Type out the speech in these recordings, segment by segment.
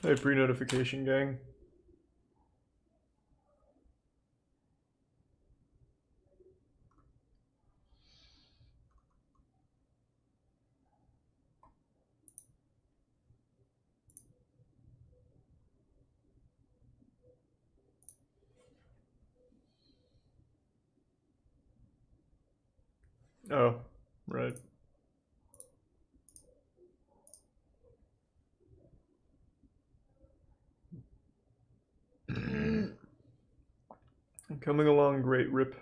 Hey, pre-notification gang. Oh, right. Coming along great, Rip.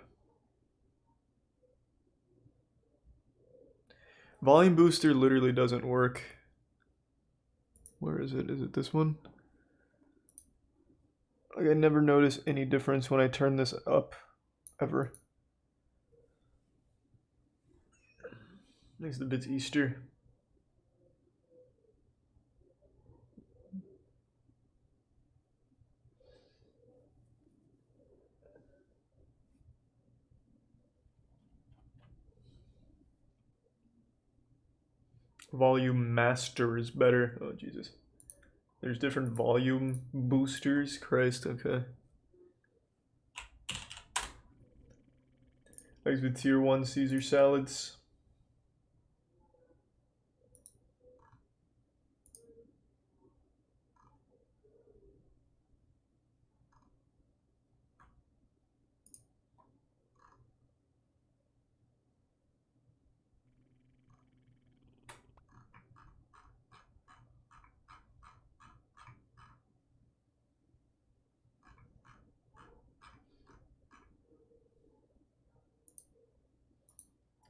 Volume booster literally doesn't work. Where is it? Is it this one? Like, I never notice any difference when I turn this up, ever. Thanks the bits Easter. Volume master is better. Oh, Jesus. There's different volume boosters. Christ, okay. Thanks with tier 1 Caesar salads.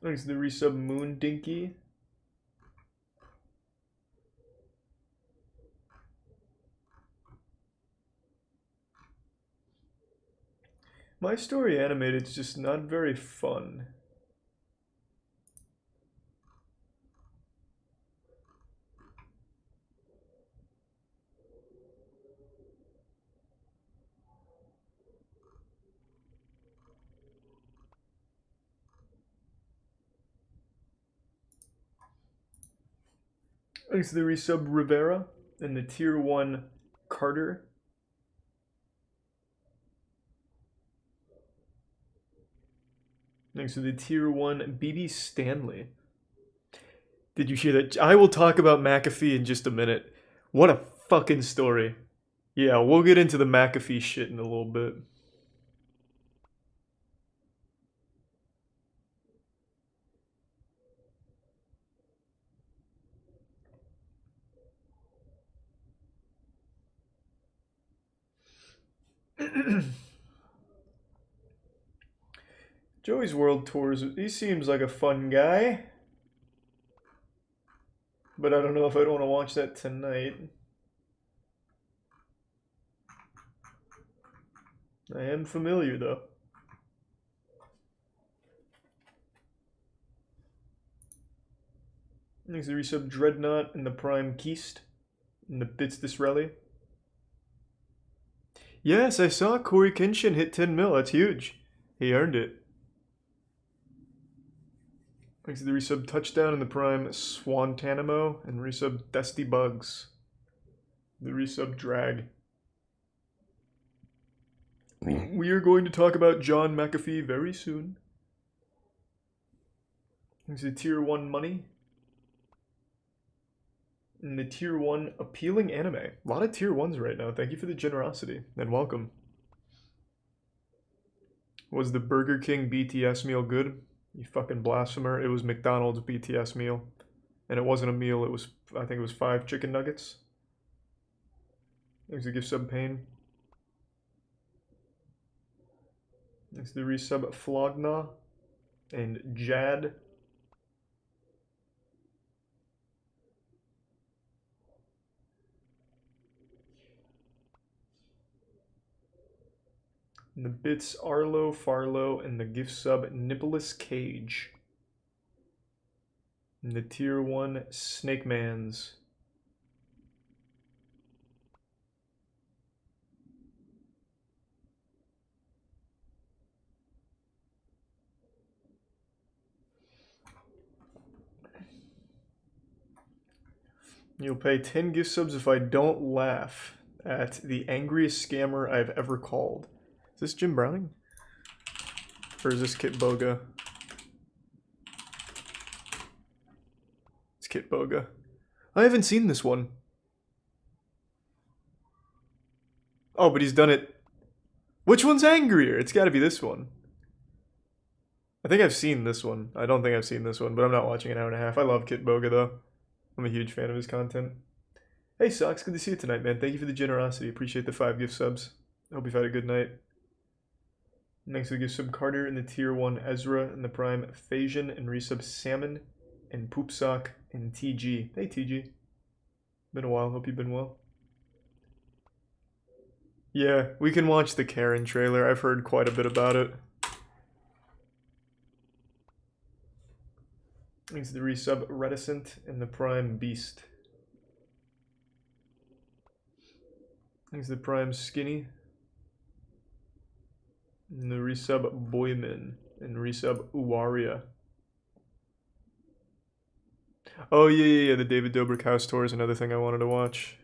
Thanks the resub Moon Dinky. My story animated's just not very fun. Thanks to the resub Rivera and the tier 1 Carter. Thanks to the tier 1 BB Stanley. Did you hear that? I will talk about McAfee in just a minute. What a fucking story. Yeah, we'll get into the McAfee shit in a little bit. Joey's World Tours, he seems like a fun guy. But I don't know if I'd want to watch that tonight. I am familiar though. Thanks to the resub Dreadnought and the Prime Keist and the Bits Disraeli. Yes, I saw Corey Kinshin hit 10 mil. That's huge. He earned it. Thanks to the resub Touchdown and the Prime Swantanimo and resub Dusty Bugs. The resub Drag. We are going to talk about John McAfee very soon. Thanks to tier 1 Money. And the tier 1 Appealing Anime. A lot of tier 1s right now. Thank you for the generosity and welcome. Was the Burger King BTS meal good? You fucking blasphemer. It was McDonald's BTS meal. And it wasn't a meal, it was, I think it was 5 chicken nuggets. Thanks to give sub pain. Thanks to the resub Flogna and Jad. And the bits Arlo, Farlo, and the gift sub Nicholas Cage. And the tier 1 Snake Mans. You'll pay 10 gift subs if I don't laugh at the angriest scammer I've ever called. Is this Jim Browning? Or is this Kit Boga? It's Kit Boga. I haven't seen this one. Oh, but he's done it. Which one's angrier? It's gotta be this one. I think I've seen this one. I don't think I've seen this one, but I'm not watching an hour and a half. I love Kit Boga, though. I'm a huge fan of his content. Hey, Socks, good to see you tonight, man. Thank you for the generosity. Appreciate the 5 gift subs. Hope you've had a good night. Next, we give sub Carter in the tier 1 Ezra and the prime Phasian and resub Salmon and Poopsock and TG. Hey, TG. Been a while. Hope you've been well. Yeah, we can watch the Karen trailer. I've heard quite a bit about it. Thanks to the resub Reticent and the prime Beast. Thanks to the prime Skinny. And the resub Boyman and resub Uwaria. Oh yeah, the David Dobrik house tour is another thing I wanted to watch.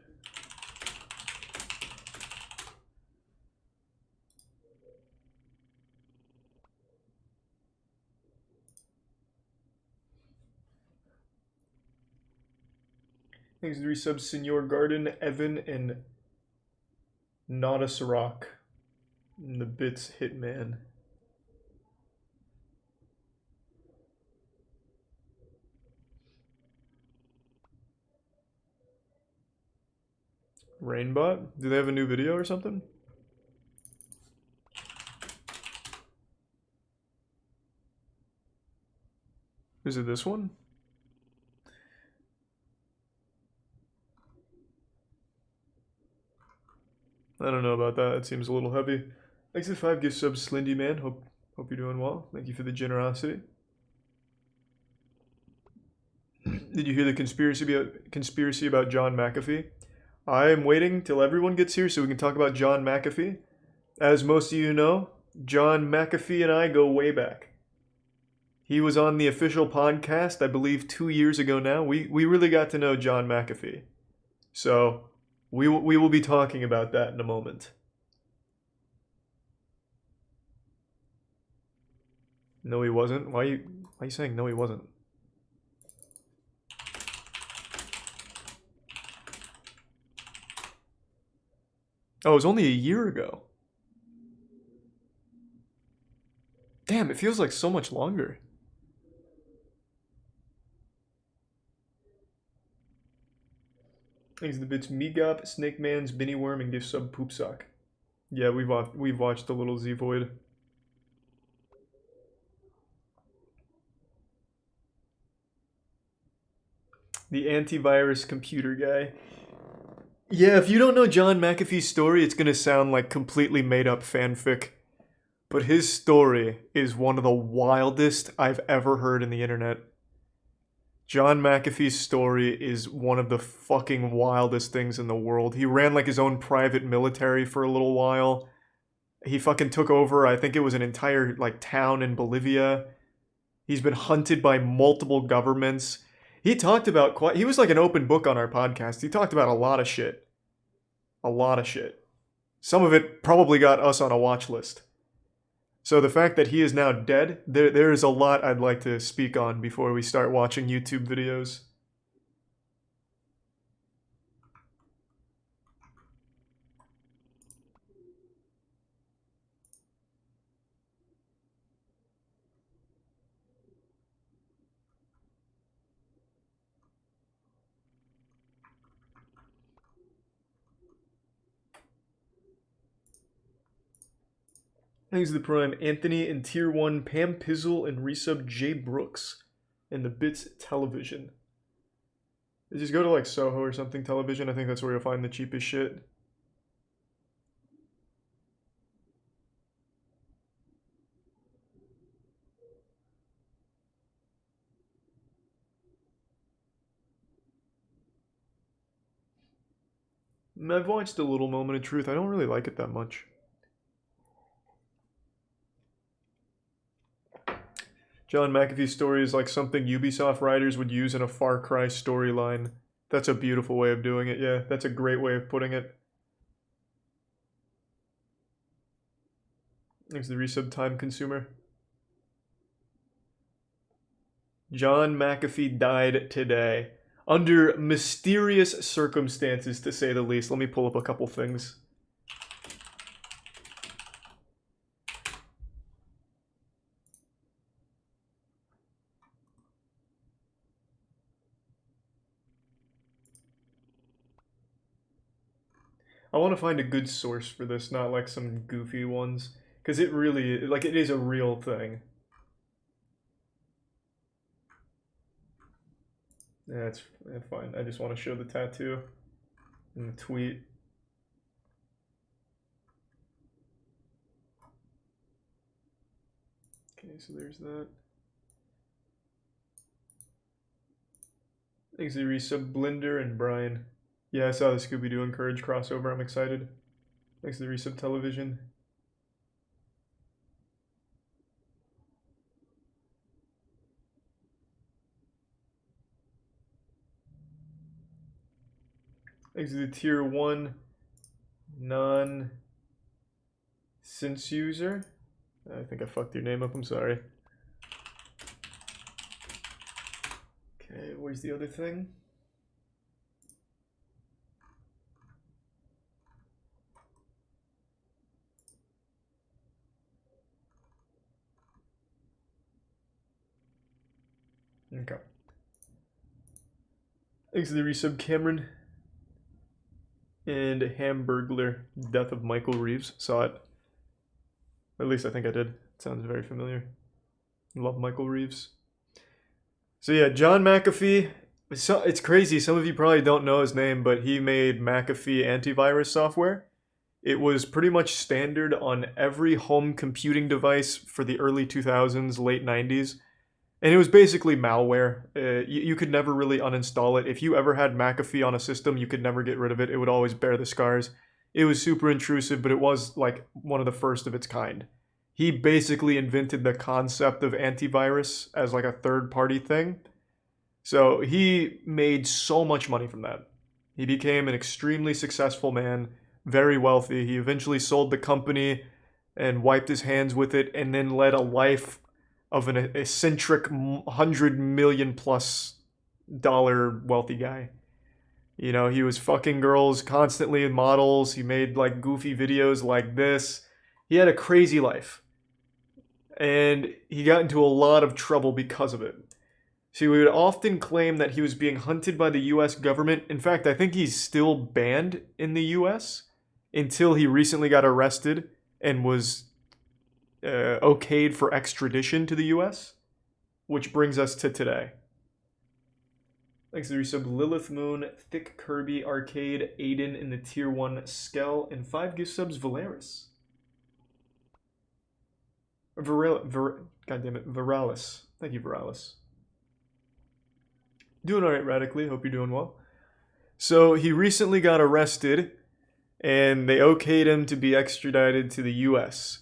Thanks to the resub Senor Garden, Evan, and Not a Sirach. And the bits Hitman. Rainbot? Do they have a new video or something? Is it this one? I don't know about that. It seems a little heavy. Thanks to the 5 gift subs, Slindy Man. Hope you're doing well. Thank you for the generosity. Did you hear the conspiracy about John McAfee? I am waiting till everyone gets here so we can talk about John McAfee. As most of you know, John McAfee and I go way back. He was on the official podcast, I believe, 2 years ago now. We really got to know John McAfee. So we will be talking about that in a moment. No, he wasn't. Why are you saying no, he wasn't? Oh, it was only a year ago. Damn, it feels like so much longer. Thanks to the bits Meegop, Snake Man's, Binny Worm, and gift sub Poopsock. Yeah, we've watched a little Z Void. The antivirus computer guy. Yeah, if you don't know John McAfee's story, it's gonna sound like completely made up fanfic. But his story is one of the wildest I've ever heard in the internet. John McAfee's story is one of the fucking wildest things in the world. He ran like his own private military for a little while. He fucking took over, I think it was an entire like town in Bolivia. He's been hunted by multiple governments. He talked about he was like an open book on our podcast. He talked about a lot of shit. A lot of shit. Some of it probably got us on a watch list. So the fact that he is now dead, there is a lot I'd like to speak on before we start watching YouTube videos. Thanks to the prime Anthony and tier 1 Pam Pizzle and resub Jay Brooks and the Bits Television. Just go to like Soho or something television. I think that's where you'll find the cheapest shit. I've watched a little Moment of Truth. I don't really like it that much. John McAfee's story is like something Ubisoft writers would use in a Far Cry storyline. That's a beautiful way of doing it, yeah. That's a great way of putting it. Thanks to the resub time consumer. John McAfee died today. Under mysterious circumstances, to say the least. Let me pull up a couple things. I want to find a good source for this, not like some goofy ones. Because it really, like, it is a real thing. Yeah, it's fine. I just want to show the tattoo in the tweet. Okay, so there's that. Thanks to resub Blinder and Brian. Yeah, I saw the Scooby-Doo and Courage crossover. I'm excited. Thanks to the resub Television. Thanks to the tier 1 non-since user. I think I fucked your name up. I'm sorry. Okay, where's the other thing? Okay. Thanks to the resub Cameron. And Hamburglar, Death of Michael Reeves. Saw it. At least I think I did. It sounds very familiar. Love Michael Reeves. So yeah, John McAfee. It's crazy. Some of you probably don't know his name, but he made McAfee antivirus software. It was pretty much standard on every home computing device for the early 2000s, late 90s. And it was basically malware. You could never really uninstall it. If you ever had McAfee on a system, you could never get rid of it. It would always bear the scars. It was super intrusive, but it was like one of the first of its kind. He basically invented the concept of antivirus as like a third-party thing. So he made so much money from that. He became an extremely successful man, very wealthy. He eventually sold the company and wiped his hands with it, and then led a life of an eccentric $100 million plus wealthy guy. You know, he was fucking girls constantly in models. He made like goofy videos like this. He had a crazy life. And he got into a lot of trouble because of it. So he would often claim that he was being hunted by the US government. In fact, I think he's still banned in the US until he recently got arrested and was okayed for extradition to the US, which brings us to today. Thanks to the resub Lilith Moon, Thick Kirby, Arcade, Aiden in the tier 1 Skell, and 5 gift subs Valeris. God damn it, Viralis. Thank you, Viralis. Doing alright, Radically. Hope you're doing well. So he recently got arrested, and they okayed him to be extradited to the US.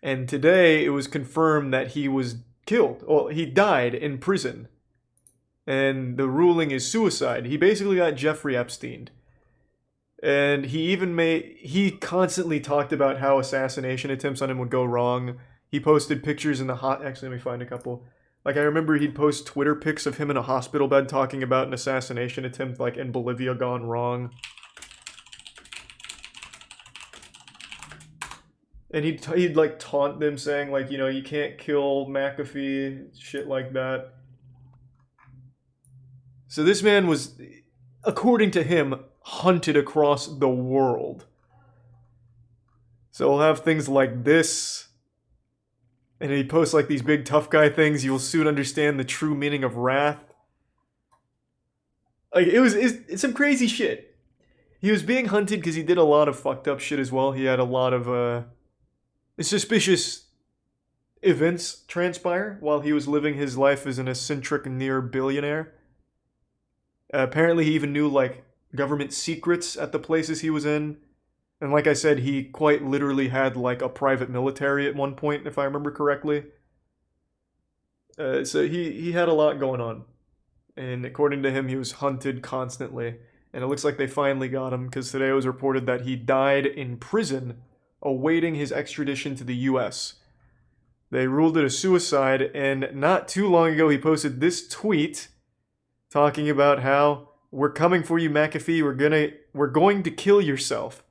And today it was confirmed that he was killed. Well, he died in prison. And the ruling is suicide. He basically got Jeffrey Epsteined. And he constantly talked about how assassination attempts on him would go wrong. He posted pictures in the actually, let me find a couple. Like, I remember he'd post Twitter pics of him in a hospital bed talking about an assassination attempt, like, in Bolivia gone wrong. And he'd like taunt them saying like, you know, you can't kill McAfee, shit like that. So this man was, according to him, hunted across the world. So we'll have things like this. And he posts like these big tough guy things. You'll soon understand the true meaning of wrath. Like it's some crazy shit. He was being hunted because he did a lot of fucked up shit as well. He had a lot of suspicious events transpire while he was living his life as an eccentric near billionaire. Apparently he even knew like government secrets at the places he was in. And like I said, he quite literally had like a private military at one point, if I remember correctly. So he had a lot going on. And according to him, he was hunted constantly. And it looks like they finally got him because today it was reported that he died in prison awaiting his extradition to the US. They ruled it a suicide, and not too long ago he posted this tweet talking about how we're coming for you, McAfee. We're going to kill yourself.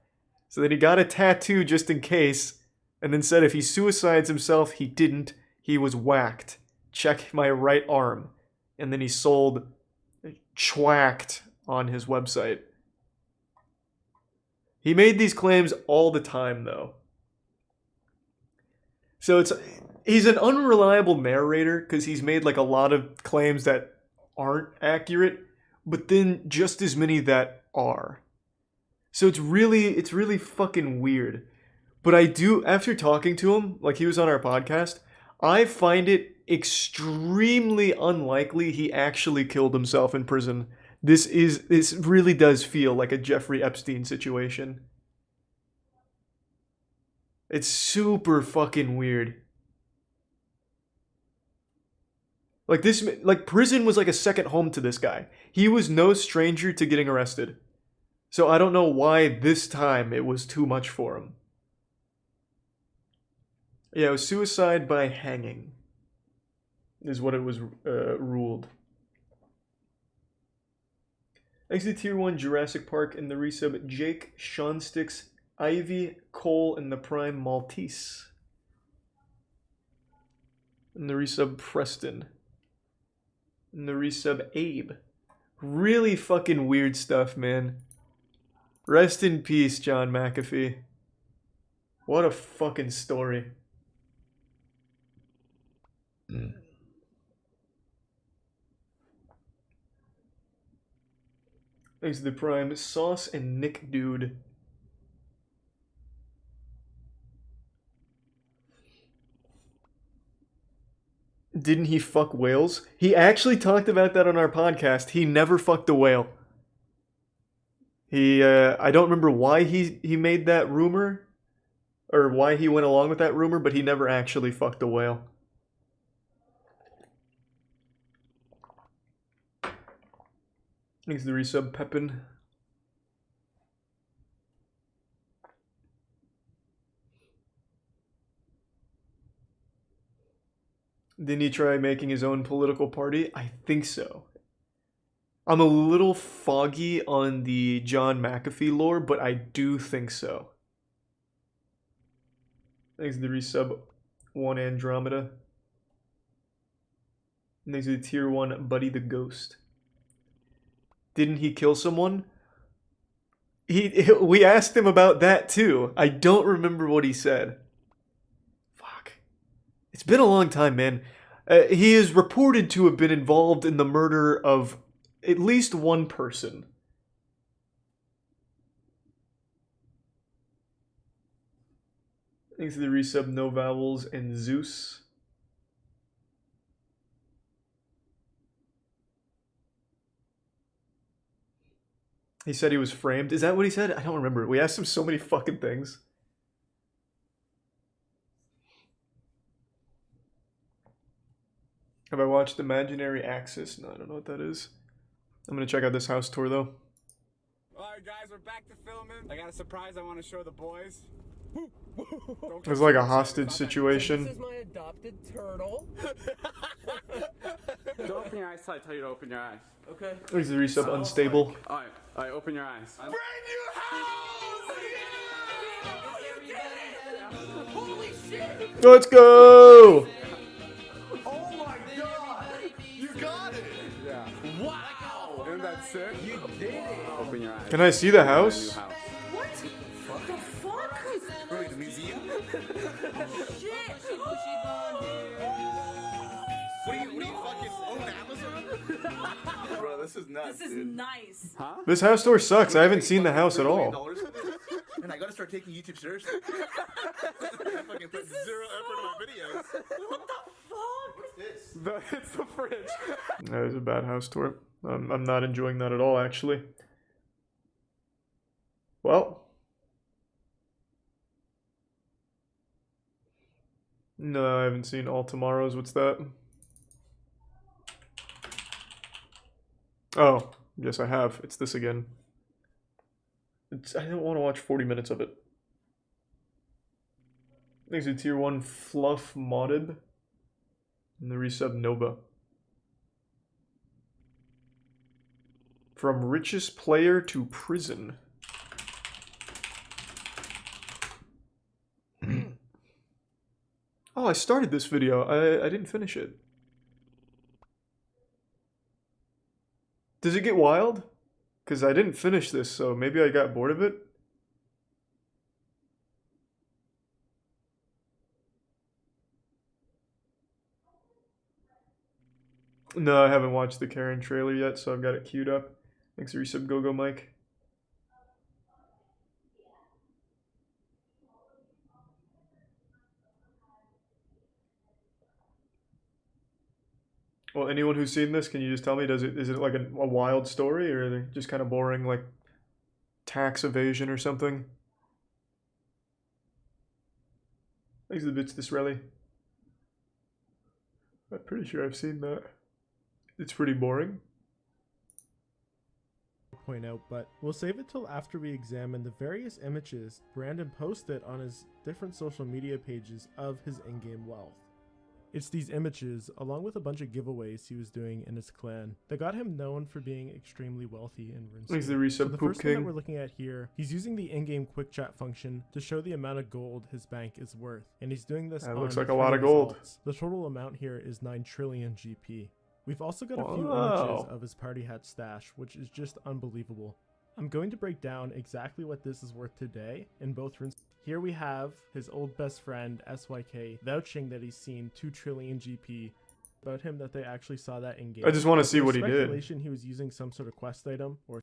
So then he got a tattoo just in case, and then said if he suicides himself, he didn't. He was whacked. Check my right arm. And then he sold Chwacked on his website. He made these claims all the time, though. So he's an unreliable narrator because he's made like a lot of claims that aren't accurate, but then just as many that are. So it's really fucking weird. But I do, after talking to him, like he was on our podcast, I find it extremely unlikely he actually killed himself in prison. This really does feel like a Jeffrey Epstein situation. It's super fucking weird. Like prison was like a second home to this guy. He was no stranger to getting arrested. So I don't know why this time it was too much for him. Yeah, it was suicide by hanging. Is what it was ruled. Exit Tier 1 Jurassic Park in the resub Jake, Sean Sticks, Ivy, Cole, and the Prime Maltese. In the resub Preston. In the resub Abe. Really fucking weird stuff, man. Rest in peace, John McAfee. What a fucking story. Thanks to the Prime. Sauce and Nick Dude. Didn't he fuck whales? He actually talked about that on our podcast. He never fucked a whale. I don't remember why he made that rumor, or why he went along with that rumor, but he never actually fucked a whale. Thanks to the resub, Pepin. Didn't he try making his own political party? I think so. I'm a little foggy on the John McAfee lore, but I do think so. Thanks to the resub, 1 Andromeda. Thanks to the Tier 1, Buddy the Ghost. Didn't he kill someone? We asked him about that too. I don't remember what he said. Fuck. It's been a long time, man. He is reported to have been involved in the murder of at least one person. Thanks to the resub, No Vowels and Zeus. He said he was framed. Is that what he said? I don't remember. We asked him so many fucking things. Have I watched Imaginary Axis? No, I don't know what that is. I'm gonna check out this house tour though. Alright guys, we're back to filming. I got a surprise I want to show the boys. It's like a hostage situation. This is my adopted turtle. Don't open your eyes till I tell you to open your eyes. Okay. There's the resub Unstable. Alright, open your eyes. Brand new house! Yeah! Holy shit! Let's go! Oh my god! You got it! Yeah. Wow! Isn't that sick? You did it! Open your eyes. Can I see the house? What? What the fuck? Really, the museum? Shit! What do you fucking own Amazon? Bro, this is nuts. This is nice. Huh? This house tour sucks. I haven't seen the house at all. And I gotta start taking YouTube seriously. I fucking put zero effort in my videos. What the fuck? What's this? It's the fridge. That is a bad house tour. I'm not enjoying that at all, actually. Well. No, I haven't seen All Tomorrows. What's that? Oh, yes I have. It's this again. I don't want to watch 40 minutes of it. Thanks to tier 1 Fluff Modded. And the resub Nova. From richest player to prison. Oh, I started this video. I didn't finish it. Does it get wild? Because I didn't finish this, so maybe I got bored of it. No, I haven't watched the Karen trailer yet, so I've got it queued up. Thanks for resub, Go Mike. Well, anyone who's seen this, can you just tell me, is it like a wild story, or are they just kind of boring, like tax evasion or something? Thanks to the bits this rally. I'm pretty sure I've seen that. It's pretty boring. Point out, but we'll save it till after we examine the various images Brandon posted on his different social media pages of his in-game wealth. It's these images, along with a bunch of giveaways he was doing in his clan, that got him known for being extremely wealthy in RuneScape. Thanks to the resub, So the Poop first thing that King. we're looking at here, he's using the in-game quick chat function to show the amount of gold his bank is worth, and he's doing this That on looks like a 3 lot of gold. results. The total amount here is 9 trillion GP. We've also got a few Wow. images of his party hat stash, which is just unbelievable. I'm going to break down exactly what this is worth today in both runes. Here we have his old best friend SYK vouching that he's seen 2 trillion GP. About him that they actually saw that in game. I just want to see what he did. Speculation he was using some sort of quest item or.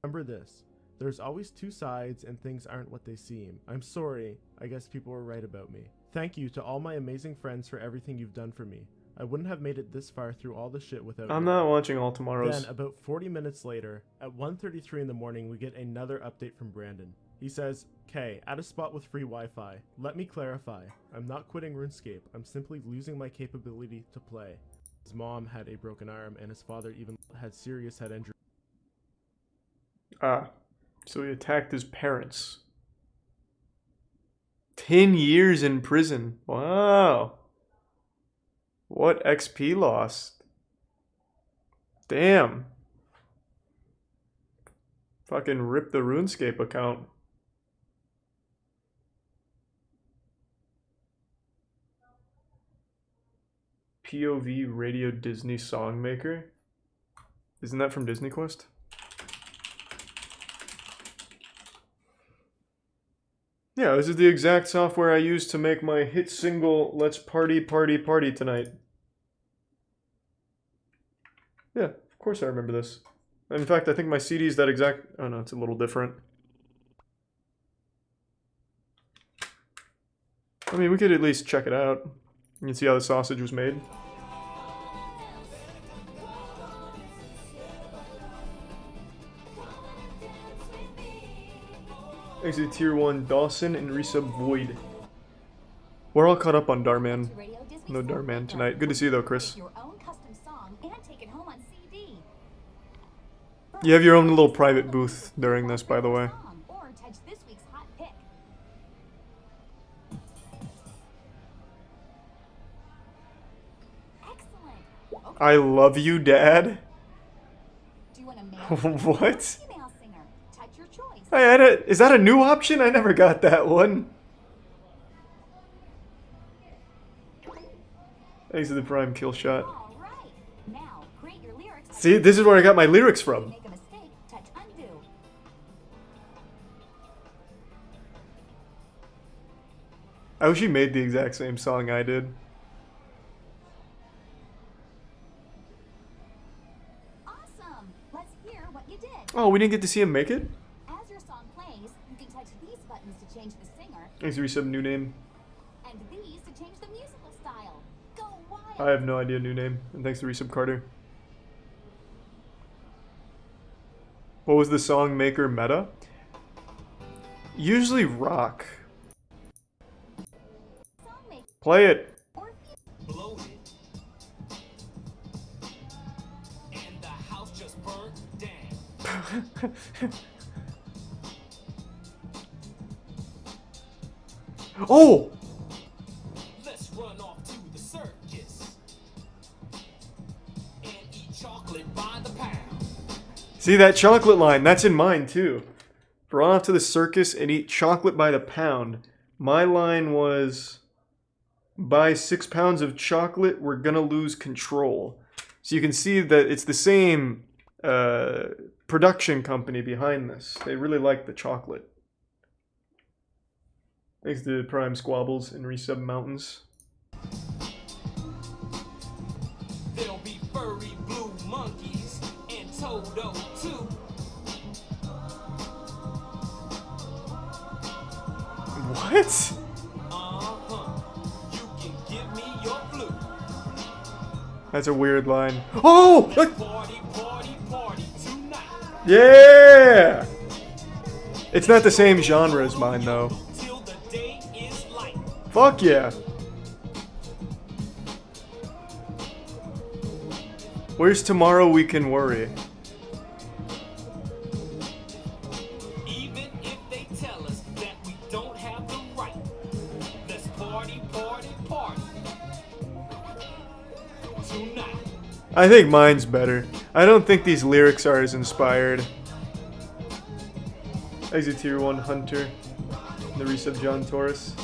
Remember this: there's always two sides, and things aren't what they seem. I'm sorry. I guess people were right about me. Thank you to all my amazing friends for everything you've done for me. I wouldn't have made it this far through all the shit without I'm you. not watching all tomorrow's. Then, about 40 minutes later, at 1:33 in the morning, we get another update from Brandon. He says, "K, at a spot with free Wi-Fi. Let me clarify. I'm not quitting RuneScape. I'm simply losing my capability to play." His mom had a broken arm, and his father even had serious head injury. Ah, so he attacked his parents. 10 years in prison. Wow. What XP lost. Damn. Fucking rip the RuneScape account. POV Radio Disney Songmaker? Isn't that from Disney Quest? Yeah, this is the exact software I used to make my hit single Let's Party Party Party Tonight. Yeah, of course I remember this. In fact, I think my CD is that exact... Oh no, it's a little different. I mean, we could at least check it out. You can see how the sausage was made. Exit Tier 1 Dawson and resub Void. We're all caught up on Darman. No Darman tonight. Good to see you though, Chris. Your own custom song and take it home on CD. You have your own little private booth during this, by the way. Or touch this week's hot pick. Excellent. Okay. I love you, Dad. Do you want a male What? or female singer? Touch your choice. I had a, is that a new option? I never got that one. Thanks to the prime kill shot. All right. Now, create your lyrics. See, this is where I got my lyrics from. Make a mistake, touch undo. I wish he made the exact same song I did. Awesome. Let's hear what you did. Oh, we didn't get to see him make it? As your song plays, you can touch these buttons to change the singer, Thanks to resub new name. and these to change the musical style. Go wild. I have no idea new name. And thanks to resub Carter. What was the song maker meta? Usually rock. Song make Play it. or Bloated. And the house just burnt Oh! Let's run off to the circus and eat chocolate by the pound. See that chocolate line? That's in mine too. Run off to the circus and eat chocolate by the pound. My line was, buy 6 pounds of chocolate, we're gonna lose control. So you can see that it's the same production company behind this. They really like the chocolate. Thanks to Prime Squabbles and Resub Mountains. There'll be furry blue monkeys and Toto too. What? Uh-huh. You can give me your flute. That's a weird line. Oh! Look! Party, party, party tonight. Yeah! It's not the same genre as mine though. Till the day is light. Fuck yeah! Where's tomorrow we can worry? Even if they tell us that we don't have the right. Let's party, party, party. Tonight. I think mine's better. I don't think these lyrics are as inspired. Exit Tier 1 Hunter. The resub John Torres.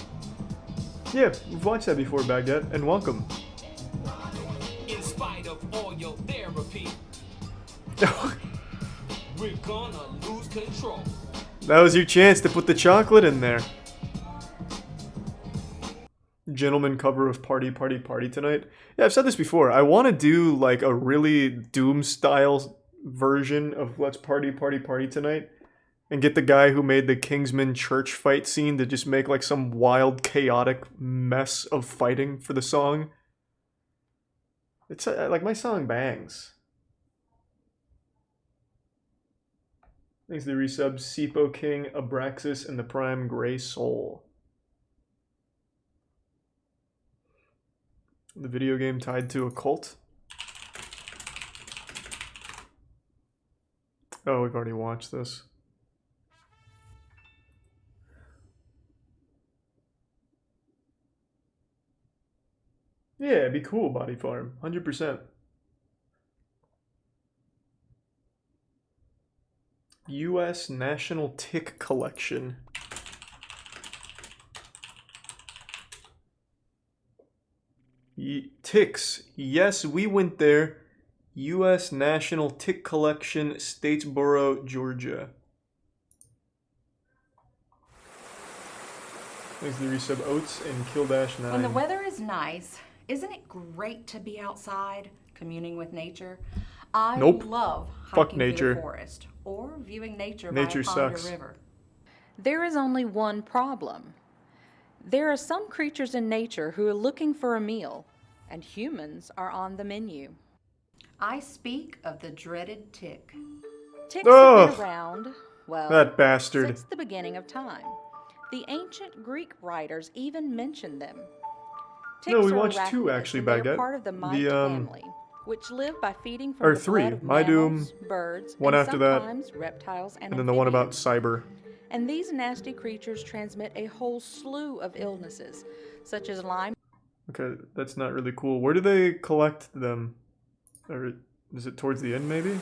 Yeah, we've watched that before, Baghdad, and welcome. In spite of all your therapy, we're gonna lose control. That was your chance to put the chocolate in there. Gentleman cover of Party Party Party tonight. Yeah, I've said this before. I want to do like a really Doom style version of Let's Party Party Party tonight. And get the guy who made the Kingsman church fight scene to just make like some wild, chaotic mess of fighting for the song. It's like my song bangs. Thanks to the resubs, Sipo King, Abraxas, and the Prime Gray Soul. The video game tied to a cult. Oh, we've already watched this. Yeah, it'd be cool, Body Farm. 100%. U.S. National Tick Collection. Ticks. Yes, we went there. U.S. National Tick Collection, Statesboro, Georgia. Thanks to the resub Oats and Killdash9. When the weather is nice, isn't it great to be outside, communing with nature? I Nope. love Fuck hiking nature. through the forest or viewing nature, Nature by a pond sucks. or river. There is only one problem. There are some creatures in nature who are looking for a meal, and humans are on the menu. I speak of the dreaded tick. Ticks have Ugh. been around, well, That bastard. since the beginning of time. The ancient Greek writers even mentioned them. No, we Ticks are watched two, arachnids, actually, and they're Baguette. part of the mite The, family, which live by feeding from or the three. blood of My Doom, mammals, birds, one and after that, sometimes reptiles and And then the one about amphibians. cyber. And these nasty creatures transmit a whole slew of illnesses, such as Lyme. Okay, that's not really cool. Where do they collect them? Or is it towards the end, maybe?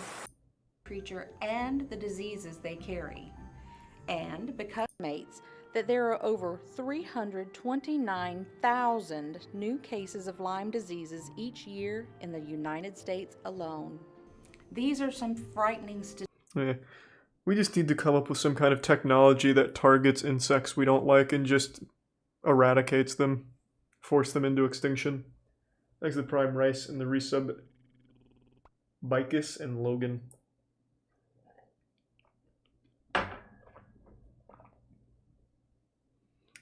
Creature and the diseases they carry. And because Mates, that there are over 329,000 new cases of Lyme diseases each year in the United States alone. these are some frightening statistics. Yeah. We just need to come up with some kind of technology that targets insects we don't like and just eradicates them. Force them into extinction. Thanks to the Prime Rice and the resub Bicus and Logan.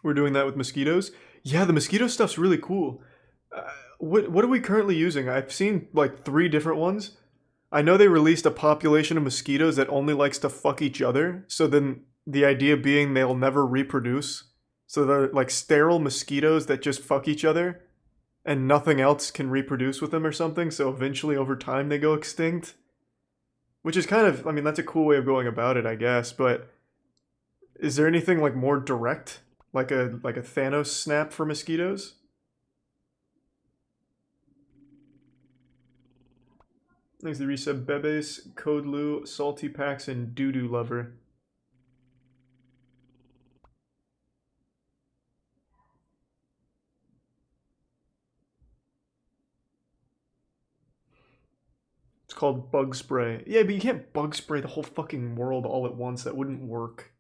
We're doing that with mosquitoes. Yeah, the mosquito stuff's really cool. What are we currently using? I've seen like 3 different ones. I know they released a population of mosquitoes that only likes to fuck each other. So then the idea being they'll never reproduce. So they're like sterile mosquitoes that just fuck each other. And nothing else can reproduce with them or something. So eventually over time they go extinct. Which is kind of, I mean, that's a cool way of going about it, I guess, but is there anything like more direct? Like a Thanos snap for mosquitoes? Thanks to the resub Bebes, Code Lou, Salty Packs, and Doo-Doo Lover. It's called bug spray. Yeah, but you can't bug spray the whole fucking world all at once. That wouldn't work.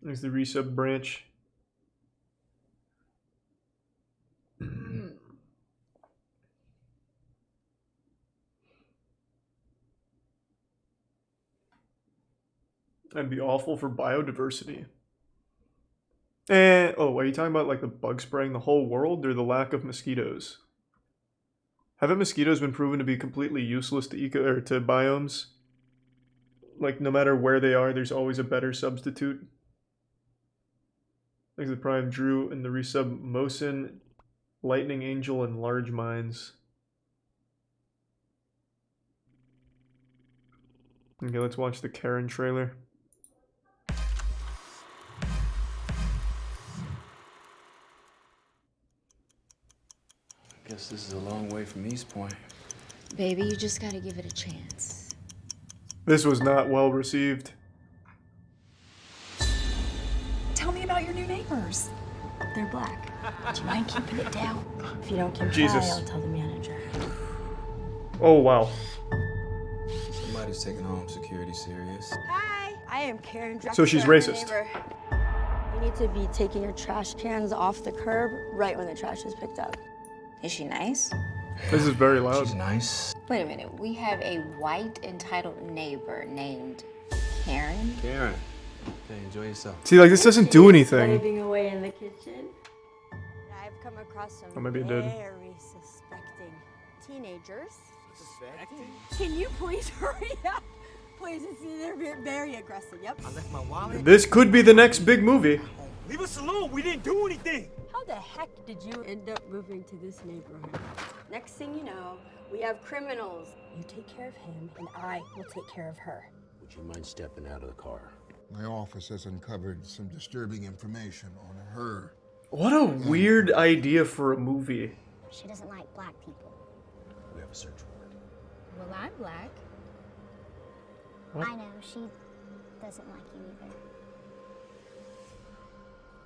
There's the resub branch. That'd be awful for biodiversity. Oh, are you talking about like the bug spraying the whole world or the lack of mosquitoes? Haven't mosquitoes been proven to be completely useless to to biomes? Like no matter where they are, there's always a better substitute. Thanks to the Prime Drew and the resub Mosin, Lightning Angel, and Large Minds. Okay, let's watch the Karen trailer. Guess this is a long way from East Point. Baby, you just gotta give it a chance. This was not well received. Tell me about your new neighbors. They're black. Do you mind keeping it down? If you don't comply, Jesus. I'll tell the manager. Oh, wow. Somebody's taking home security serious. Hi, I am Karen Drexler. So she's I'm your racist. neighbor. You need to be taking your trash cans off the curb right when the trash is picked up. Is she nice? This is very loud. She's nice. Wait a minute. We have a white entitled neighbor named Karen. Karen. Okay, enjoy yourself. See, like, this doesn't do anything. Slaving away in the kitchen. I've come across some Oh, maybe it did. very suspecting teenagers. Suspecting? Can you please hurry up? Please, they're very aggressive. Yep. I left my wallet. This could be the next big movie. Leave us alone. We didn't do anything. How the heck did you end up moving to this neighborhood? Next thing you know, we have criminals. You take care of him, and I will take care of her. Would you mind stepping out of the car? My office has uncovered some disturbing information on her. What a weird idea for a movie. She doesn't like black people. We have a search warrant. Well, I'm black. What? I know, she doesn't like you either.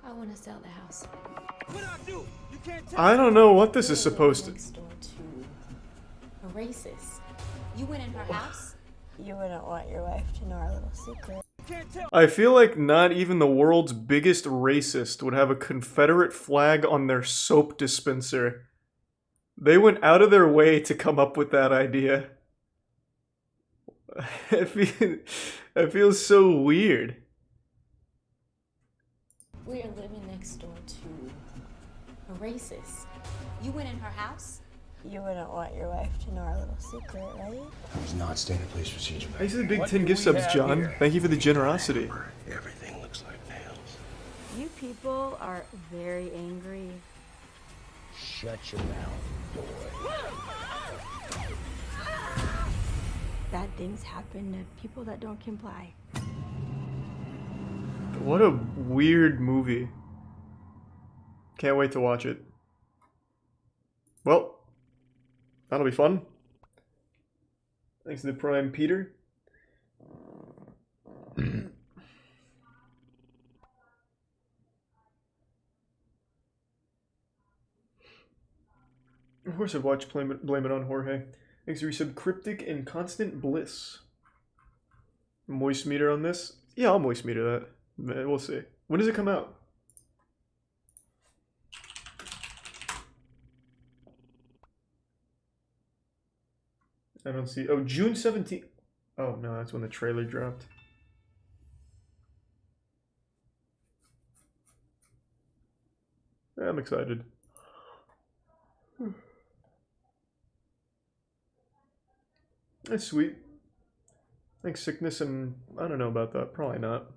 I want to sell the house. What I do? You can't tell. I don't know what this is supposed to... Next door to a racist. You went in her house? You wouldn't want your wife to know our little secret. I feel like not even the world's biggest racist would have a Confederate flag on their soap dispenser. They went out of their way to come up with that idea. It feels so weird. We are living next door to a racist. You went in her house? You wouldn't want your wife to know our little secret, right? He's not standard police procedure. Thanks for the big 10 gift subs, John. Thank you for the generosity. Everything looks like nails. You people are very angry. Shut your mouth, boy. Bad things happen to people that don't comply. What a weird movie. Can't wait to watch it. Well, that'll be fun. Thanks to the Prime Peter. Of course I've watched Blame It on Jorge. Thanks to resub Cryptic and Constant Bliss. Moist meter on this? Yeah, I'll moist meter that. We'll see. When does it come out? I don't see. Oh, June 17th. Oh, no, that's when the trailer dropped. Yeah, I'm excited. That's sweet. I think sickness and... I don't know about that. Probably not.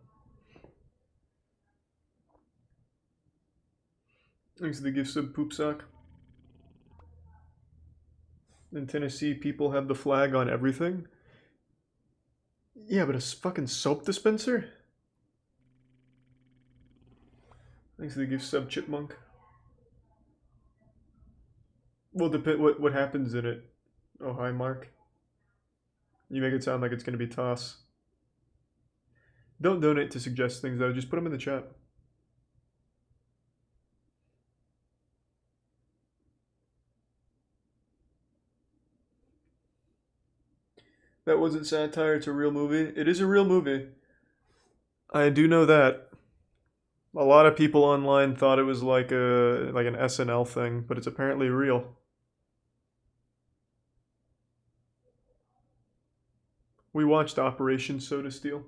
Thanks to the gift sub Poop Sock. In Tennessee, people have the flag on everything. Yeah, but a fucking soap dispenser? Thanks to the gift sub, Chipmunk. Well, depend what happens in it. Oh, hi, Mark. You make it sound like it's going to be toss. Don't donate to suggest things, though. Just put them in the chat. That wasn't satire, it's a real movie. It is a real movie. I do know that. A lot of people online thought it was like an SNL thing, but it's apparently real. We watched Operation Soda Steel.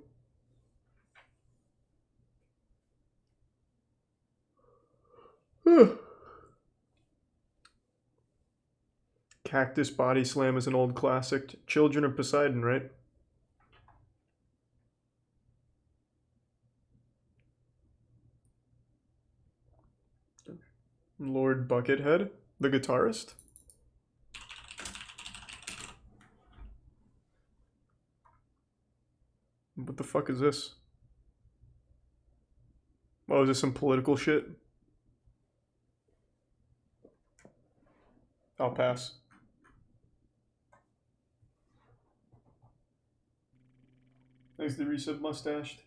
Cactus Body Slam is an old classic. Children of Poseidon, right? Lord Buckethead, the guitarist. What the fuck is this? Oh, is this some political shit? I'll pass. Thanks to the resub mustached.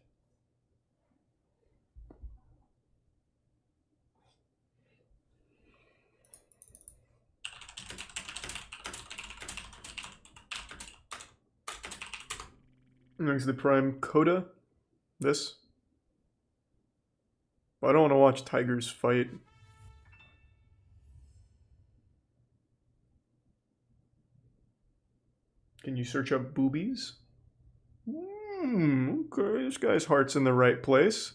Thanks to the Prime Coda. This. I don't want to watch tigers fight. Can you search up boobies? Okay, this guy's heart's in the right place.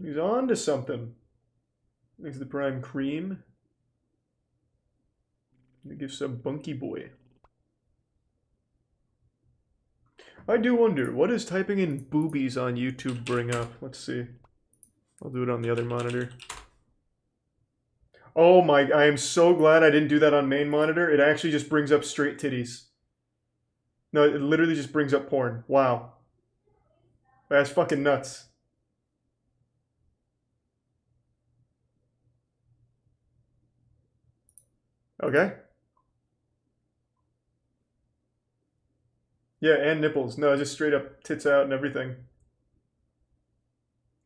He's on to something. Thanks to the Prime Cream. It gives some Bunky Boy. I do wonder, what does typing in boobies on YouTube bring up? Let's see. I'll do it on the other monitor. Oh my, I am so glad I didn't do that on main monitor. It actually just brings up straight titties. No, it literally just brings up porn. Wow. That's fucking nuts. Okay. Yeah, and nipples. No, just straight up tits out and everything.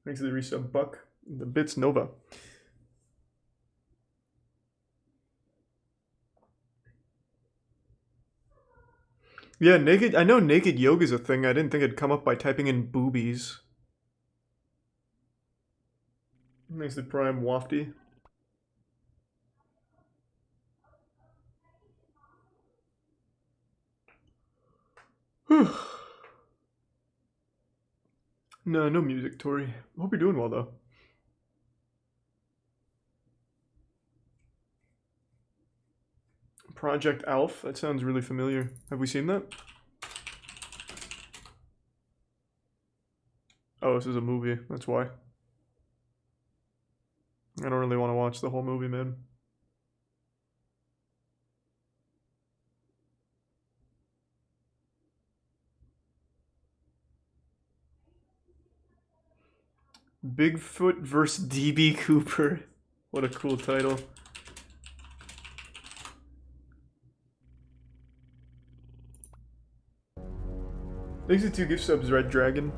Thanks to the resub Buck. The Bits Nova. Yeah, naked. I know naked yoga is a thing. I didn't think it'd come up by typing in boobies. Thanks to Prime Wafty. No music, Tori. Hope you're doing well, though. Project Alf. That sounds really familiar. Have we seen that? Oh, this is a movie. That's why. I don't really want to watch the whole movie, man. Bigfoot vs. DB Cooper. What a cool title. Thanks to 2 gift subs, Red Dragon.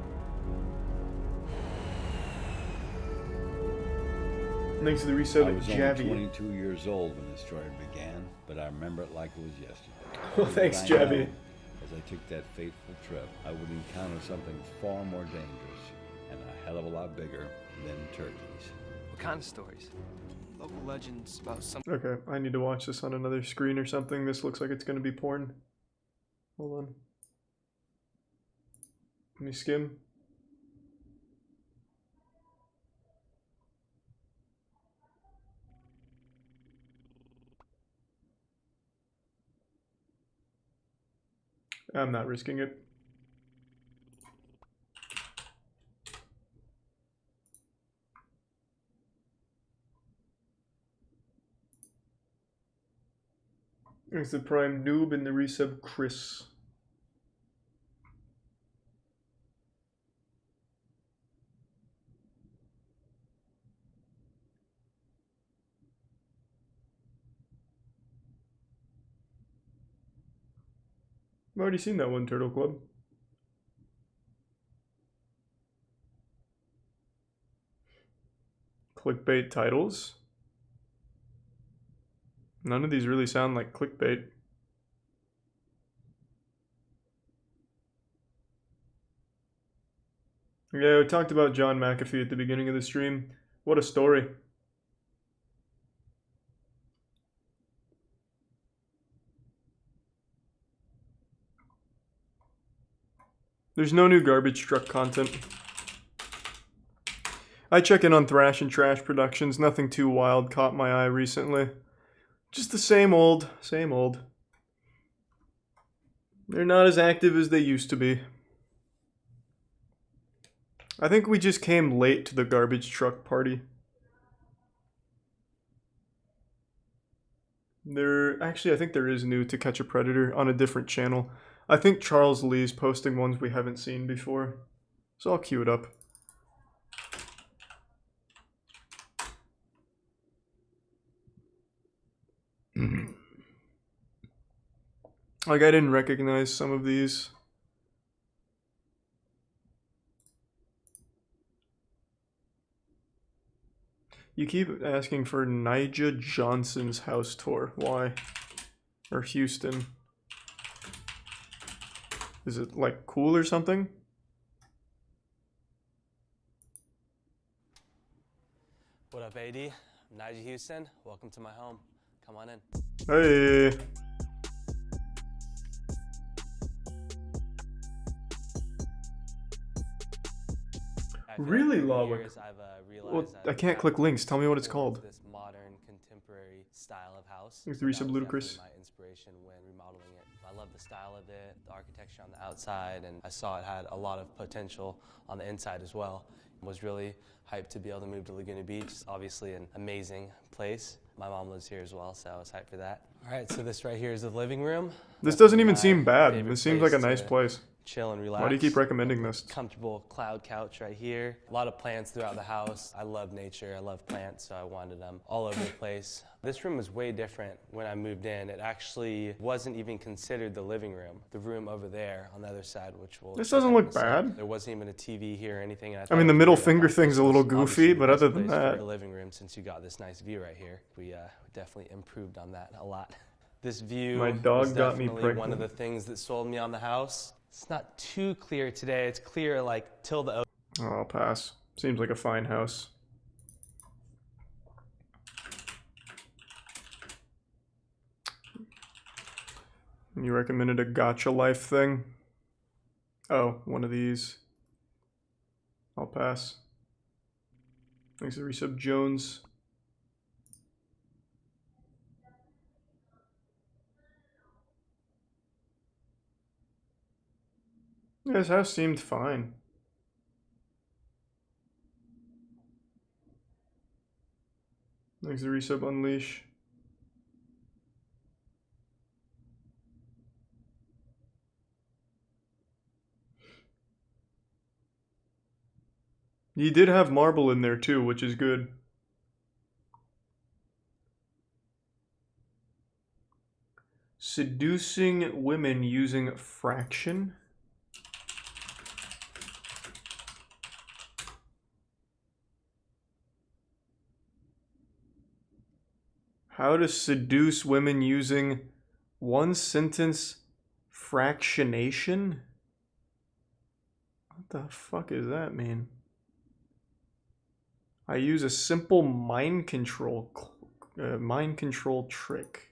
Thanks to the resub, I was only Javi. 22 years old when this story began, but I remember it like it was yesterday. Oh, thanks, Little did I Javi. know, as I took that fateful trip, I would encounter something far more dangerous and a hell of a lot bigger than turkeys. What kind of stories? Local legends about some. Okay, I need to watch this on another screen or something. This looks like it's going to be porn. Hold on. Let me skim. I'm not risking it. There's the Prime Noob and the resub Chris. I've already seen that one, Turtle Club. Clickbait titles. None of these really sound like clickbait. Yeah, we talked about John McAfee at the beginning of the stream. What a story. There's no new garbage truck content. I check in on Thrash and Trash Productions. Nothing too wild caught my eye recently. Just the same old, same old. They're not as active as they used to be. I think we just came late to the garbage truck party. Actually, I think there is new To Catch a Predator on a different channel. I think Charles Lee's posting ones we haven't seen before. So I'll queue it up. Like, I didn't recognize some of these. You keep asking for Nija Johnson's house tour. Why? Or Houston. Is it, like, cool or something? What up, AD? I'm Nigel Houston. Welcome to my home. Come on in. Hey. Really, Lawwick? Well, I can't click links. Tell me what it's called. This modern, contemporary style of house. It's the resub Ludicrous. My inspiration when remodeling it. I love the style of it, the architecture on the outside, and I saw it had a lot of potential on the inside as well. Was really hyped to be able to move to Laguna Beach. It's obviously an amazing place. My mom lives here as well, so I was hyped for that. All right, so this right here is the living room. This doesn't even seem bad. This seems like a nice place. Chill and relax. Why do you keep recommending this? Comfortable cloud couch right here. A lot of plants throughout the house. I love nature. I love plants, so I wanted them all over the place. This room was way different when I moved in. It actually wasn't even considered the living room. The room over there on the other side, which will... This doesn't look bad. There wasn't even a TV here or anything. And I mean, the middle finger thing's a little goofy, but other than that... The living room, since you got this nice view right here. We definitely improved on that a lot. This view My dog was got me definitely pregnant. one of the things that sold me on the house. It's not too clear today. It's clear like till the... Oh, I'll pass. Seems like a fine house. You recommended a Gotcha Life thing? Oh, one of these. I'll pass. Thanks to Resub Jones. Yeah, this house seemed fine. Thanks to Resub Unleash. You did have marble in there too, which is good. Seducing women using fraction? How to seduce women using one sentence fractionation? What the fuck does that mean? I use a simple mind control trick.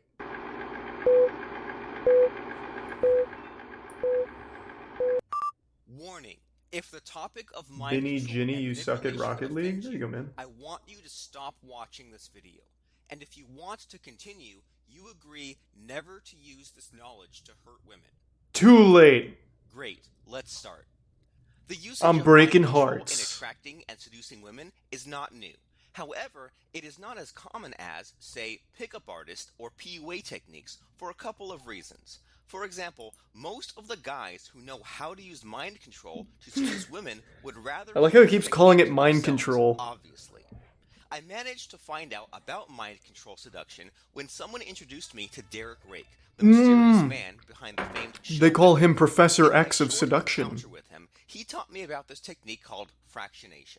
Warning. If the topic of mind Vinny control Ginny, and you suck at manipulation Rocket League? offends There you go, man. I want you to stop watching this video. And if you want to continue, you agree never to use this knowledge to hurt women. Too late. Great. Let's start. The usage I'm of breaking mind control hearts. in attracting and seducing women is not new. However, it is not as common as, say, pickup artist or PUA techniques for a couple of reasons. For example, most of the guys who know how to use mind control to seduce women would rather I like how he use keeps calling it techniques mind themselves, control. obviously. I managed to find out about mind control seduction when someone introduced me to Derek Rake, the mysterious man behind the famed They call him show. Professor In my X of short seduction. encounter with him, he taught me about this technique called fractionation.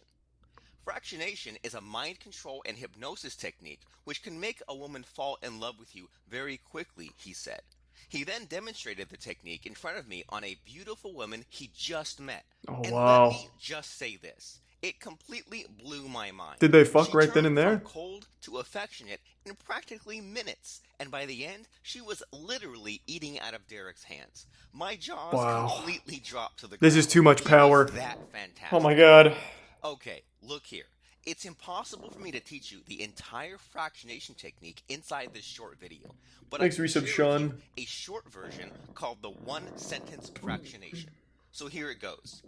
Fractionation is a mind control and hypnosis technique which can make a woman fall in love with you very quickly, he said. He then demonstrated the technique in front of me on a beautiful woman he just met. Oh, And wow. let me just say this. It completely blew my mind. Did they fuck She right then turned and there? from cold to affectionate in practically minutes, and by the end, she was literally eating out of Derek's hands. My jaws Wow. completely dropped to the ground. This is too much He power. was that fantastic. Oh my god. Okay, look here. It's impossible for me to teach you the entire fractionation technique inside this short video, but Thanks, I can resub, share with Sean. you a short version called the one-sentence fractionation. So here it goes.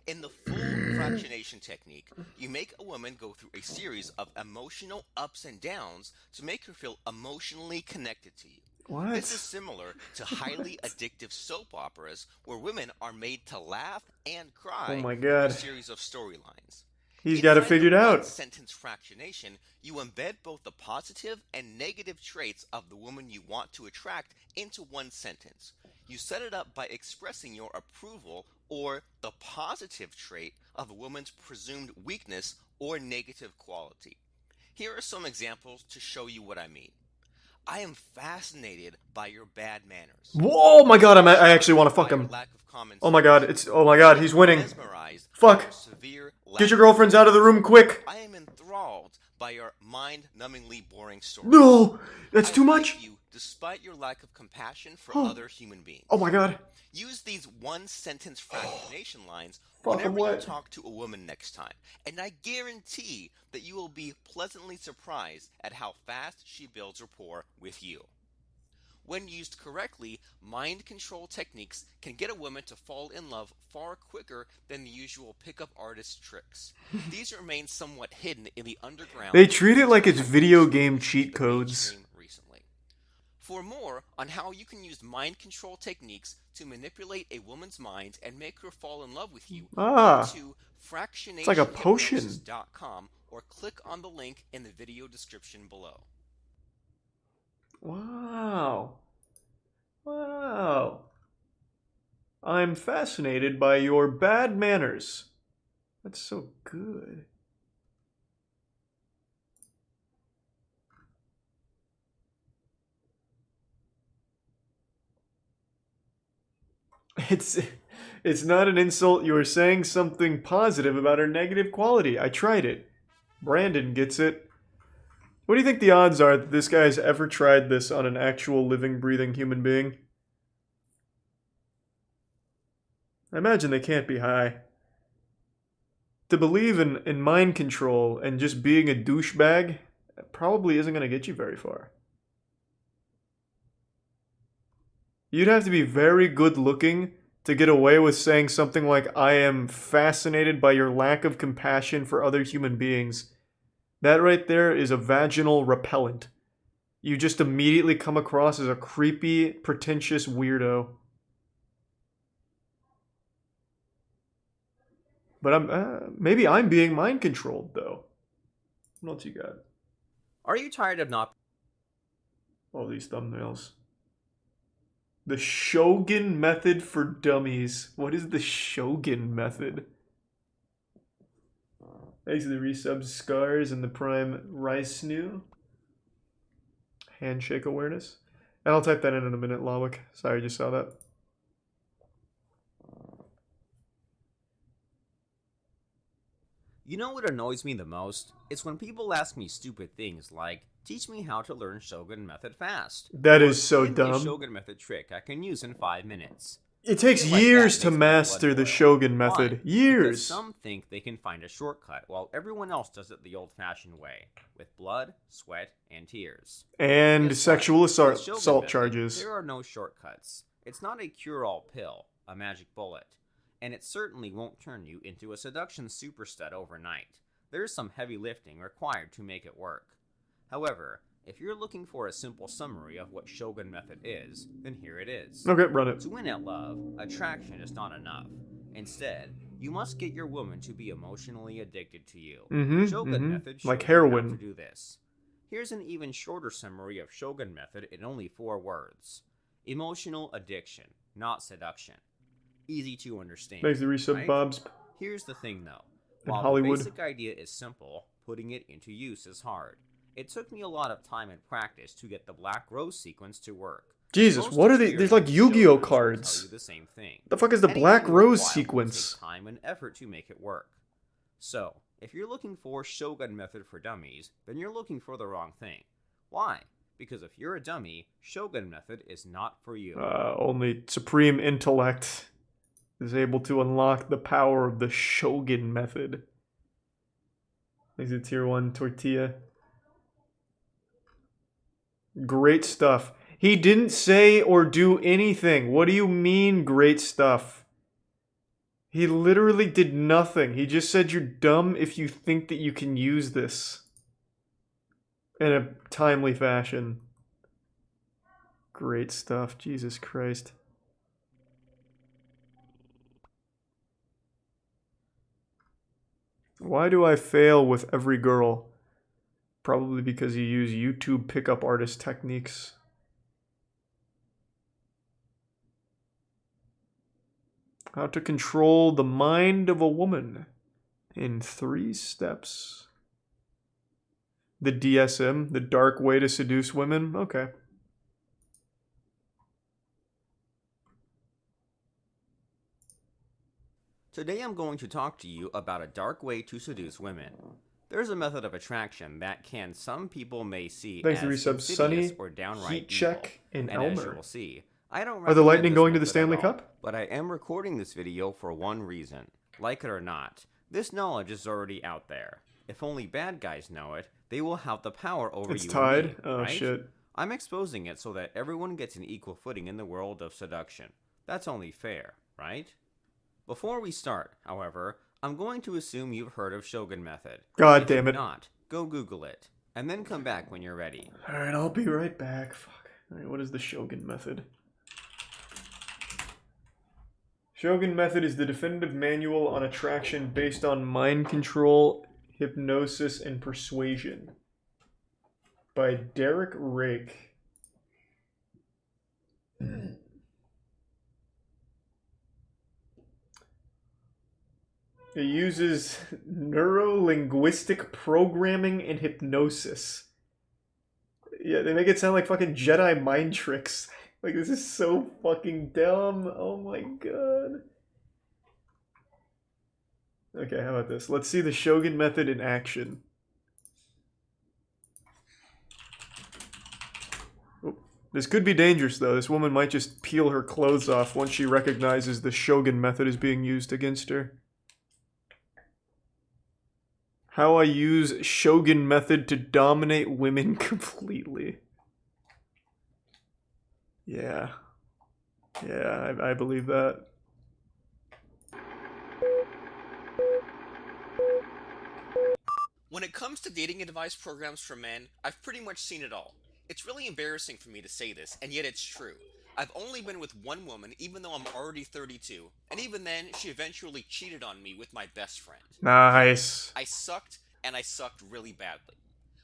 In the full fractionation technique, you make a woman go through a series of emotional ups and downs to make her feel emotionally connected to you. What? This is similar to highly addictive soap operas where women are made to laugh and cry Oh my through God. a series of storylines. He's got it Inside figured the out. one-sentence fractionation, you embed both the positive and negative traits of the woman you want to attract into one sentence. You set it up by expressing your approval or the positive trait of a woman's presumed weakness or negative quality. Here are some examples to show you what I mean. I am fascinated by your bad manners. Whoa, my god, I actually want to fuck him. Oh my god, oh my god, he's winning. Fuck. Get your girlfriends out of the room quick. I am enthralled by your mind-numbingly boring story. No, that's too much. You, despite your lack of compassion for other human beings. Oh my god. Use these one-sentence fractionation lines Fuck, whenever I'm you wet. talk to a woman next time, and I guarantee that you will be pleasantly surprised at how fast she builds rapport with you. When used correctly, mind control techniques can get a woman to fall in love far quicker than the usual pickup artist tricks. These remain somewhat hidden in the underground. They treat it like it's video game cheat codes. For more on how you can use mind control techniques to manipulate a woman's mind and make her fall in love with you, Ah, go to it's like a potion. fractionationhypnosis.com or click on the link in the video description below. Wow. Wow. I'm fascinated by your bad manners. That's so good. It's not an insult. You are saying something positive about her negative quality. I tried it. Brandon gets it. What do you think the odds are that this guy's ever tried this on an actual living, breathing human being? I imagine they can't be high. To believe in mind control and just being a douchebag probably isn't going to get you very far. You'd have to be very good looking to get away with saying something like, I am fascinated by your lack of compassion for other human beings. That right there is a vaginal repellent. You just immediately come across as a creepy, pretentious weirdo. But maybe I'm being mind controlled, though. What else you got? Are you tired of not... All these thumbnails. The Shogun method for dummies. What is the Shogun method? Thanks to the resubs, Scars, and the Prime Rice New. Handshake awareness. And I'll type that in a minute, Lawwick. Sorry, I just saw that. You know what annoys me the most? It's when people ask me stupid things like, teach me how to learn Shogun method fast. That Or, is so "Give me a dumb. Shogun method trick I can use in 5 minutes. It takes Shit like years that to makes my blood master the boil. Shogun Why? method. Because Years. some think they can find a shortcut while everyone else does it the old-fashioned way, with blood, sweat, and tears. And Guess sexual what? assault, With Shogun assault method, charges. There are no shortcuts. It's not a cure-all pill, a magic bullet, and it certainly won't turn you into a seduction super stud overnight. there's some heavy lifting required to make it work. However, if you're looking for a simple summary of what Shogun Method is, then here it is. Okay, run it. To win at love, attraction is not enough. Instead, you must get your woman to be emotionally addicted to you. Shogun Method shows Like you how heroin. to do this. Here's an even shorter summary of Shogun Method in only 4 words. Emotional addiction, not seduction. Easy to understand. Thanks to resub right? Bob's. Here's the thing though. In While Hollywood. the basic idea is simple, putting it into use is hard. It took me a lot of time and practice to get the Black Rose sequence to work. Jesus, Most what are they? There's like Yu-Gi-Oh experienced showrunners will cards. tell you the same thing. The fuck is the Anything Black Rose worthwhile will sequence? take time and effort to make it work. So, if you're looking for Shogun Method for dummies, then you're looking for the wrong thing. Why? Because if you're a dummy, Shogun Method is not for you. Only supreme intellect is able to unlock the power of the Shogun Method. Is it tier 1 tortilla? Great stuff. He didn't say or do anything. What do you mean, great stuff? He literally did nothing. He just said you're dumb if you think that you can use this in a timely fashion. Great stuff. Jesus Christ. Why do I fail with every girl? Probably because you use YouTube pickup artist techniques. How to control the mind of a woman in 3 steps. The DSM, the dark way to seduce women? Okay. Today I'm going to talk to you about a dark way to seduce women. There's a method of attraction that some people may see Thanks to as resub insidious Sunny, or downright Heat evil. Check, and As you Elmer. will see, I don't Are the recommend Lightning this going to the method at Stanley all, Cup? But I am recording this video for one reason. Like it or not, this knowledge is already out there. If only bad guys know it, they will have the power over It's you tied? and me, Oh, right? shit. I'm exposing it so that everyone gets an equal footing in the world of seduction. That's only fair, right? Before we start, however, I'm going to assume you've heard of Shogun Method. God If damn you've it. not, go Google it, and then come back when you're ready. Alright, I'll be right back. Fuck. Alright, what is the Shogun Method? Shogun Method is the definitive manual on attraction based on mind control, hypnosis, and persuasion. By Derek Rake. It uses neuro-linguistic programming and hypnosis. Yeah, they make it sound like fucking Jedi mind tricks. Like, this is so fucking dumb. Oh my god. Okay, how about this? Let's see the Shogun Method in action. Oh, this could be dangerous, though. This woman might just peel her clothes off once she recognizes the Shogun Method is being used against her. How I use Shogun Method to dominate women completely. Yeah. Yeah, I believe that. When it comes to dating advice programs for men, I've pretty much seen it all. It's really embarrassing for me to say this, and yet it's true. I've only been with one woman, even though I'm already 32, and even then, she eventually cheated on me with my best friend. Nice. I sucked, and I sucked really badly.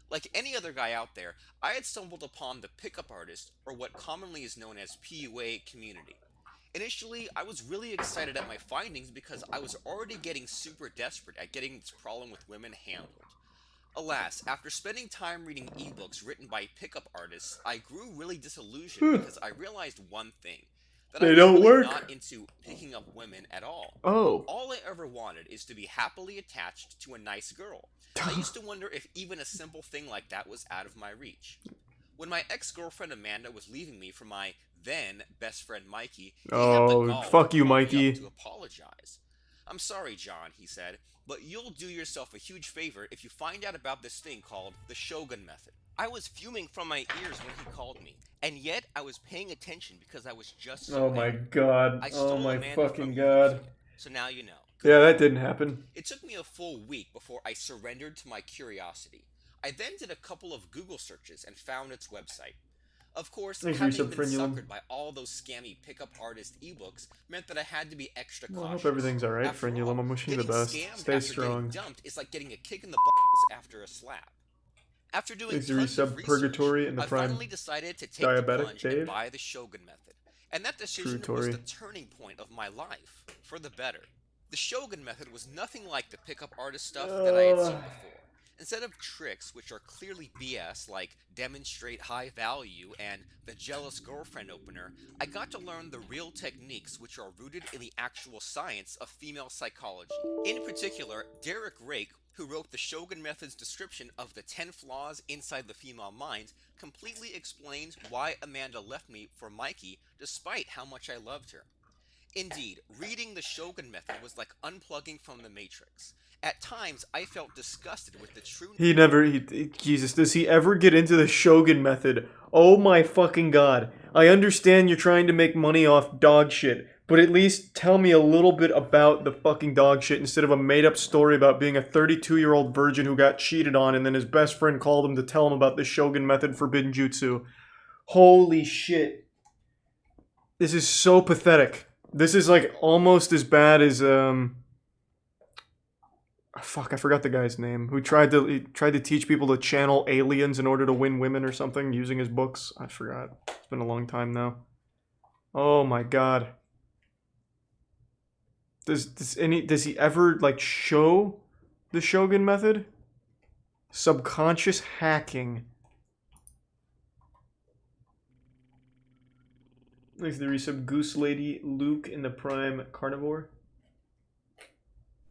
Like any other guy out there, I had stumbled upon the pickup artist, or what commonly is known as PUA community. Initially, I was really excited at my findings because I was already getting super desperate at getting this problem with women handled. Alas, after spending time reading ebooks written by pickup artists, I grew really disillusioned because I realized one thing. That They I was don't really work. not into picking up women at all. Oh. All I ever wanted is to be happily attached to a nice girl. I used to wonder if even a simple thing like that was out of my reach. When my ex-girlfriend Amanda was leaving me for my then best friend Mikey, he had the Oh, gall fuck to you, call me Mikey. up to apologize. "I'm sorry, John," he said, "but you'll do yourself a huge favor if you find out about this thing called the Shogun Method." I was fuming from my ears when he called me, and yet I was paying attention because I was just so Oh my angry. god. I Oh stole my Amanda fucking from god. So now you know. Yeah, that didn't happen. It took me a full week before I surrendered to my curiosity. I then did a couple of Google searches and found its website. Of course, Thanks, having Resub been Frenulum. suckered by all those scammy pickup artist ebooks meant that I had to be extra Well, I cautious. hope everything's alright, After all, Frenulum. I'm wishing you the best. getting scammed Stay after strong. getting dumped is like getting a kick in the balls after a slap. After doing Thanks to tons of Resub research, Purgatory and the I Prime finally decided to take the Diabetic plunge and Dave. buy the Shogun method. And that decision True was Tory. the turning point of my life, for the better. The Shogun method was nothing like the pickup artist stuff that I had seen before. Instead of tricks, which are clearly BS, like demonstrate high value and the jealous girlfriend opener, I got to learn the real techniques which are rooted in the actual science of female psychology. In particular, Derek Rake, who wrote the Shogun method's description of the 10 flaws inside the female mind, completely explains why Amanda left me for Mikey despite how much I loved her. Indeed, reading the Shogun method was like unplugging from the Matrix. At times, I felt disgusted with the true... Jesus, does he ever get into the Shogun method? Oh my fucking god. I understand you're trying to make money off dog shit, but at least tell me a little bit about the fucking dog shit instead of a made-up story about being a 32-year-old virgin who got cheated on and then his best friend called him to tell him about the Shogun method forbidden jutsu. Holy shit. This is so pathetic. This is like almost as bad as fuck, I forgot the guy's name. Who tried to teach people to channel aliens in order to win women or something using his books. I forgot. It's been a long time now. Oh my god. Does he ever like show the Shogun method? Subconscious hacking. Thanks to the resub Goose Lady Luke in the Prime Carnivore.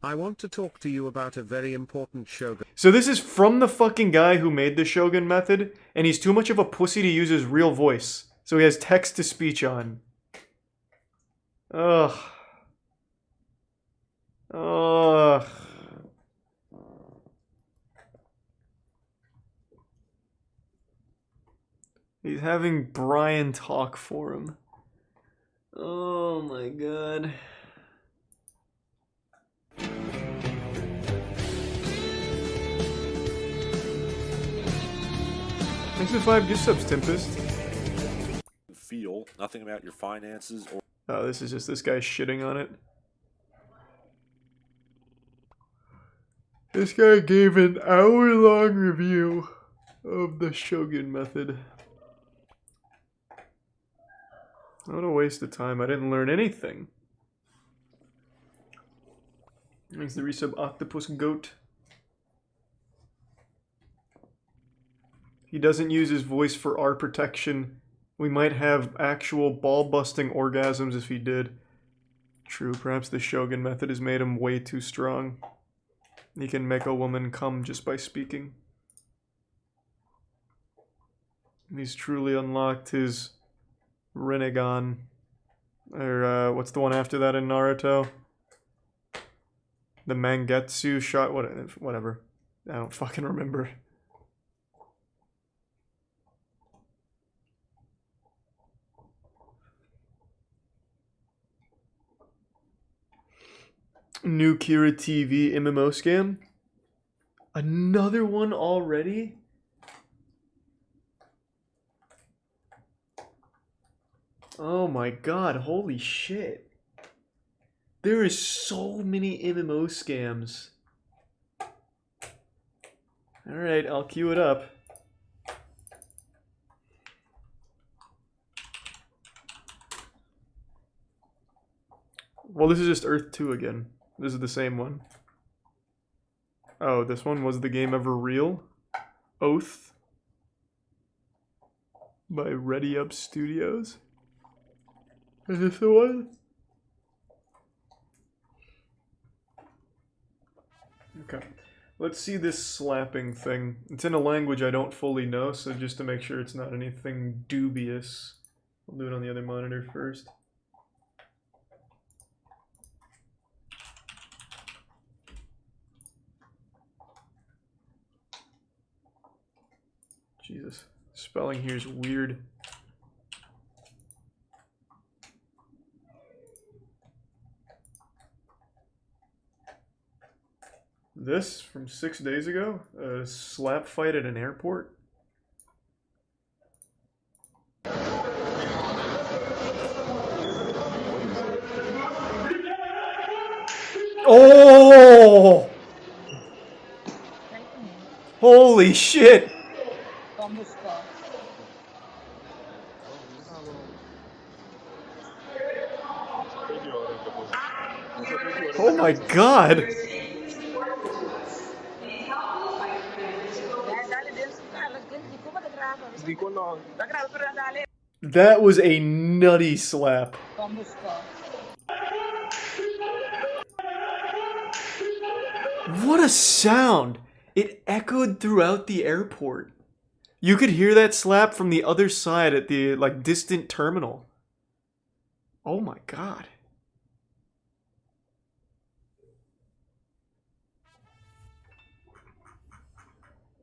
I want to talk to you about a very important Shogun. So this is from the fucking guy who made the Shogun method, and he's too much of a pussy to use his real voice. So he has text-to-speech on. Ugh. Ugh. He's having Brian talk for him. Oh my god. Thanks for 5 gift subs, Tempest. Feel nothing about your finances or... Oh, this is just this guy shitting on it. This guy gave an hour-long review of the Shogun method. What a waste of time. I didn't learn anything. Thanks to the resub Octopus Goat. He doesn't use his voice for our protection. We might have actual ball-busting orgasms if he did. True, perhaps the Shogun method has made him way too strong. He can make a woman come just by speaking. He's truly unlocked his Rinnegan. Or, what's the one after that in Naruto? The Mangetsu shot? Whatever. I don't fucking remember. New Kira TV MMO scam? Another one already? Oh my god, holy shit. There is so many MMO scams. Alright, I'll queue it up. Well, this is just Earth 2 again. This is the same one. Oh, this one was the game ever real? Oath by Ready Up Studios. Is this the one? Okay. Let's see this slapping thing. It's in a language I don't fully know, so just to make sure it's not anything dubious, I'll do it on the other monitor first. Jesus, spelling here is weird. This from 6 days ago? A slap fight at an airport? Oh! Holy shit! Oh my god! That was a nutty slap. What a sound! It echoed throughout the airport. You could hear that slap from the other side at the, like, distant terminal. Oh my god.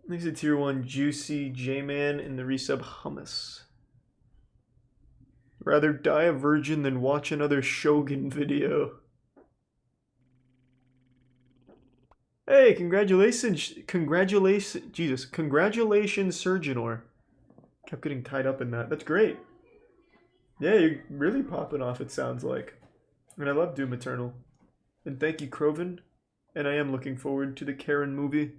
Thanks to Tier 1 Juicy J-Man in the resub Hummus. Rather die a virgin than watch another Shogun video. Hey, congratulations, Jesus, congratulations, Surgeonor. Kept getting tied up in that. That's great. Yeah, you're really popping off, it sounds like. And I love Doom Eternal. And thank you, Croven. And I am looking forward to the Karen movie.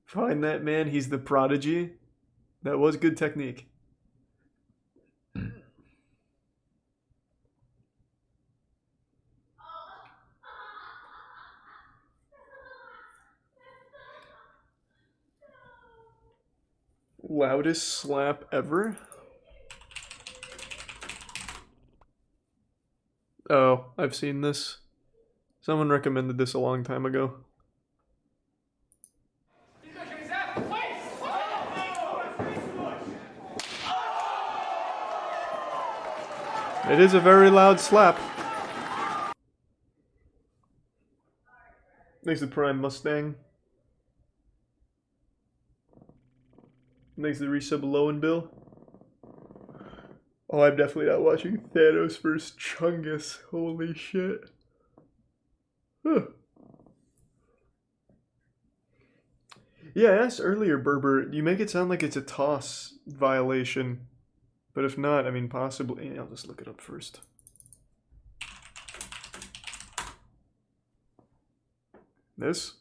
Find that man, he's the prodigy. That was good technique. Loudest slap ever? Oh, I've seen this. Someone recommended this a long time ago. It is a very loud slap. Thanks to Prime Mustang. Thanks to the resub Low and Bill. Oh, I'm definitely not watching Thanos vs. Chungus. Holy shit. Huh. Yeah, I asked earlier, Berber, you make it sound like it's a toss violation. But if not, I mean, possibly. Yeah, I'll just look it up first. This?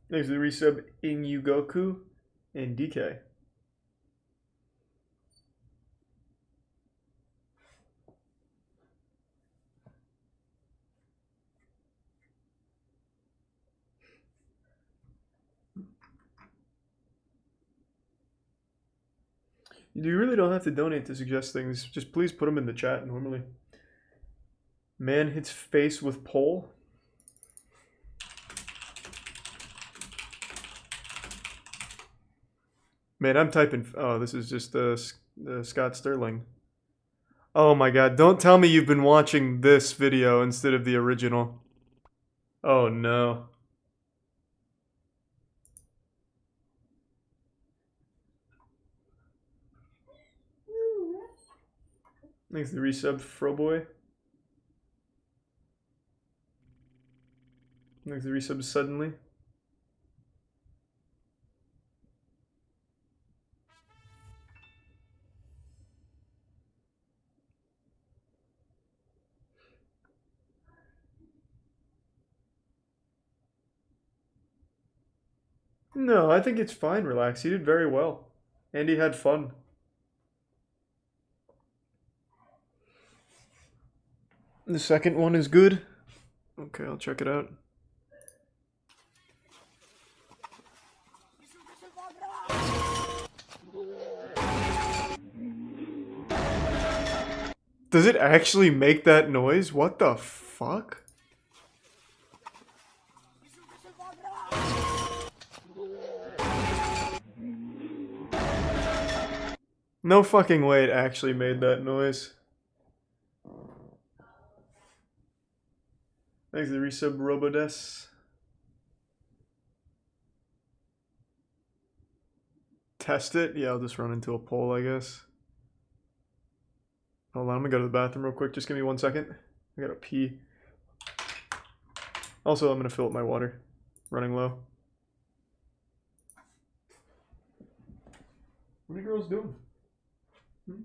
There's the resub in Yugoku and DK. You really don't have to donate to suggest things. Just please put them in the chat normally. Man hits face with pole. Man, I'm typing. Oh, this is just Scott Sterling. Oh my god, don't tell me you've been watching this video instead of the original. Oh no. Thanks to the resub, Froboy. Thanks to the resub, Suddenly. No, I think it's fine, relax. He did very well. And he had fun. The second one is good. Okay, I'll check it out. Does it actually make that noise? What the fuck? No fucking way it actually made that noise. Thanks to the resub, Robodes. test it. Yeah, I'll just run into a pole, I guess. Hold on, I'm gonna go to the bathroom real quick. Just give me 1 second. I gotta pee. Also, I'm gonna fill up my water. Running low. What are you girls doing? Hmm?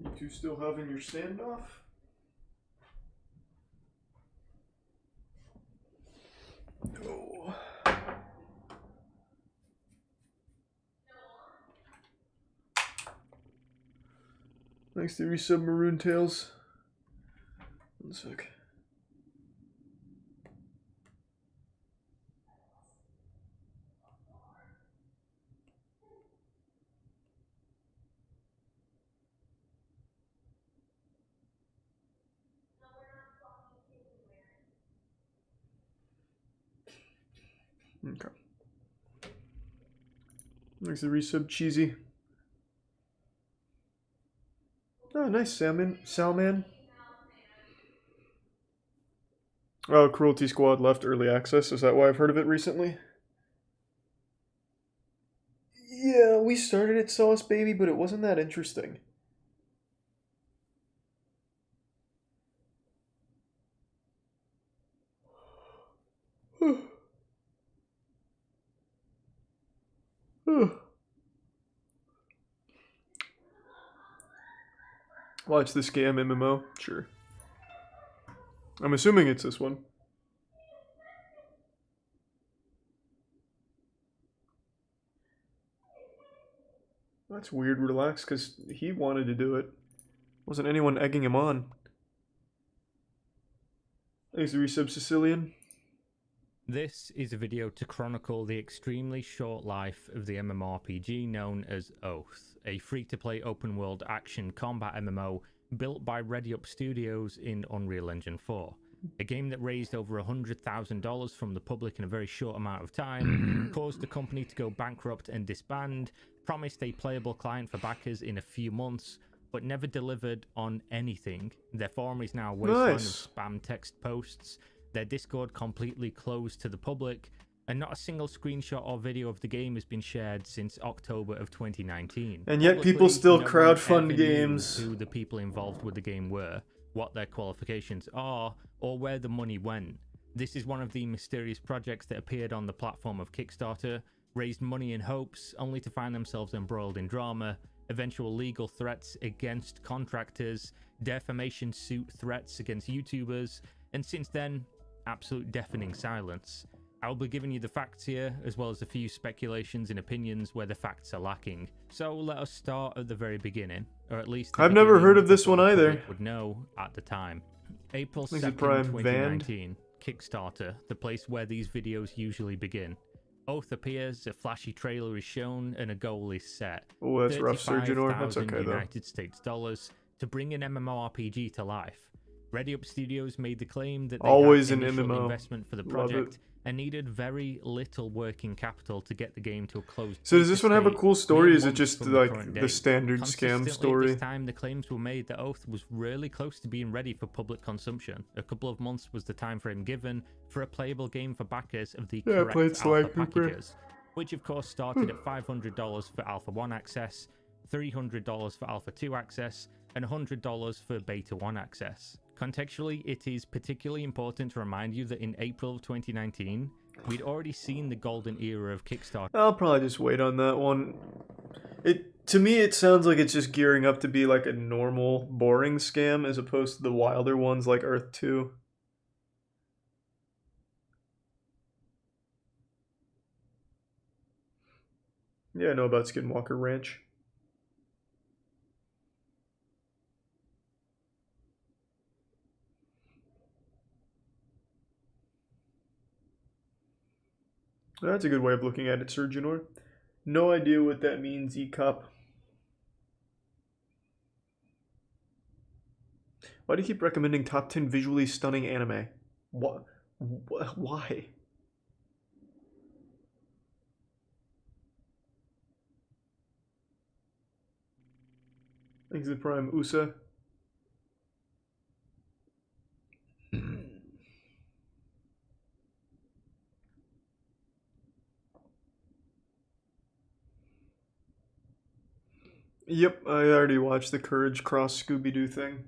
You two still having your standoff? Oh. Thanks to resub Maroon Tails. 1 sec. Okay. Thanks to resub Cheesy. Oh, nice Salman. Oh, Cruelty Squad left early access. Is that why I've heard of it recently? Yeah, we started at Sauce Baby, but it wasn't that interesting. Watch the scam MMO? Sure. I'm assuming it's this one. That's weird, Relax, because he wanted to do it. Wasn't anyone egging him on. Thanks to resub Sicilian. This is a video to chronicle the extremely short life of the MMORPG known as Oath, a free-to-play open-world action combat MMO built by ReadyUp Studios in Unreal Engine 4. A game that raised over $100,000 from the public in a very short amount of time, caused the company to go bankrupt and disband, promised a playable client for backers in a few months, but never delivered on anything. Their forum is now a wasteland of spam text posts, their Discord completely closed to the public, and not a single screenshot or video of the game has been shared since October of 2019. And yet people still no one crowdfund ever games. knew who the people involved with the game were, what their qualifications are, or where the money went. This is one of the mysterious projects that appeared on the platform of Kickstarter, raised money in hopes, only to find themselves embroiled in drama, eventual legal threats against contractors, defamation suit threats against YouTubers, and since then, absolute deafening silence. I'll be giving you the facts here, as well as a few speculations and opinions where the facts are lacking. So let us start at the very beginning, or at least I've never heard of this one either. Would know at the time. April Is it 2nd, Prime 2019, Kickstarter, the place where these videos usually begin. Oath appears, a flashy trailer is shown, and a goal is set. Oh, that's rough, Surgeonor. That's okay, though. United States dollars to bring an MMORPG to life. ReadyUp Studios made the claim that they Always had an initial MMO. investment for the Love project, and needed very little working capital to get the game to a closed. So does this one have a state cool story? mere Is it months just from like current the date. standard scam Consistently story? At this time, the claims were made that Oath was really close to being ready for public consumption. A couple of months was the time frame given for a playable game for backers of the Yeah, I played correct Sly alpha Cooper. packages, which of course started at $500 for Alpha 1 access, $300 for Alpha 2 access, and $100 for Beta 1 access. Contextually, it is particularly important to remind you that in April of 2019, we'd already seen the golden era of Kickstarter. I'll probably just wait on that one. To me, it sounds like it's just gearing up to be like a normal, boring scam as opposed to the wilder ones like Earth 2. Yeah, I know about Skinwalker Ranch. That's a good way of looking at it, Sir Janor. No idea what that means, E-Cop. Why do you keep recommending top 10 visually stunning anime? What? Why? Thanks to Prime USA. Yep, I already watched the Courage Cross Scooby-Doo thing.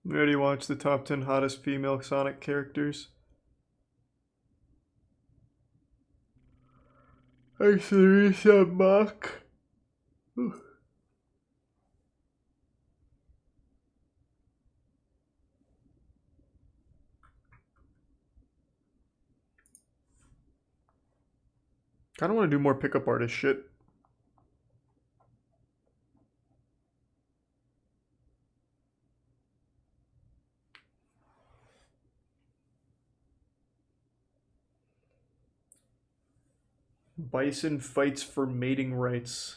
I already watched the top 10 hottest female Sonic characters. Thanks to the reset mock. Kinda wanna do more pickup artist shit. Bison fights for mating rights.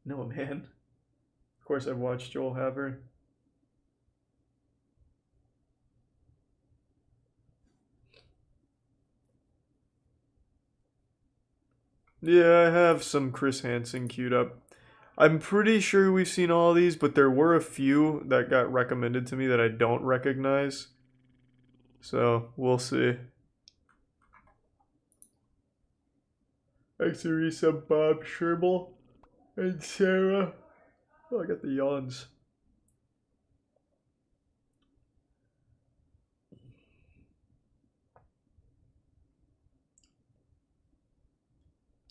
No, man. Of course I've watched Joel Haver. Yeah, I have some Chris Hansen queued up. I'm pretty sure we've seen all these, but there were a few that got recommended to me that I don't recognize. So, we'll see. Thanks to resub Bob Sherble and Sarah. Oh, I got the yawns.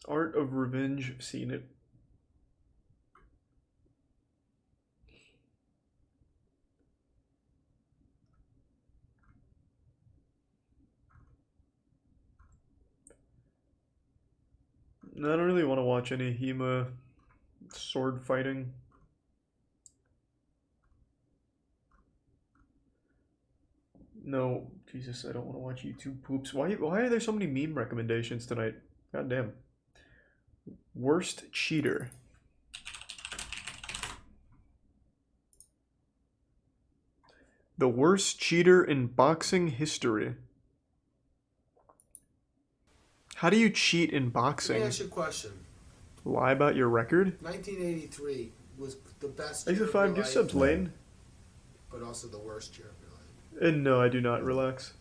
Art of Revenge, seen it. I don't really want to watch any HEMA sword fighting. No, Jesus, I don't want to watch YouTube poops. Why are there so many meme recommendations tonight? God damn. Worst cheater. The worst cheater in boxing history. How do you cheat in boxing? Let me ask you a question. Lie about your record? 1983 was the best Thanks year for of 5 your gift life, subs, Lane. but also the worst year of your life. And no, I do not. Relax.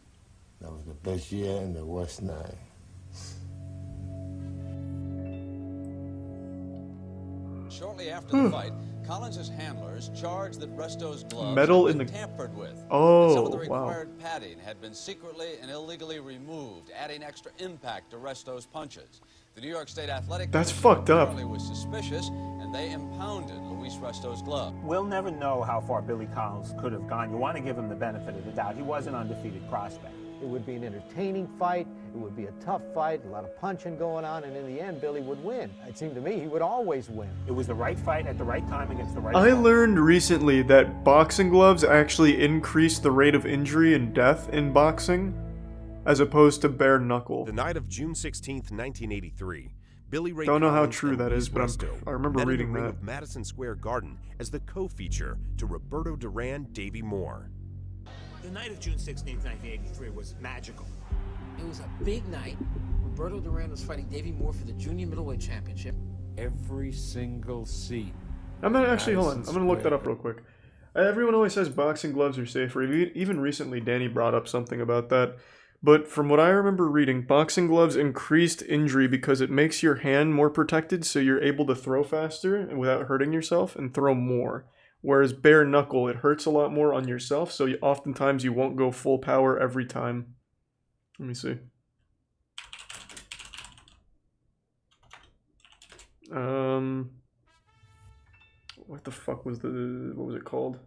That was the best year in the West Nine. Shortly after the fight, Collins' handlers charged that Resto's gloves Metal had in been the- tampered with. Oh, And some of the wow. required padding had been secretly and illegally removed, adding extra impact to Resto's punches. The New York State Athletic That's Commission fucked up. apparently was suspicious, and they impounded Luis Resto's glove. We'll never know how far Billy Collins could have gone. You want to give him the benefit of the doubt. He was an undefeated prospect. It would be an entertaining fight. It would be a tough fight, a lot of punching going on, and in the end, Billy would win. It seemed to me he would always win. It was the right fight at the right time against the right I opponent. learned recently that boxing gloves actually increase the rate of injury and death in boxing, as opposed to bare knuckle. The night of June 16th, 1983, Billy Ray Don't know how Collins true and that Luis is, but Resto I remember met in reading the ring that. of Madison Square Garden as the co-feature to Roberto Duran, Davey Moore. The night of June 16, 1983 was magical. It was a big night. Roberto Duran was fighting Davey Moore for the junior middleweight championship. Every single seat. I'm gonna actually, hold on. I'm gonna look that up real quick. Everyone always says boxing gloves are safer. Even recently, Danny brought up something about that. But from what I remember reading, boxing gloves increased injury because it makes your hand more protected, so you're able to throw faster without hurting yourself and throw more. Whereas bare knuckle, it hurts a lot more on yourself, so oftentimes you won't go full power every time. Let me see. What the fuck was what was it called?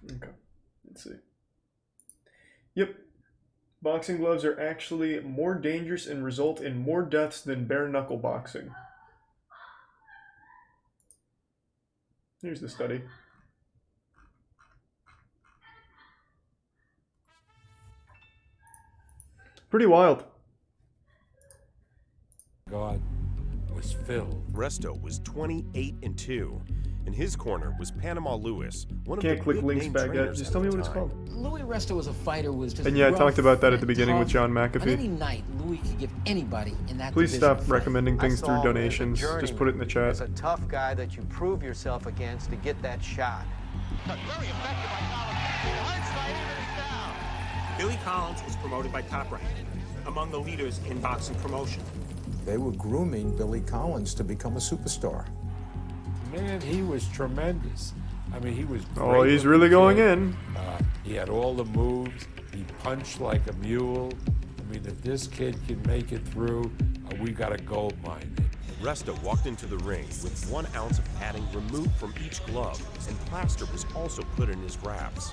Okay, let's see. Yep. Boxing gloves are actually more dangerous and result in more deaths than bare knuckle boxing. Here's the study. Pretty wild. God was filled. Resto was 28-2. In his corner was Panama Lewis, one of Can't the click big links name back yet. trainers Just at tell me the what it's time. called. Louis Resto was a fighter who was just And yeah, I rough talked about that at and the beginning with tough. John On any McAfee. night, Louis could give anybody in that Please division a stop fight. recommending things I through saw him as a donations. Just journeyman, put it in the chat. as a tough guy that you prove yourself against to get that shot. Billy Collins was promoted by Top Rank, among the leaders in boxing promotion. They were grooming Billy Collins to become a superstar. Man, he was tremendous. I mean, he was Oh, great he's looking really going kid. in. He had all the moves. He punched like a mule. I mean, if this kid can make it through, we got a gold mine. Resto walked into the ring with 1 ounce of padding removed from each glove, and plaster was also put in his wraps.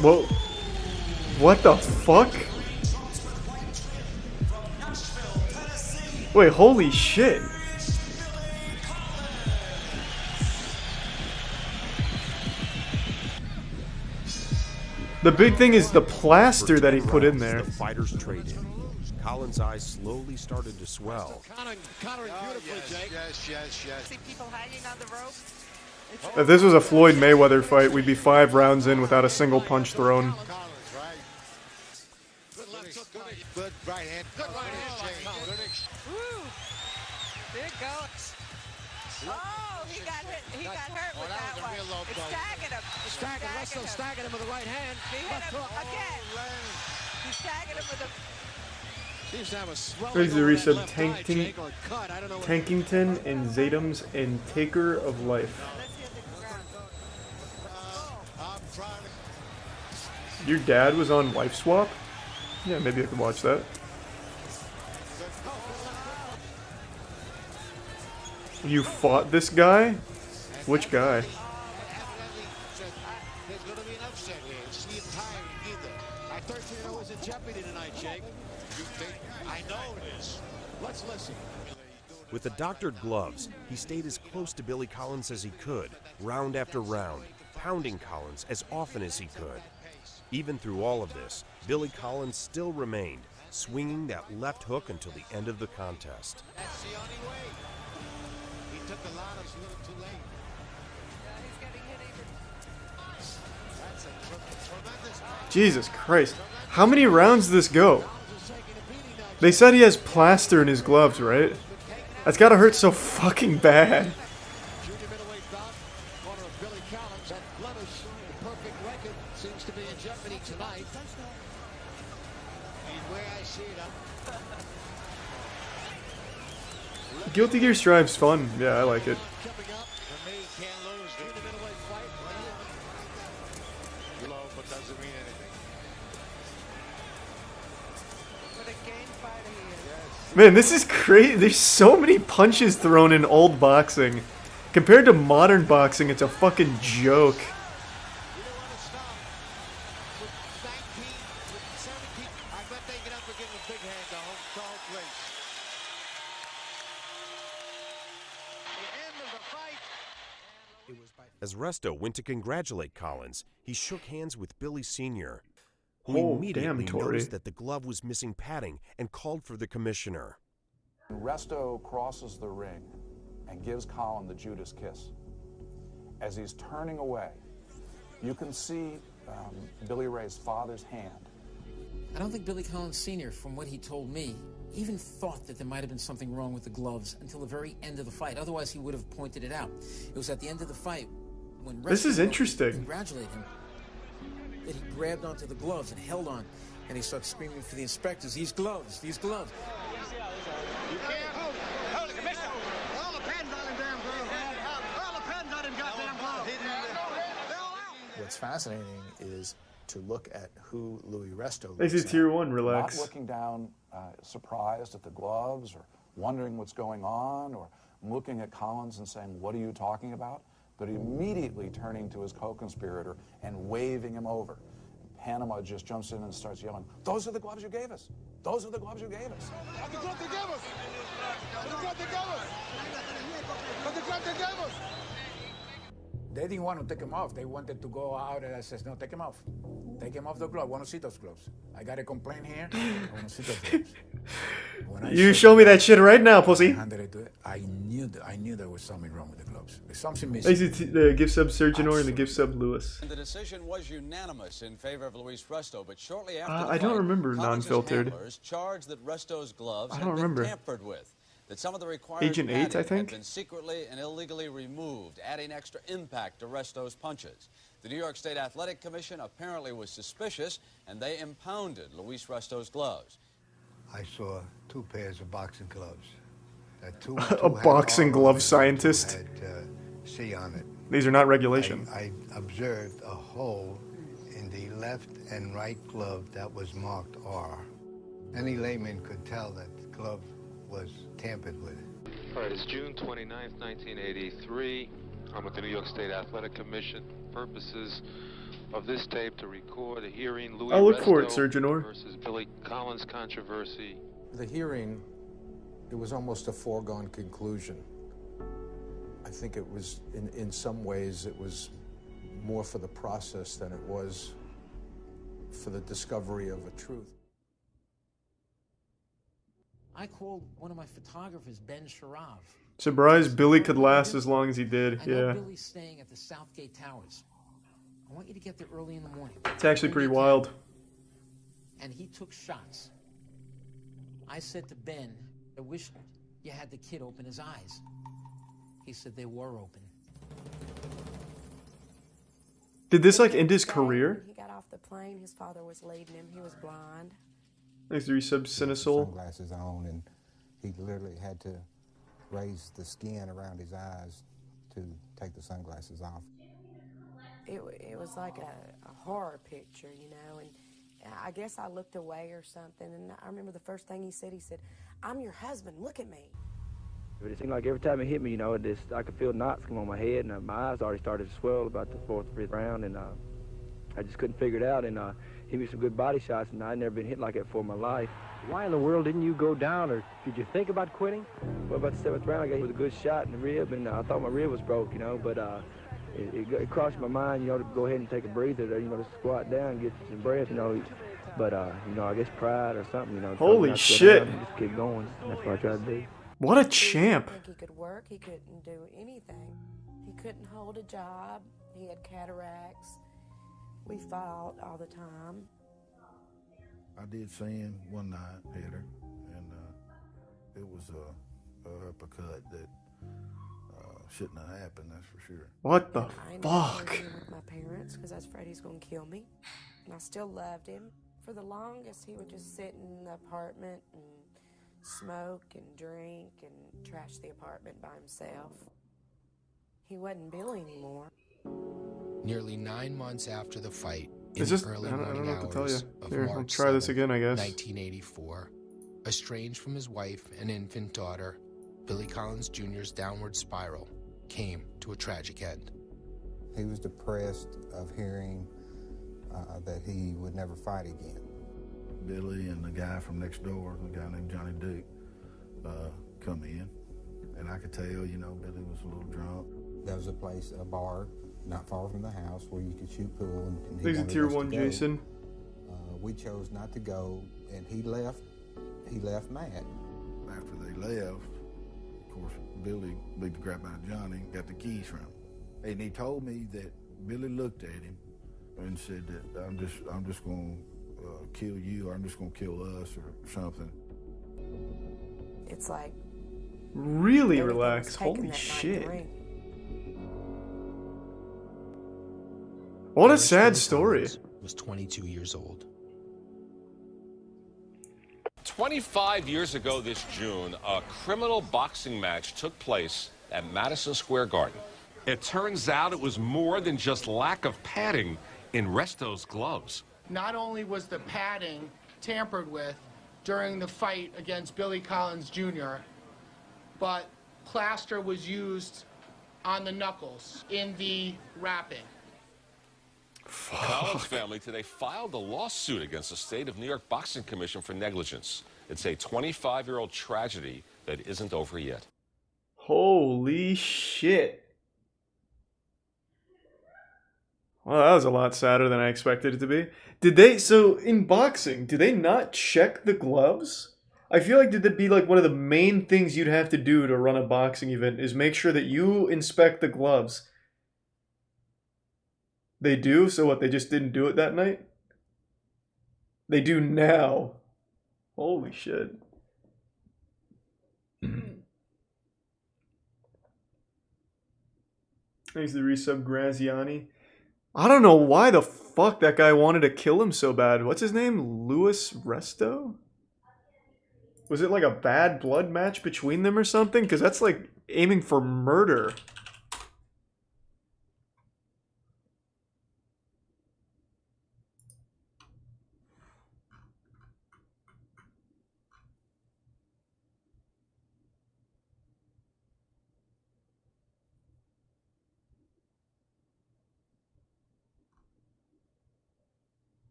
Whoa. What the fuck? Wait, holy shit. The big thing is the plaster that he put in there. The fighters traded. Collins' eyes slowly started to swell. See people hanging on the rope? If this was a Floyd Mayweather fight, we'd be 5 rounds in without a single punch thrown. Good right hand. Good right hand. Woo! There it goes. Oh, he got hit. He got hurt with that one. It staggered him. Staggered. Staggered him with the right hand. He hit him again. He staggered him with a... Seems to have a swelling Crazy over Reese that said left eye, Jake, or cut. I don't know what- Tankington and Zatums and Taker of Life. Your dad was on Life Swap? Yeah, maybe I could watch that. You fought this guy? Which guy? There's going to be an upset here. It's the entire either. I 13-0 is in jeopardy tonight, Jake. You think? I know it is. Let's listen. With the doctored gloves, he stayed as close to Billy Collins as he could, round after round, pounding Collins as often as he could. Even through all of this, Billy Collins still remained, swinging that left hook until the end of the contest. That's the only way. He took a lot of a little too late. He's getting hit even. That's a tremendous punch. Jesus Christ. How many rounds does this go? They said he has plaster in his gloves, right? That's gotta hurt so fucking bad. Junior middleweight bout, corner of Billy Collins. That blemish, the perfect record, seems to be in jeopardy tonight. And where I see it, Guilty Gear Strive's fun. Yeah, I like it. coming up. For me, can't lose. Junior middleweight fight. Low, but doesn't mean anything. What a game fighter he is. Man, this is crazy. There's so many punches thrown in old boxing. Compared to modern boxing, it's a fucking joke. As Resto went to congratulate Collins, he shook hands with Billy Sr., who Oh, immediately damn, Tori. noticed that the glove was missing padding and called for the commissioner. Resto crosses the ring and gives Colin the Judas kiss. As he's turning away, you can see Billy Ray's father's hand. I don't think Billy Collins Sr., from what he told me, even thought that there might have been something wrong with the gloves until the very end of the fight. Otherwise, he would have pointed it out. It was at the end of the fight when This is interesting. Congratulate him that he grabbed onto the gloves and held on, and he started screaming for the inspectors, "These gloves, these gloves." You can't hold the commissioner. All the pens on him, damn glove. All the pens on him, goddamn glove. What's fascinating is to look at who Louis Resto This looks is tier at. 1, relax. Not looking down, surprised at the gloves or wondering what's going on or looking at Collins and saying, "What are you talking about?" But immediately turning to his co-conspirator and waving him over. Panama just jumps in and starts yelling, "Those are the gloves you gave us. Those are the gloves you gave us." That's the glove they gave us. That's the glove they gave us. That's the glove they gave us. They didn't want to take him off. They wanted to go out and I says, "No, take him off. Take him off the glove. I want to see those gloves. I got a complaint here. I want to see those gloves." You show me that shit right now, pussy. I knew there was something wrong with the gloves. There's something I missing. see the gift sub Surgeon or and the gift sub Lewis. And the decision was unanimous in favor of Luis Resto, but shortly after I don't remember Collins's non-filtered. handlers charged that Resto's gloves I had don't been remember. tampered with, that some of the required Agent 8, I padding think? had been secretly and illegally removed, adding extra impact to Resto's punches. The New York State Athletic Commission apparently was suspicious, and they impounded Luis Resto's gloves. I saw 2 pairs of boxing gloves. A boxing glove scientist. Had C on it. These are not regulation. I observed a hole in the left and right glove that was marked R. Any layman could tell that the glove was tampered with. All right, it's June 29th, 1983. I'm with the New York State Athletic Commission. Purposes of this tape to record a hearing. Louis I'll look for it, Resto Surgeon Orr. versus Billy Collins controversy. The hearing, it was almost a foregone conclusion. I think it was, in some ways, it was more for the process than it was for the discovery of a truth. I called one of my photographers, Ben Sharav. Surprised Billy could last as long as he did. I know Yeah. Billy's staying at the Southgate Towers. I want you to get there early in the morning. It's actually pretty wild. And he took shots. I said to Ben, "I wish you had the kid open his eyes." He said they were open. Did this like end his career? When he got off the plane, his father was leading him. He was blind. Thanks to resub Cinesol. Sunglasses on, and he literally had to raise the skin around his eyes to take the sunglasses off. It was like a horror picture, you know, and I guess I looked away or something, and I remember the first thing he said, "I'm your husband, look at me." It seemed like every time it hit me, you know, I could feel knots come on my head, and my eyes already started to swell about the 4th or 5th round, and I just couldn't figure it out, and he gave me some good body shots, and I'd never been hit like that before in my life. Why in the world didn't you go down, or did you think about quitting? Well, about the 7th round, I got hit with a good shot in the rib, and I thought my rib was broke, you know, but it crossed my mind, you know, to go ahead and take a breather, you know, to squat down, get some breath, you know, but, you know, I guess pride or something, you know. Holy shit. Just keep going. That's what I tried to do. What a champ. I think he could work. He couldn't do anything. He couldn't hold a job. He had cataracts. We fought all the time. I did see him one night, hit her, and it was a uppercut that shouldn't have happened, that's for sure. What the I fuck? with my parents because I was afraid he was going to kill me. And I still loved him. For the longest, he would just sit in the apartment and smoke and drink and trash the apartment by himself. He wasn't Billy anymore. Nearly 9 months after the fight, in Is this? the early I don't morning know what to tell hours you. of Here, I'll March try this 7th, again, I guess. 1984, estranged from his wife and infant daughter, Billy Collins Jr.'s downward spiral came to a tragic end. He was depressed of hearing that he would never fight again. Billy and the guy from next door, the guy named Johnny Duke, come in, and I could tell, you know, Billy was a little drunk. There was a place, a bar, not far from the house where you could shoot pool. And he There's a wanted tier us to 1 go. Jason. We chose not to go, and he left. He left mad. After they left, of course, Billy beat the crap out of Johnny, got the keys from him. And he told me that Billy looked at him and said that I'm just going to kill you, or I'm just going to kill us, or something. It's like Really everything was relax. taken Holy that night in the shit. ring. What a Irish sad Billy story. Collins was 22 years old. 25 years ago this June, a criminal boxing match took place at Madison Square Garden. It turns out it was more than just lack of padding in Resto's gloves. Not only was the padding tampered with during the fight against Billy Collins Jr., but plaster was used on the knuckles in the wrapping. The Collins family today filed a lawsuit against the state of New York Boxing Commission for negligence. It's a 25-year-old tragedy that isn't over yet. Holy shit. Well, that was a lot sadder than I expected it to be. Did they, so in boxing, do they not check the gloves? I feel like that'd be like one of the main things you'd have to do to run a boxing event is make sure that you inspect the gloves. They do? So what, they just didn't do it that night? They do now. Holy shit. Thanks to the resub Graziani. I don't know why the fuck that guy wanted to kill him so bad. What's his name? Louis Resto? Was it like a bad blood match between them or something? Because that's like aiming for murder.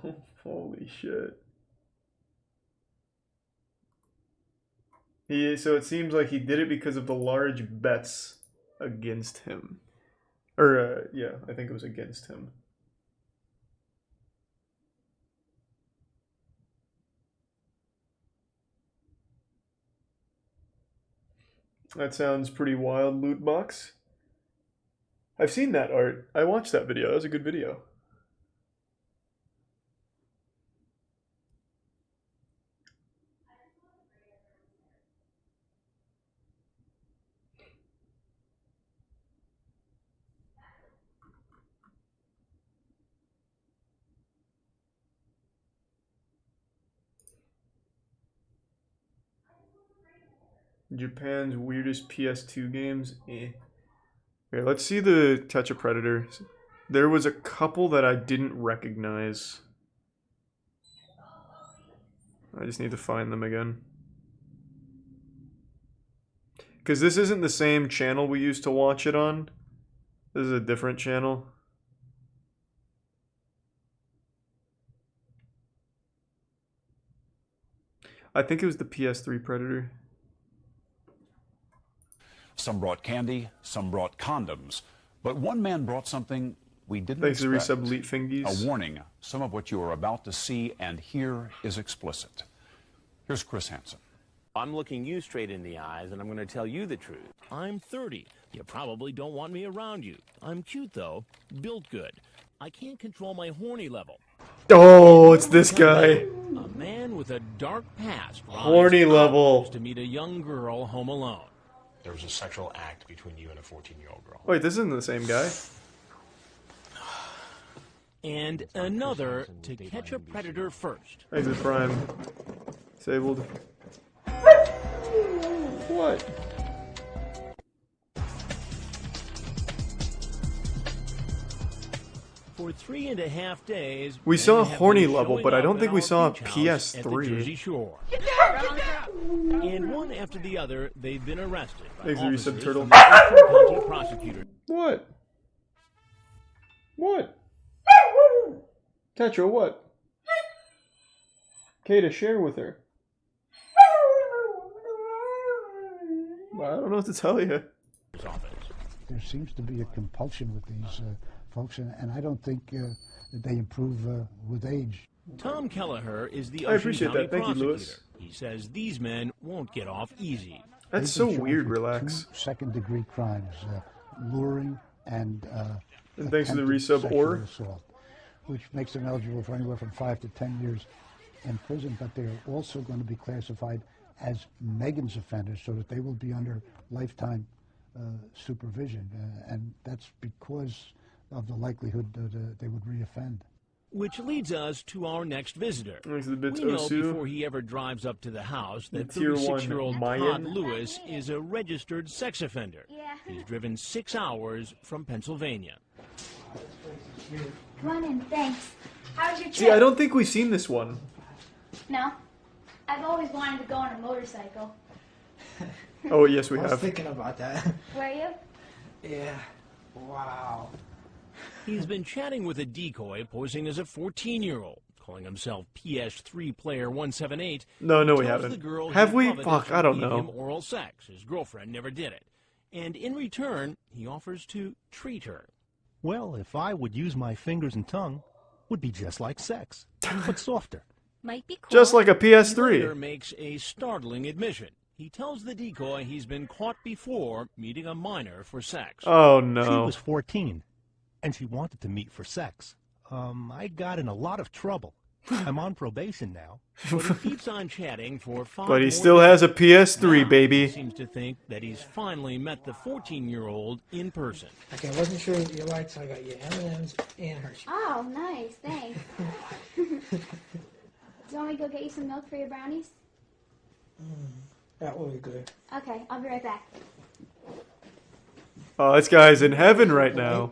Oh, holy shit. So it seems like he did it because of the large bets against him. Or, yeah, I think it was against him. That sounds pretty wild, loot box. I've seen that art. I watched that video. That was a good video. Japan's weirdest PS2 games. Okay, let's see the Touch a Predator. There was a couple that I didn't recognize. I just need to find them again. Because this isn't the same channel we used to watch it on. This is a different channel. I think it was the PS3 Predator. Some brought candy, some brought condoms. But one man brought something we didn't Thanks expect. to resub Elite Fingies. A warning. Some of what you are about to see and hear is explicit. Here's Chris Hansen. I'm looking you straight in the eyes, and I'm going to tell you the truth. I'm 30. You probably don't want me around you. I'm cute, though. Built good. I can't control my horny level. Oh, it's this guy. A man with a dark past. Horny level. To meet a young girl home alone. There was a sexual act between you and a 14-year-old girl. Wait, this isn't the same guy. And another to catch a predator first. Exit Prime. Disabled. What? For 3.5 days, We saw a men have horny been level, showing but I up don't at think we our saw a beach house at the PS3. Jersey Shore. And one after the other, they've been arrested by Thanks to officers resub Turtle. from the Eastern County prosecutor. What? What? Tetra, what? Kata, share with her. Well, I don't know what to tell you. Office. there seems to be a compulsion with these folks, and I don't think that they improve with age. Tom Kelleher is the I Ocean appreciate County that. Thank you, prosecutor. Lewis. He says these men won't get off easy. That's so weird, Relax. 2 second-degree crimes, luring and thanks for the attempted resub, sexual or assault, which makes them eligible for anywhere from 5 to 10 years in prison. But they're also going to be classified as Megan's offenders, so that they will be under lifetime supervision, and that's because of the likelihood that they would reoffend. Which leads us to our next visitor. Thanks for the bits, We know Osu. before he ever drives up to the house that The Tier 1 36-year-old Mayan. Todd Lewis is a registered sex offender. He's driven 6 hours from Pennsylvania. Come on in, thanks. How's your trip? See, I don't think we've seen this one. No. I've always wanted to go on a motorcycle. Oh, yes, we I was have. thinking about that. Were you? Yeah. Wow. He's been chatting with a decoy posing as a 14-year-old, calling himself PS3 Player 178. No, we Tells haven't. the girl Have he we? coveted Fuck, to I don't give know. him oral sex. His girlfriend never did it. And in return, he offers to treat her. Well, if I would use my fingers and tongue, would be just like sex, but softer. Might be cool. Just like a He later PS3. makes a startling admission. He tells the decoy he's been caught before meeting a minor for sex. Oh, She no. was 14, and she wanted to meet for sex. I got in a lot of trouble. I'm on probation now. But he keeps on chatting for 5 But he more still days. has a PS3, Now, baby. He seems to think that he's finally met the 14-year-old in person. Okay, I wasn't sure what you liked, so I got you M&M's and Hershey. Oh, nice, thanks. Do you want me to go get you some milk for your brownies? That will be good. Okay, I'll be right back. Oh, this guy's in heaven right now.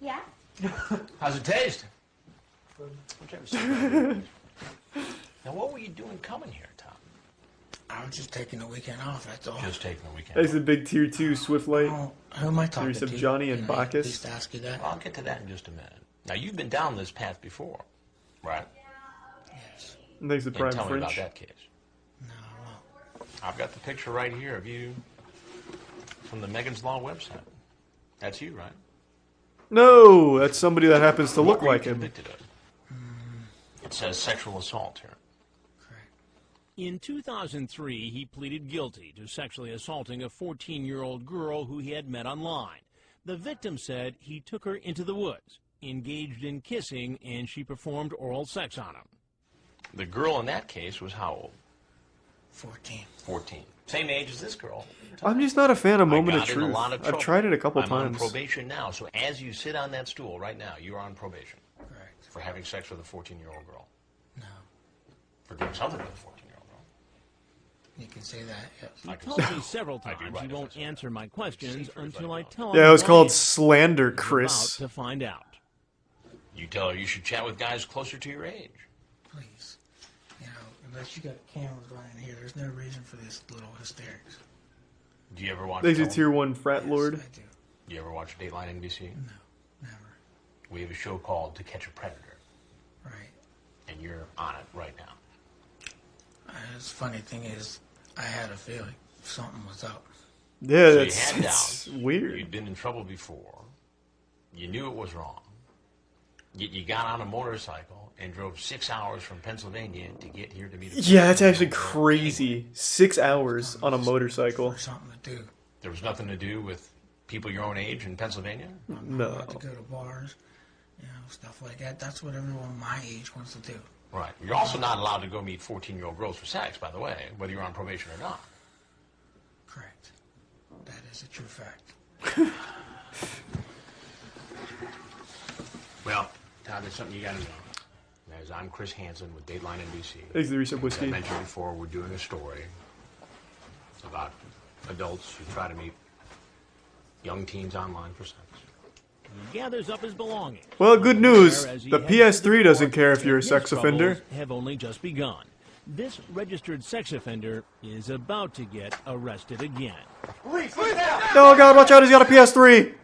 Yeah? How's it taste? Now, what were you doing coming here, Tom? I was just taking the weekend off, that's all. Just taking the weekend. That's the big Tier 2 Swift Light. Who am I talking Series of to? Johnny and Can I at Bacchus. least ask you that? Well, I'll get to that in just a minute. Now, you've been down this path before, right? Yes. Thanks to And Prime tell me about French. that case. I've got the picture right here of you from the Megan's Law website. That's you, right? No, that's somebody that happens to What look were you like him. convicted of? It says sexual assault here. In 2003, he pleaded guilty to sexually assaulting a 14-year-old girl who he had met online. The victim said he took her into the woods, engaged in kissing, and she performed oral sex on him. The girl in that case was how old? 14. 14. Same age as this girl. I'm just not a fan of Moment I of got in a Truth. lot of I've trouble. tried it a couple I'm times. on probation now, so as you sit on that stool right now, you're on probation. Correct. For having sex with a 14-year-old girl. No. For doing something with a 14-year-old girl. You can say that, yes. He told me several times he won't answer my questions until I tell him. Yeah, it was why called he's Slander, Chris. about to find out. You tell her you should chat with guys closer to your age. Please. You know, unless you got cameras running here, there's no reason for this little hysterics. Do you ever watch Thanks to Tell 'em? Tier 1 Frat Lord. Do you ever watch Dateline NBC? No, never. We have a show called To Catch a Predator. Right. And you're on it right now. The funny thing is, I had a feeling something was up. Yeah, So that's you had it's doubts. weird. You'd been in trouble before. You knew it was wrong. You got on a motorcycle and drove 6 hours from Pennsylvania to get here to meet a Yeah, that's actually crazy. 6 hours on a motorcycle. Something to do. There was nothing to do with people your own age in Pennsylvania? No. I like to go to bars, you know, stuff like that. That's what everyone my age wants to do. Right. You're also not allowed to go meet 14-year-old girls for sex, by the way, whether you're on probation or not. Correct. That is a true fact. Well, Todd, there's something you got to know. As I'm Chris Hansen with Dateline NBC. Thanks to the Reset As I Whiskey. mentioned before, we're doing a story about adults who try to meet young teens online for sex. He gathers up his belongings. Well, good news. As he The heads to PS3 doesn't court, care if you're a his sex offender. troubles have only just begun. This registered sex offender is about to get arrested again. Oh god, watch out, he's got a PS3!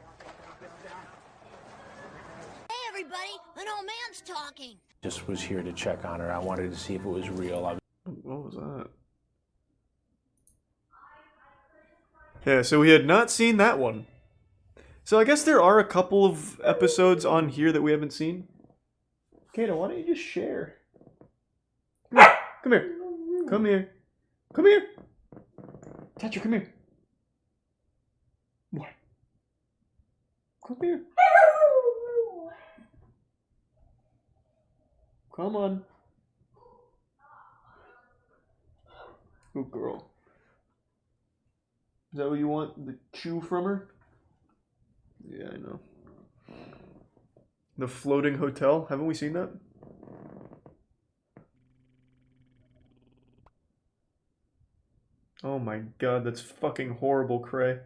Hey, everybody, an old man's talking. Just was here to check on her. I wanted to see if it was real. What was that? Yeah, so we had not seen that one. So I guess there are a couple of episodes on here that we haven't seen. Kato, why don't you just share? Come here. Come here. Come here. Thatcher, come here. What? Come here. Come on. Good girl. Is that what you want? The chew from her? Yeah, I know. The floating hotel? Haven't we seen that? Oh my god, that's fucking horrible, Cray.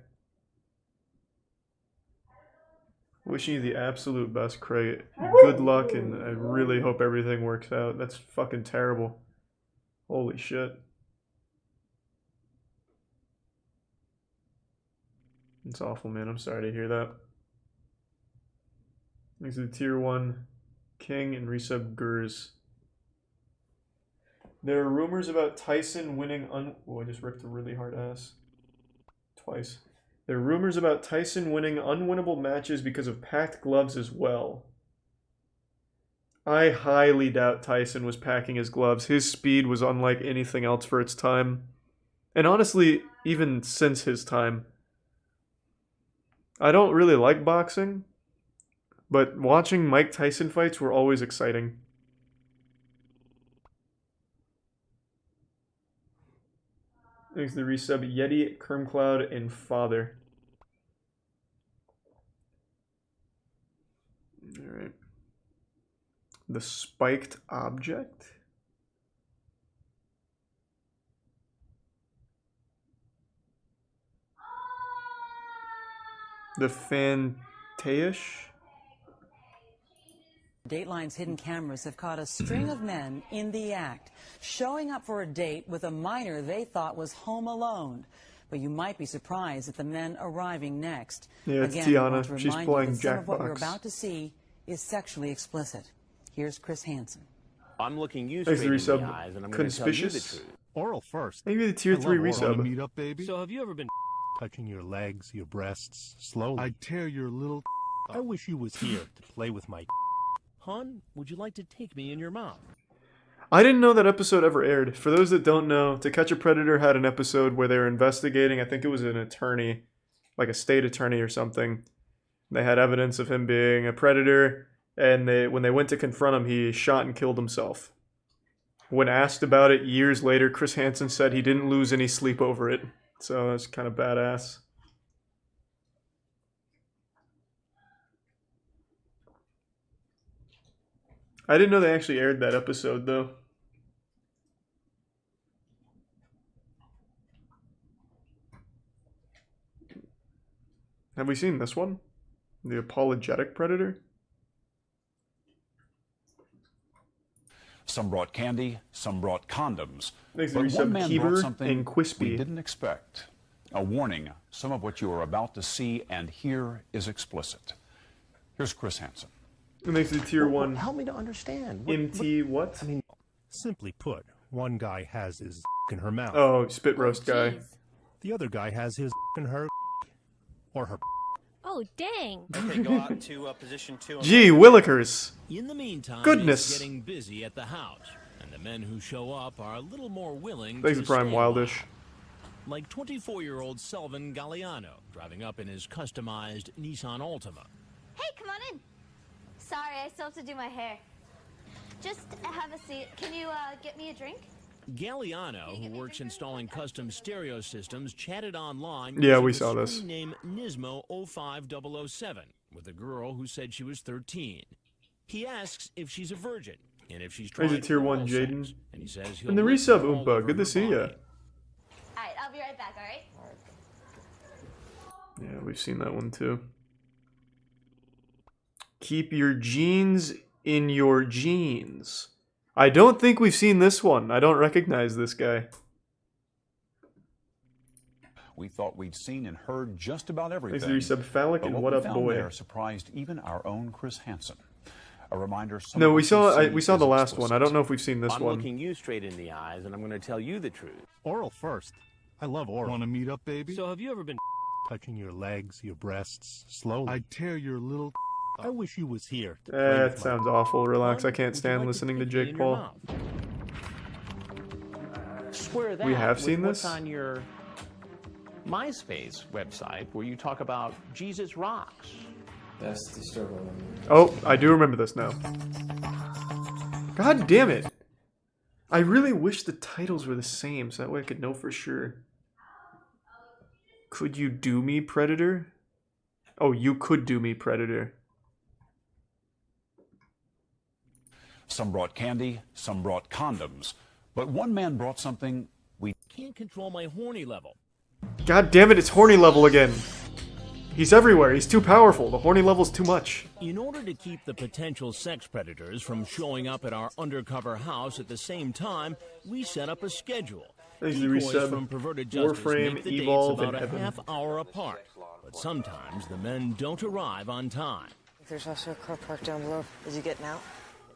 Wishing you the absolute best, Cray. Good luck, and I really hope everything works out. That's fucking terrible. Holy shit. It's awful, man. I'm sorry to hear that. Thanks to the Tier 1 King and Resub Gurs. There are rumors about Tyson winning Oh, I just ripped a really hard ass. Twice. There are rumors about Tyson winning unwinnable matches because of packed gloves as well. I highly doubt Tyson was packing his gloves. His speed was unlike anything else for its time. And honestly, even since his time. I don't really like boxing, but watching Mike Tyson fights were always exciting. Thanks to the resub Yeti, Kermcloud, and Father. Alright. The spiked object? The Fantaish? Dateline's hidden cameras have caught a string of men in the act, showing up for a date with a minor they thought was home alone. But you might be surprised at the men arriving next. Yeah, it's Again, I want Tiana. to She's remind playing you that some of what you're Jackbox. about to see is sexually explicit. Here's Chris Hansen. I'm looking you Thanks straight to in the resub eyes, and I'm going to tell you the Conspicuous. truth. Oral first. Maybe the Tier 3 resub. Meet up, baby. So have you ever been Touching your legs, your breasts, slowly. I tear your little I wish you was here to play with my Hun, would you like to take me in your mouth? I didn't know that episode ever aired. For those that don't know, To Catch a Predator had an episode where they were investigating, I think it was an attorney, like a state attorney or something. They had evidence of him being a predator, and when they went to confront him, he shot and killed himself. When asked about it years later, Chris Hansen said he didn't lose any sleep over it. So that's kind of badass. I didn't know they actually aired that episode, though. Have we seen this one? The Apologetic Predator? Some brought candy, some brought condoms. Thanks But to one resub man Keever brought something and Quispy. we didn't expect. A warning, some of what you are about to see and hear is explicit. Here's Chris Hansen. It makes the Tier 1 Help me to understand. MT what? I mean, simply put, one guy has his in her mouth. Oh, spit roast guy. The other guy has his in her or her. Oh, dang. Okay, go out to position 2. Gee, Willikers. In the meantime, Goodness. it's getting busy at the house, and the men who show up are a little more willing Thanks to to Prime stay Wildish. like 24-year-old Selvin Galliano, driving up in his customized Nissan Altima. Hey, come on in. Sorry, I still have to do my hair. Just have a seat. Can you get me a drink? Galliano, who works installing custom stereo systems, chatted online Yeah, using we the saw this. screen name Nismo05007 with a girl who said she was 13. He asks if she's a virgin and if she's Thanks to tried Tier 1 oral Jaden. sex, and he says he'll And the listen resub all Oompa. over Good to her see ya. body. Alright, I'll be right back, alright? Yeah, we've seen that one too. Keep your jeans in your jeans. I don't think we've seen this one. I don't recognize this guy. We thought we'd seen and heard just about Thanks everything. to resub Phallic But and what What we Up found Boy. there surprised even our own Chris Hansen. A reminder. Some No, of we what you saw see we saw is the last explicit. one. I don't know if we've seen this I'm one. looking you straight in the eyes, and I'm going to tell you the truth. Oral first. I love oral. Want to meet up, baby? So have you ever been touching your legs, your breasts, slowly. I'd tear your little I wish you was here. To play That with sounds awful. Relax. I can't stand listening to Jake Paul. Square that We have with seen what's this? on your MySpace website where you talk about Jesus rocks. That's disturbing. Oh, I do remember this now. God damn it. I really wish the titles were the same so that way I could know for sure. Could you do me, Predator? Oh, you could do me, Predator. Some brought candy, some brought condoms. But one man brought something we Can't control my horny level. God damn it, it's horny level again. He's everywhere. He's too powerful. The horny level's too much. In order to keep the potential sex predators from showing up at our undercover house at the same time, we set up a schedule. Thanks to the Decoys resub. from perverted justice Warframe, make the dates Evolve, about and a Evan. half hour apart. But sometimes the men don't arrive on time There's also a car parked down below. Is he getting out?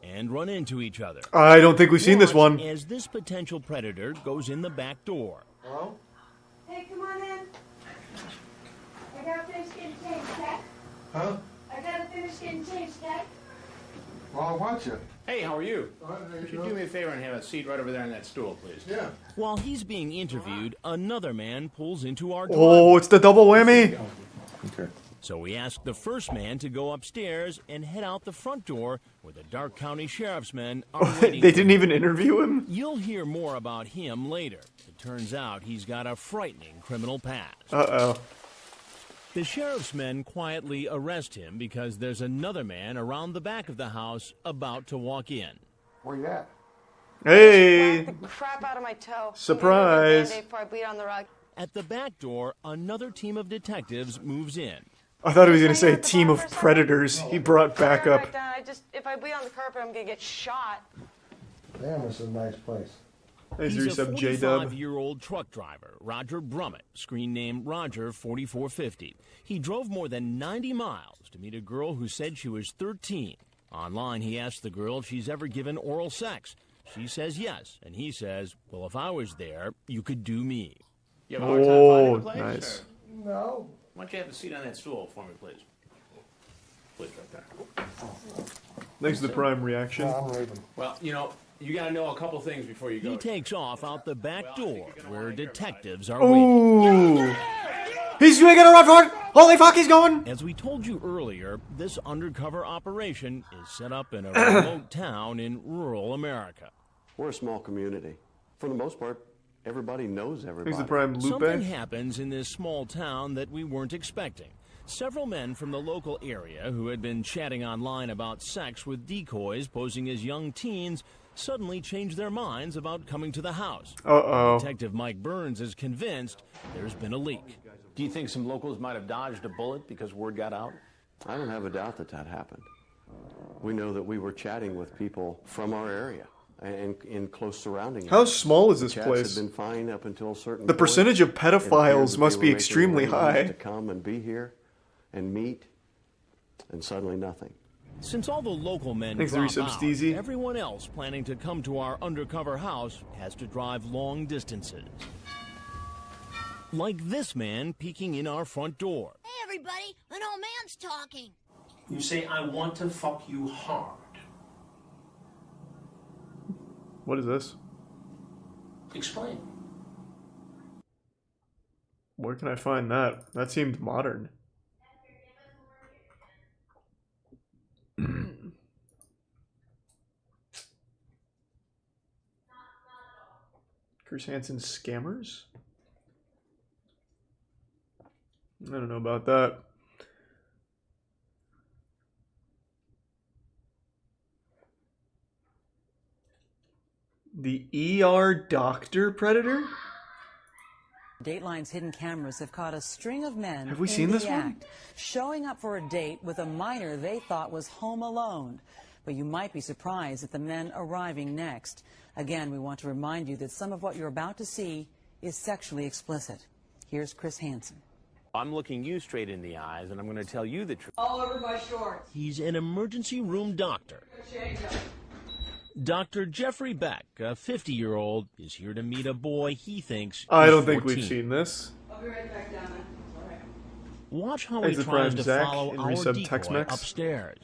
and run into each other. I don't think we've seen this Watch one. as this potential predator goes in the back door. Hello? Hey, come on in. I gotta finish getting changed, okay? Huh? I gotta finish getting changed, okay? Well, I'll watch you. Hey, how are you? Would you do me a favor and have a seat right over there on that stool, please? Yeah. While he's being interviewed, another man pulls into our door. Oh, it's the double whammy. Okay. So we ask the first man to go upstairs and head out the front door where the Dark County Sheriff's men are waiting. They didn't even interview him? You'll hear more about him later. It turns out he's got a frightening criminal past. Uh-oh. The sheriff's men quietly arrest him because there's another man around the back of the house about to walk in. Where you at? Hey! The crap out of my toe. Surprise. Band-Aid before I bleed on the rug. At the back door, another team of detectives moves in. I thought he was going to say a team of predators. He brought backup. Right down. If I bleed on the carpet, I'm gonna get shot. Damn, this is a nice place. Thanks, He's a resub, J-Dub. 45-year-old truck driver, Roger Brummett, screen name Roger 4450. He drove more than 90 miles to meet a girl who said she was 13. Online, he asked the girl if she's ever given oral sex. She says yes, and he says, well, if I was there, you could do me. You have a hard time finding a place? Nice. Or No. why don't you have a seat on that stool for me, please? Please, right there. Thanks for the prime reaction. I'm leaving. Well, you know, you got to know a couple things before you go. He takes off out the back door where detectives are waiting. Ooh! He's making a run for it! Holy fuck, he's going! As we told you earlier, this undercover operation is set up in a remote town in rural America. We're a small community. For the most part, everybody knows everybody. Here's the prime Something Lupe. happens in this small town that we weren't expecting. Several men from the local area who had been chatting online about sex with decoys posing as young teens suddenly changed their minds about coming to the house. Uh-oh. Detective Mike Burns is convinced there's been a leak. Do you think some locals might have dodged a bullet because word got out? I don't have a doubt that that happened. We know that we were chatting with people from our area and in close surrounding How areas. small is this Chats place? had been fine up until a certain The point. percentage of It appeared pedophiles that must they be were making extremely arrangements high. to come and be here and meet, and suddenly nothing. Since all the local men Thanks, drop Resub out, Steezy. everyone else planning to come to our undercover house has to drive long distances. Like this man peeking in our front door. Hey, everybody, an old man's talking. You say, I want to fuck you hard. What is this? Explain. Where can I find that? That seemed modern. Chris Hansen's Scammers? I don't know about that. The ER Doctor Predator? Dateline's hidden cameras have caught a string of men Have we in seen the this one? act, showing up for a date with a minor they thought was home alone. But you might be surprised at the men arriving next. Again, we want to remind you that some of what you're about to see is sexually explicit. Here's Chris Hansen. I'm looking you straight in the eyes, and I'm going to tell you the truth. All over my shorts. He's an emergency room doctor. Dr. Jeffrey Beck, a 50-year-old, is here to meet a boy he thinks I is don't think 14. we've seen this. I'll be right back down there. All right. Watch how Thanks he for tries Prime to Zach follow and our resub decoy Tex-Mex. upstairs.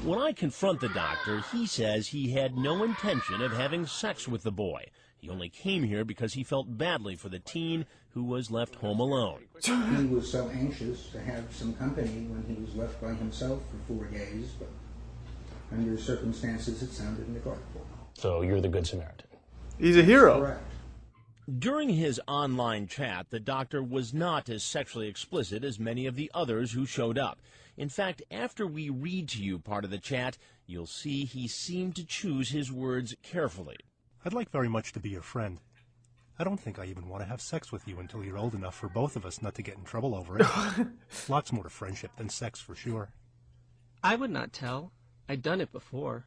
When I confront the doctor, he says he had no intention of having sex with the boy. He only came here because he felt badly for the teen who was left home alone. He was so anxious to have some company when he was left by himself for 4 days, but under circumstances it sounded neglectful. So you're the Good Samaritan. He's a hero. Correct. During his online chat, the doctor was not as sexually explicit as many of the others who showed up. In fact, after we read to you part of the chat, you'll see he seemed to choose his words carefully. I'd like very much to be your friend. I don't think I even want to have sex with you until you're old enough for both of us not to get in trouble over it. Lots more to friendship than sex for sure. I would not tell. I'd done it before.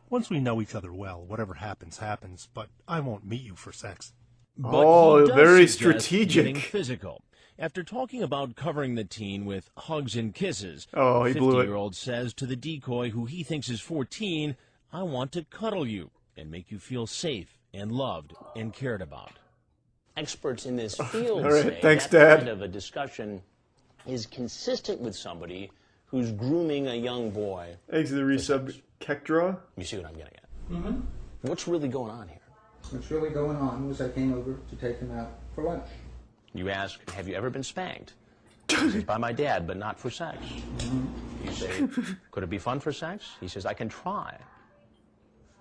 Once we know each other well, whatever happens, happens, but I won't meet you for sex. But he does very suggest strategic. getting physical. After talking about covering the teen with hugs and kisses, Oh, he the blew it. 50-year-old says to the decoy, who he thinks is 14, I want to cuddle you and make you feel safe and loved and cared about. Experts in this field All right, say thanks, that Dad. kind of a discussion is consistent with somebody who's grooming a young boy. Thanks to the resub Kekdraw. You see what I'm getting at? Mm-hmm. What's really going on here? What's really going on was I came over to take him out for lunch. You ask, have you ever been spanked? He says, by my dad, but not for sex. You say, could it be fun for sex? He says, I can try.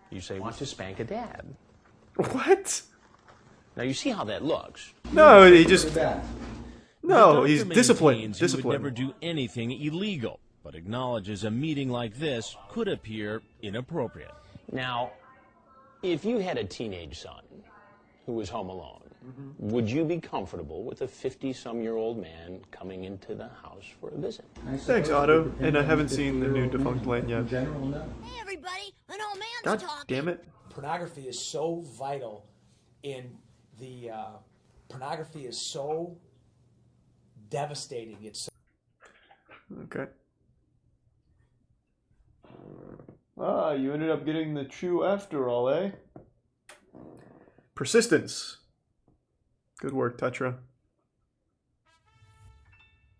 You say, want to spank a dad? What? Now you see how that looks. No, he just... The No, doctor he's disciplined. maintains he would Disciplined. never do anything illegal, but acknowledges a meeting like this could appear inappropriate. Now, if you had a teenage son who was home alone, would you be comfortable with a 50-some-year-old man coming into the house for a visit? Thanks, Otto. And I haven't seen the new Defunct Land yet. Hey, everybody, an old man's God talking. damn it. Pornography is so vital in the pornography is so devastating. It's so Okay. Ah, you ended up getting the chew after all, eh? Persistence. Good work, Tetra.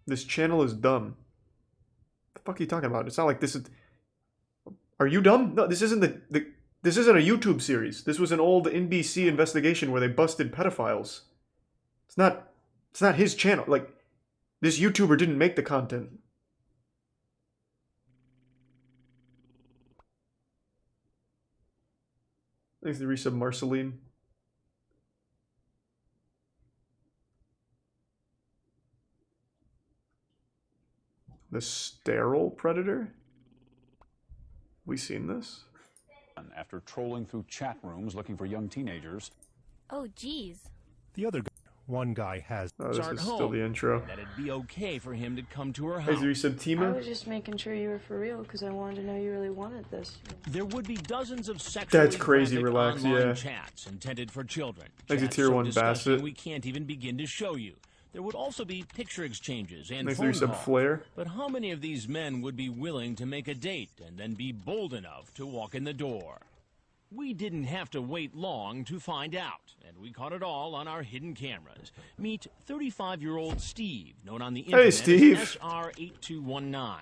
This channel is dumb. The fuck are you talking about? It's not like this is... Are you dumb? No, this isn't this isn't a YouTube series. This was an old NBC investigation where they busted pedophiles. It's not his channel. Like, this YouTuber didn't make the content. Thanks to resub Marceline. The sterile predator? We seen this? After trolling through chat rooms looking for young teenagers. Oh, geez. The other guy, one guy has... Oh, this Start is still home, the intro. That it'd be okay for him to come to her Hey, house. the resub I Tima? was just making sure you were for real because I wanted to know you really wanted this. There would be dozens of sexually That's crazy, graphic relax, online yeah. chats intended for children. Thanks to Chats Tier so 1 disgusting Bassett. we can't even begin to show you. There would also be picture exchanges and Thanks to phone resub calls. Flare. But how many of these men would be willing to make a date and then be bold enough to walk in the door? We didn't have to wait long to find out, and we caught it all on our hidden cameras. Meet 35-year-old Steve, known on the Hey, internet Steve. as SR8219.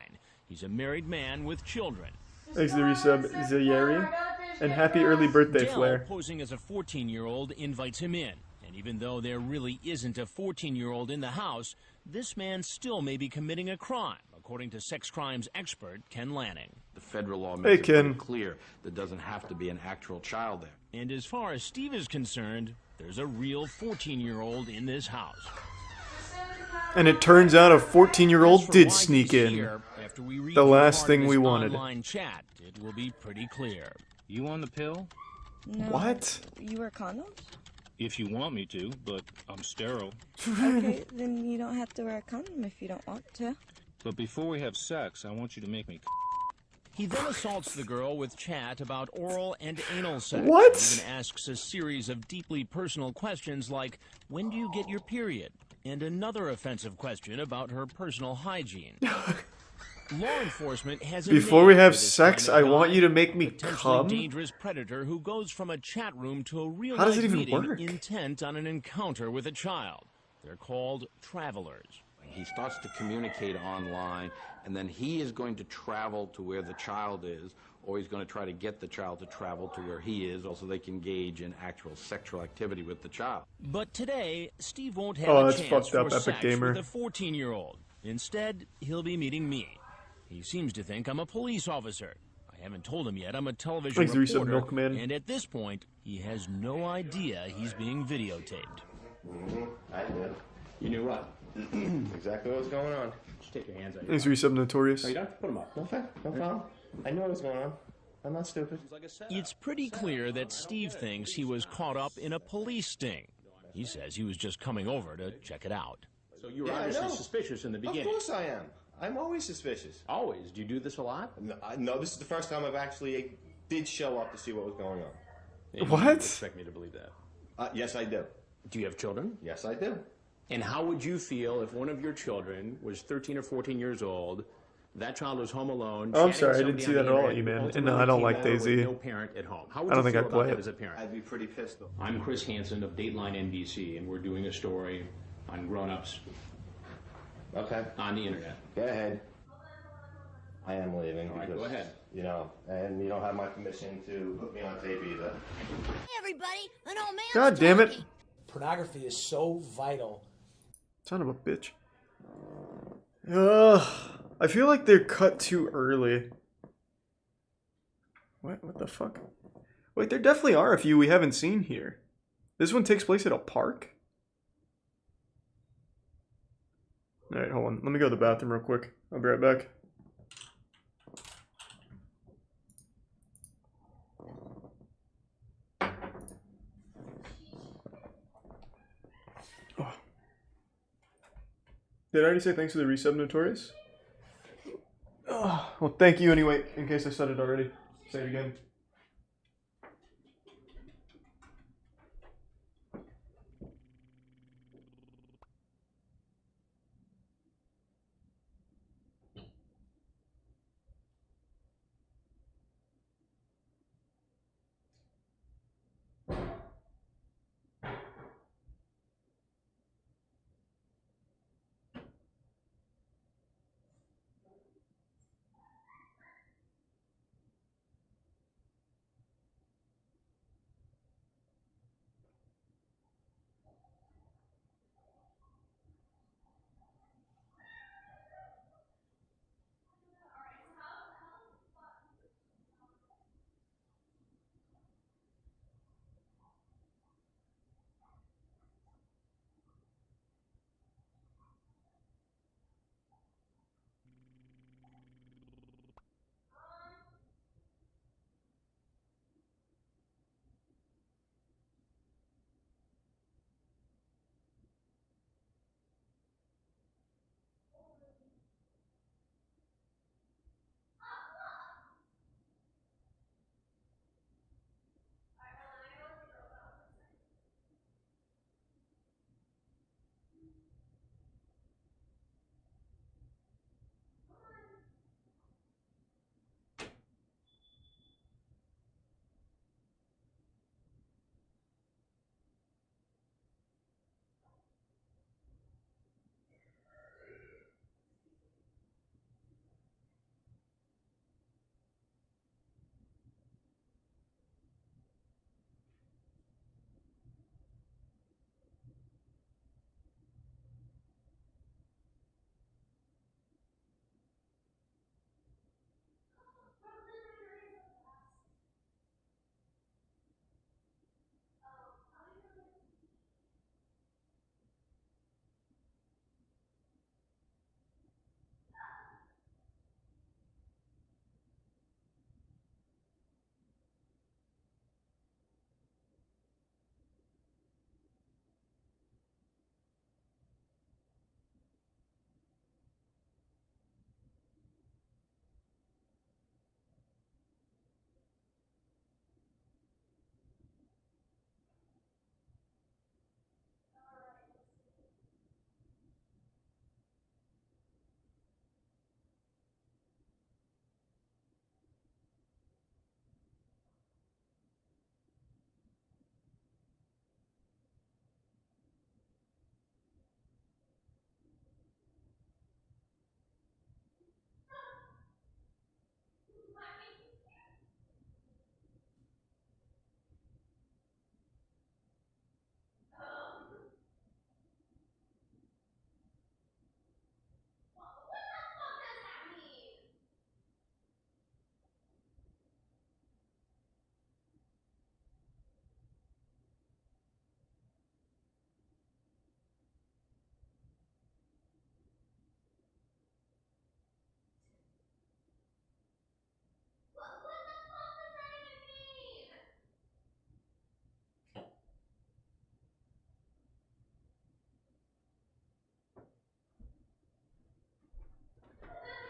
He's a married man with children. Thanks to the resub Zayeri. And happy early birthday, Dell, Flare. posing as a 14-year-old, invites him in. And even though there really isn't a 14-year-old in the house, this man still may be committing a crime, according to sex crimes expert Ken Lanning. The federal law Hey, makes it Ken. very clear there doesn't have to be an actual child there. And as far as Steve is concerned, there's a real 14-year-old in this house. And it turns out a 14-year-old As for did why sneak he's in. here, after we read The you last part thing of we his wanted. Online chat, it will be pretty clear. You on the pill? No. What? You wear condoms? If you want me to, but I'm sterile. Okay, then you don't have to wear a condom if you don't want to. But before we have sex, I want you to make me. He then assaults the girl with chat about oral and anal sex. What? He even asks a series of deeply personal questions like, when do you get your period? And another offensive question about her personal hygiene. Law enforcement has a Before name we for have this sex, kind of I want guy, you to make me potentially come? dangerous predator who goes from a chat room to a real How does life it even meeting work? intent on an encounter with a child. They're called travelers. He starts to communicate online, and then he is going to travel to where the child is, or he's going to try to get the child to travel to where he is, also they can engage in actual sexual activity with the child. But today, Steve won't have Oh, a that's chance fucked for up, Epic sex Gamer. with a 14-year-old. Instead, he'll be meeting me. He seems to think I'm a police officer. I haven't told him yet I'm a television Thanks, Reese, reporter, Milkman. and at this point, he has no idea he's being videotaped. I did. You knew what? Exactly what was going on. Just take your hands out. Thanks, Reese, Notorious. No, you don't have to put them up. No, no problem. I knew what was going on. I'm not stupid. It's pretty clear that Steve thinks he was caught up in a police sting. He says he was just coming over to check it out. So you were obviously suspicious in the beginning. Of course I am. I'm always suspicious. Always? Do you do this a lot? No, this is the first time I've actually did show up to see what was going on. And what? You expect me to believe that? Yes, I do. Do you have children? Yes, I do. And how would you feel if one of your children was 13 or 14 years old, that child was home alone? Oh, I'm sorry, I didn't see that at all, man. And no, I don't like DayZ. No parent at home. How would I don't you think feel I'd play about that it. as a parent? I'd be pretty pissed off. I'm Chris Hansen of Dateline NBC, and we're doing a story on grown-ups. Okay. On the internet. Go ahead. I am leaving. All right, because, go ahead. You know, and you don't have my permission to put me on tape either. Hey, everybody, an old man. God damn it. Pornography is so vital. Son of a bitch. Ugh. I feel like they're cut too early. What the fuck? Wait, there definitely are a few we haven't seen here. This one takes place at a park? Alright, hold on. Let me go to the bathroom real quick. I'll be right back. Oh. Did I already say thanks for the resub, Notorious? Oh, well, thank you anyway, in case I said it already. Say it again.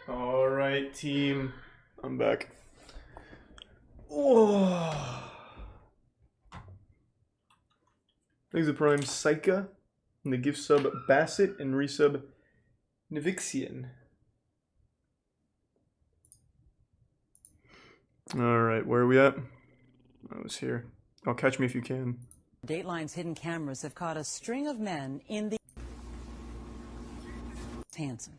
Alright, team. I'm back. Oh. Thanks to Prime Psycha. And the gift sub Bassett and resub Nivixian. Alright, where are we at? I was here. Oh, catch me if you can. Dateline's hidden cameras have caught a string of men in the... Hansen.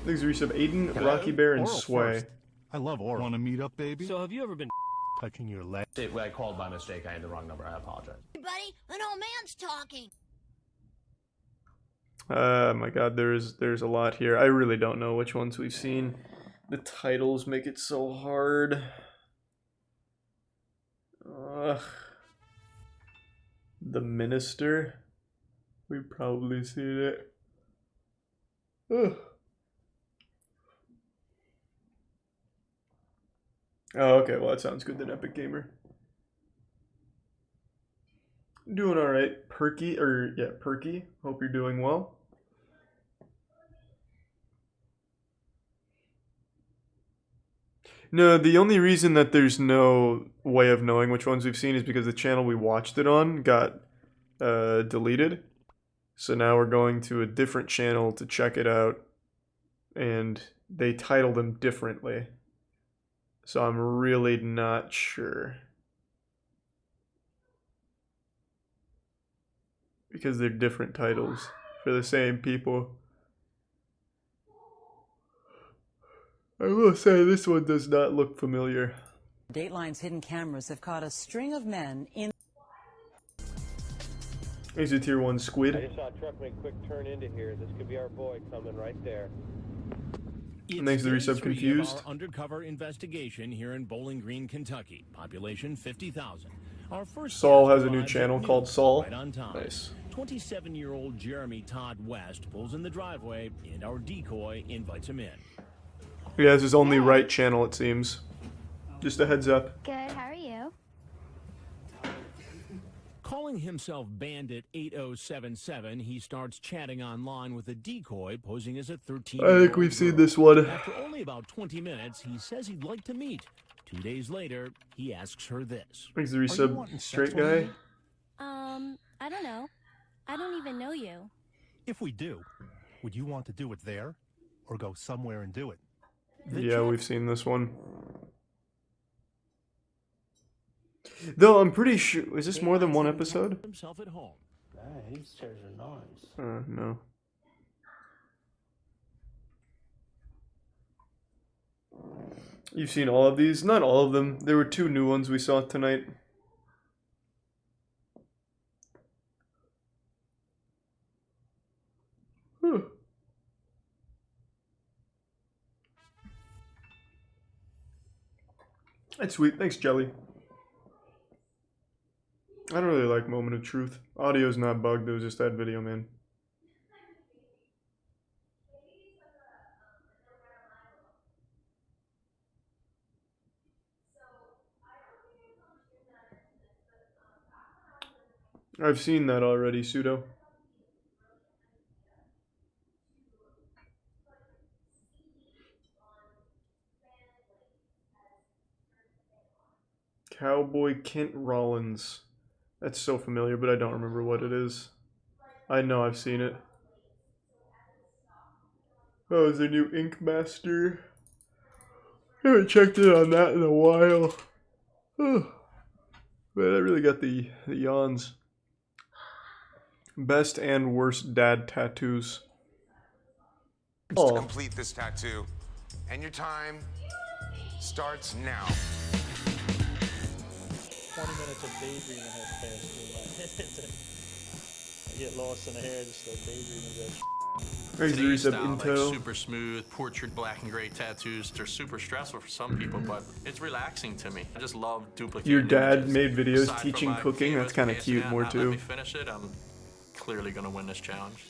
Thanks to resub Aiden, Rocky Bear, and Oral Sway. first. I love oral. Want to meet up, baby? So have you ever been Touching your leg. I called by mistake. I had the wrong number. I apologize. Everybody, an old man's talking. My god, there's a lot here. I really don't know which ones we've seen. The titles make it so hard. Ugh. The Minister. We've probably seen it. Ugh. Oh, okay, well that sounds good then, Epic Gamer. Doing alright. Perky. Hope you're doing well. No, the only reason that there's no way of knowing which ones we've seen is because the channel we watched it on got deleted. So now we're going to a different channel to check it out, and they title them differently. So I'm really not sure. Because they're different titles for the same people. I will say this one does not look familiar. Dateline's hidden cameras have caught a string of men in... Here's a tier 1 squid. I just saw a truck make a quick turn into here. This could be our boy coming right there. And thanks to the resub Confused. Our undercover investigation here in Bowling Green, Kentucky. Population 50,000. Our first Saul has a new channel called Saul. Right on time. Nice. 27-year-old Jeremy Todd West pulls in the driveway, and our decoy invites him in. He has his only right channel, it seems. Just a heads up. Good, how are you? Calling himself Bandit 8077, he starts chatting online with a decoy posing as a 13-year-old I think we've seen this one. After only about 20 minutes, he says he'd like to meet. 2 days later, he asks her this. Thanks to the resub Straight Guy. I don't know. I don't even know you. If we do, would you want to do it there or go somewhere and do it? Yeah, we've seen this one. Though I'm pretty sure, is this more than one episode? Himself at home. These chairs are nice. No. You've seen all of these? Not all of them. There were 2 new ones we saw tonight. That's sweet. Thanks, Jelly. I don't really like Moment of Truth. Audio's not bugged, it was just that video, man. I've seen that already, Pseudo. Cowboy Kent Rollins. That's so familiar, but I don't remember what it is. I know I've seen it. Oh, is there new Ink Master? I haven't checked in on that in a while. Oh, man, I really got the yawns. Best and worst dad tattoos. To complete this tattoo, and your time starts now. 20 minutes of daydreaming has passed through my head. I get lost in the hair, just start daydreaming. Today's style, like super smooth, portrait black and gray tattoos. They're super stressful for some people, but it's relaxing to me. I just love duplicating. Your dad made videos Aside from teaching my cooking. That's kind of cute, more Let too. me finish it. I'm clearly gonna win this challenge.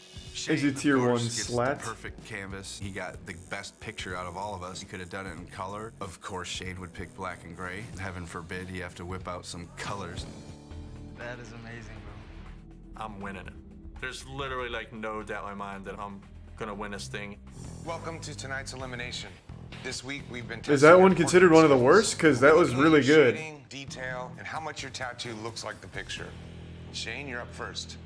Is it tier 1 gets slat? the perfect canvas. He got the best picture out of all of us. He could have done it in color. Of course, Shade would pick black and gray. Heaven forbid he have to whip out some colors. That is amazing, bro. I'm winning it. There's literally like no doubt in my mind that I'm gonna win this thing. Welcome to tonight's elimination. This week we've been Is that one considered one of the worst? Because that was really good. Shading, detail, and how much your tattoo looks like the picture. Shane, you're up first.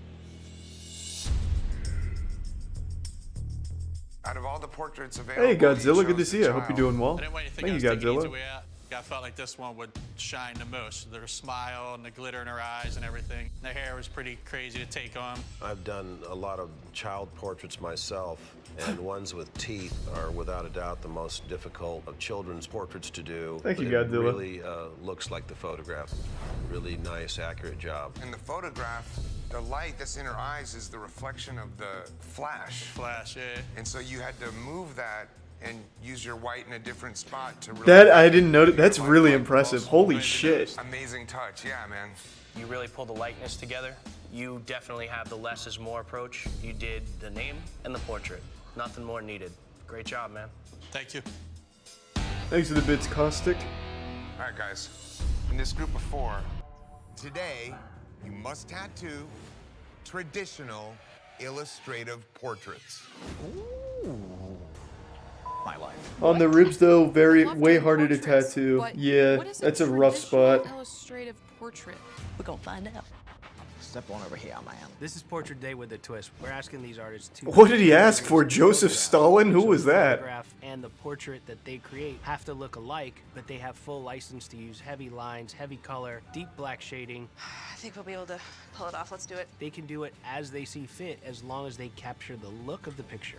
Out of all the portraits available, Hey Godzilla, good to chose see you. I the hope you're child. doing well. I didn't want you to think Thank I you, was taking Godzilla. easy way out. I felt like this one would shine the most. Their smile and the glitter in her eyes and everything. Their hair was pretty crazy to take on. I've done a lot of child portraits myself, and ones with teeth are without a doubt the most difficult of children's portraits to do. Thank you, But Godzilla. It really looks like the photograph. Really nice, accurate job. In the photograph, the light that's in her eyes is the reflection of the flash. Flash, yeah. And so you had to move that and use your white in a different spot to really That I didn't notice. That's really impressive. Holy shit. amazing touch. Yeah, man. You really pulled the likeness together. You definitely have the less is more approach. You did the name and the portrait. Nothing more needed. Great job, man. Thank you. Thanks for the bits, Caustic. All right, guys. In this group of 4, today you must tattoo traditional illustrative portraits. My life. On the ribs though, way harder to tattoo. Yeah, that's a rough spot. Illustrative portrait. We're gonna find out. Step on over here, man. This is Portrait Day with a twist. We're asking these artists to... What did he ask for? Joseph Stalin? Who was that? Photograph and the portrait that they create have to look alike, but they have full license to use heavy lines, heavy color, deep black shading. I think we'll be able to pull it off. Let's do it. They can do it as they see fit, as long as they capture the look of the picture.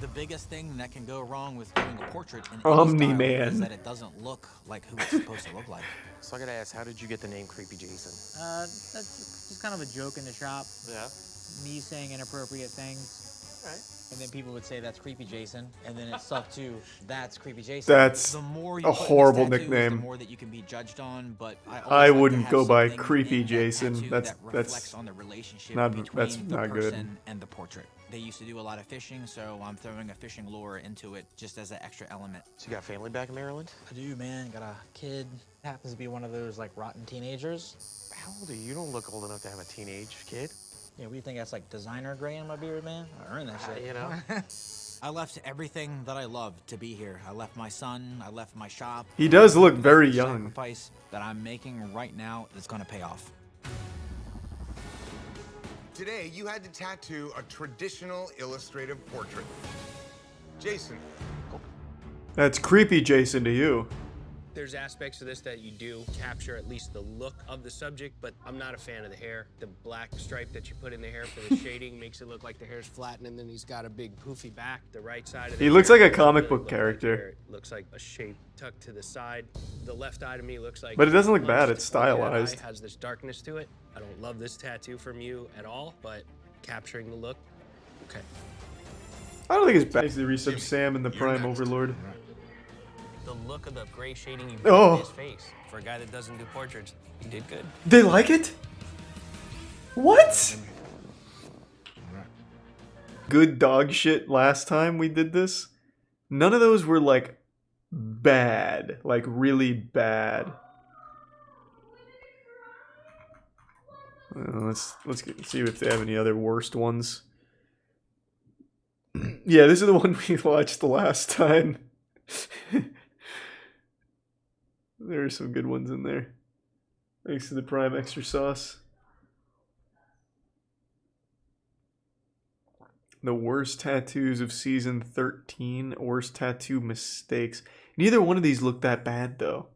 The biggest thing that can go wrong with doing a portrait in any Omni-Man. style is that it doesn't look like who it's supposed to look like. So I gotta ask, how did you get the name Creepy Jason? That's just kind of a joke in the shop. Yeah. Me saying inappropriate things. Right. And then people would say that's Creepy Jason, and then it stuck to that's Creepy Jason. That's the more a horrible nickname. The more that you can be judged on, but I wouldn't go by Creepy Jason. That's on the relationship not between that's the not good. person and the portrait. They used to do a lot of fishing, so I'm throwing a fishing lure into it just as an extra element. So you got family back in Maryland? I do, man. Got a kid. Happens to be one of those like rotten teenagers. How old are you? You don't look old enough to have a teenage kid. Yeah, what do you think? That's like designer gray in my beard, man? I earned that shit. You know. I left everything that I love to be here. I left my son. I left my shop. He does look very young. Sacrifice that I'm making right now is gonna pay off. Today, you had to tattoo a traditional illustrative portrait. Jason. That's Creepy Jason to you. There's aspects of this that you do capture at least the look of the subject, but I'm not a fan of the hair. The black stripe that you put in the hair for the shading makes it look like the hair's flattened, and then he's got a big poofy back. The right side of the He looks hair like a doesn't comic really book look character. Like hair. It looks like a shape tucked to the side. The left eye to me looks like... But it doesn't look bad, punched. it's The right stylized. eye has this darkness to it. I don't love this tattoo from you at all, but capturing the look, okay. I don't think it's bad. Thanks to the resub Sam and the Prime Overlord. The look of the gray shading you Oh. put in his face. For a guy that doesn't do portraits, he did good. They like it? What? Good dog shit last time we did this. None of those were like bad, like really bad. Let's see if they have any other worst ones. Yeah, this is the one we watched the last time. There are some good ones in there. Thanks to the Prime Extra Sauce. The worst tattoos of season 13. Worst tattoo mistakes. Neither one of these look that bad though.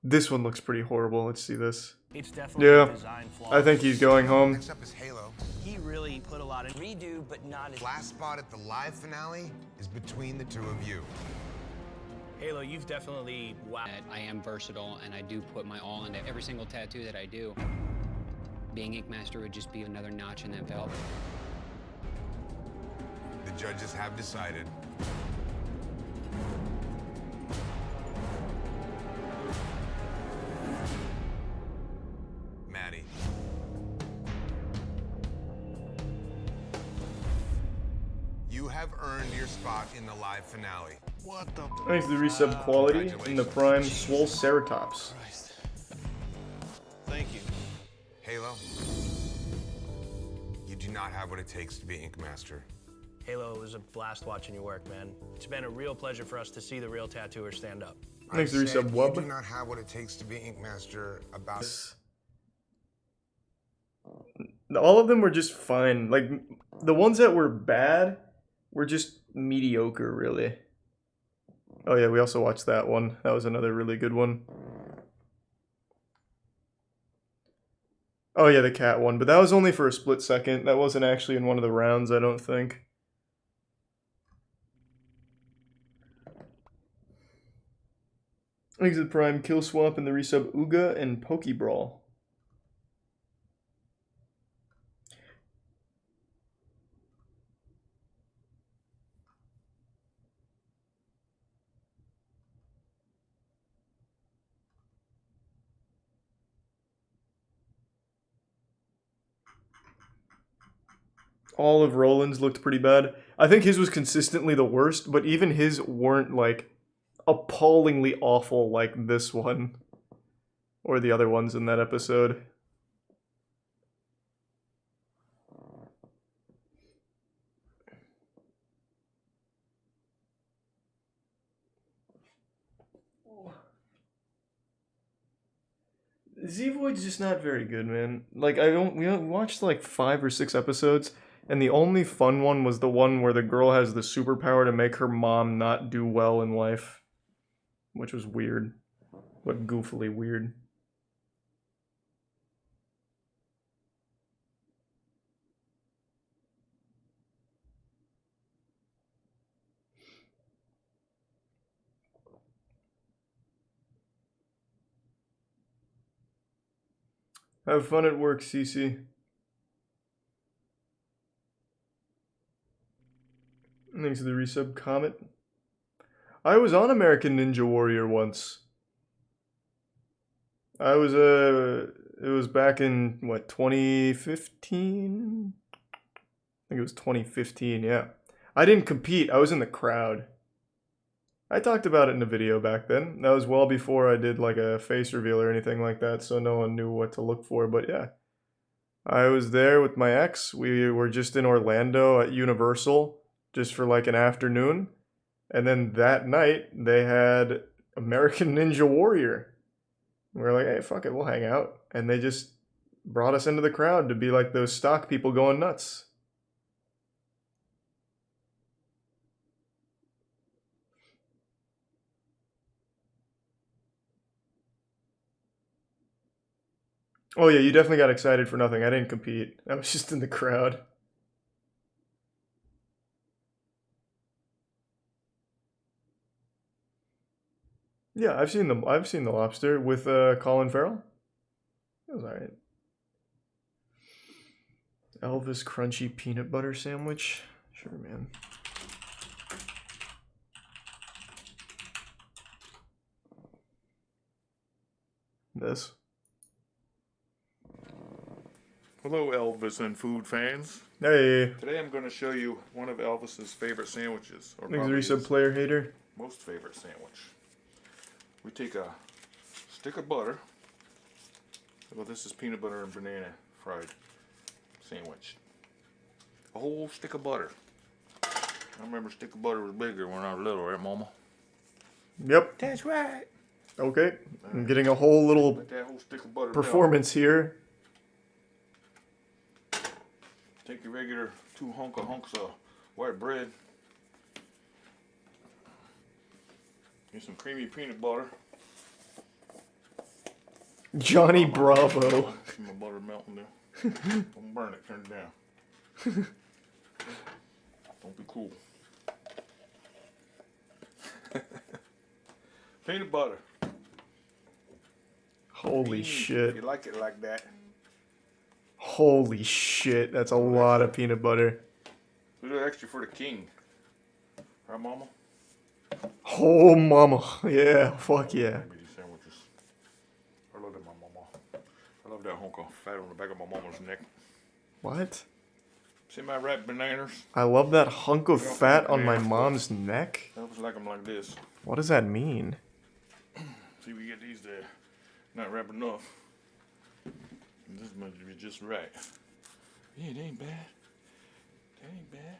This one looks pretty horrible. Let's see this. It's definitely a Yeah, design flaw. I think he's going home. Next up is Halo. He really put a lot of redo, but not as... Last spot at the live finale is between the two of you. Halo, you've definitely... Wow. I am versatile, and I do put my all into every single tattoo that I do. Being Ink Master would just be another notch in that belt. The judges have decided. Maddie. You have earned your spot in the live finale. What the? Thanks to the resub quality and the Prime Swole Ceratops. Thank you. Halo, you do not have what it takes to be Ink Master. Halo, it was a blast watching you work, man. It's been a real pleasure for us to see the real tattooer stand up. Thanks for resub, You Wub. do not have what it takes to be Ink Master about... All of them were just fine. Like, the ones that were bad were just mediocre, really. Oh yeah, we also watched that one. That was another really good one. Oh yeah, the cat one, but that was only for a split second. That wasn't actually in one of the rounds, I don't think. Exit Prime, Kill Swap, and the resub Ooga and Pokebrawl. All of Roland's looked pretty bad. I think his was consistently the worst, but even his weren't like appallingly awful like this one or the other ones in that episode. Z-Void's just not very good, man. Like, we watched like 5 or 6 episodes, and the only fun one was the one where the girl has the superpower to make her mom not do well in life. Which was weird. But goofily weird. Have fun at work, Cece. Thanks to the resub Comet. I was on American Ninja Warrior once. I was, it was back in, what, 2015? I think it was 2015, yeah. I didn't compete, I was in the crowd. I talked about it in a video back then. That was well before I did like a face reveal or anything like that, so no one knew what to look for, but yeah. I was there with my ex. We were just in Orlando at Universal, just for like an afternoon. And then that night, they had American Ninja Warrior. We were like, hey, fuck it, we'll hang out. And they just brought us into the crowd to be like those stock people going nuts. Oh yeah, you definitely got excited for nothing. I didn't compete. I was just in the crowd. Yeah, I've seen the Lobster with Colin Farrell. That was alright. Elvis crunchy peanut butter sandwich. Sure, man. This. Hello, Elvis and food fans. Hey. Today I'm going to show you one of Elvis's favorite sandwiches. Or Thanks, probably resub his player hater. most favorite sandwich. We take a stick of butter. Well, this is peanut butter and banana fried sandwich. A whole stick of butter. I remember a stick of butter was bigger when I was little, right, Mama? Yep. That's right. Okay. I'm getting a whole little Put that whole stick of butter performance here. Take your regular 2 hunks of white bread. Get some creamy peanut butter. Johnny Bravo. See my butter melting there. Don't burn it, turn it down. Don't be cool. Peanut butter. Holy shit. You like it like that. Holy shit, that's a lot of peanut butter. A little extra for the king. Right, Mama? Oh, mama. Yeah, fuck yeah. These sandwiches. I love that, my mama. I love that hunk of fat on the back of my mama's neck. What? See my ripe bananas? I love that hunk of fat on my mom's neck. I always like them like this. What does that mean? See, we get these there. Not ripe enough. And this must be just right. Yeah, it ain't bad. That ain't bad.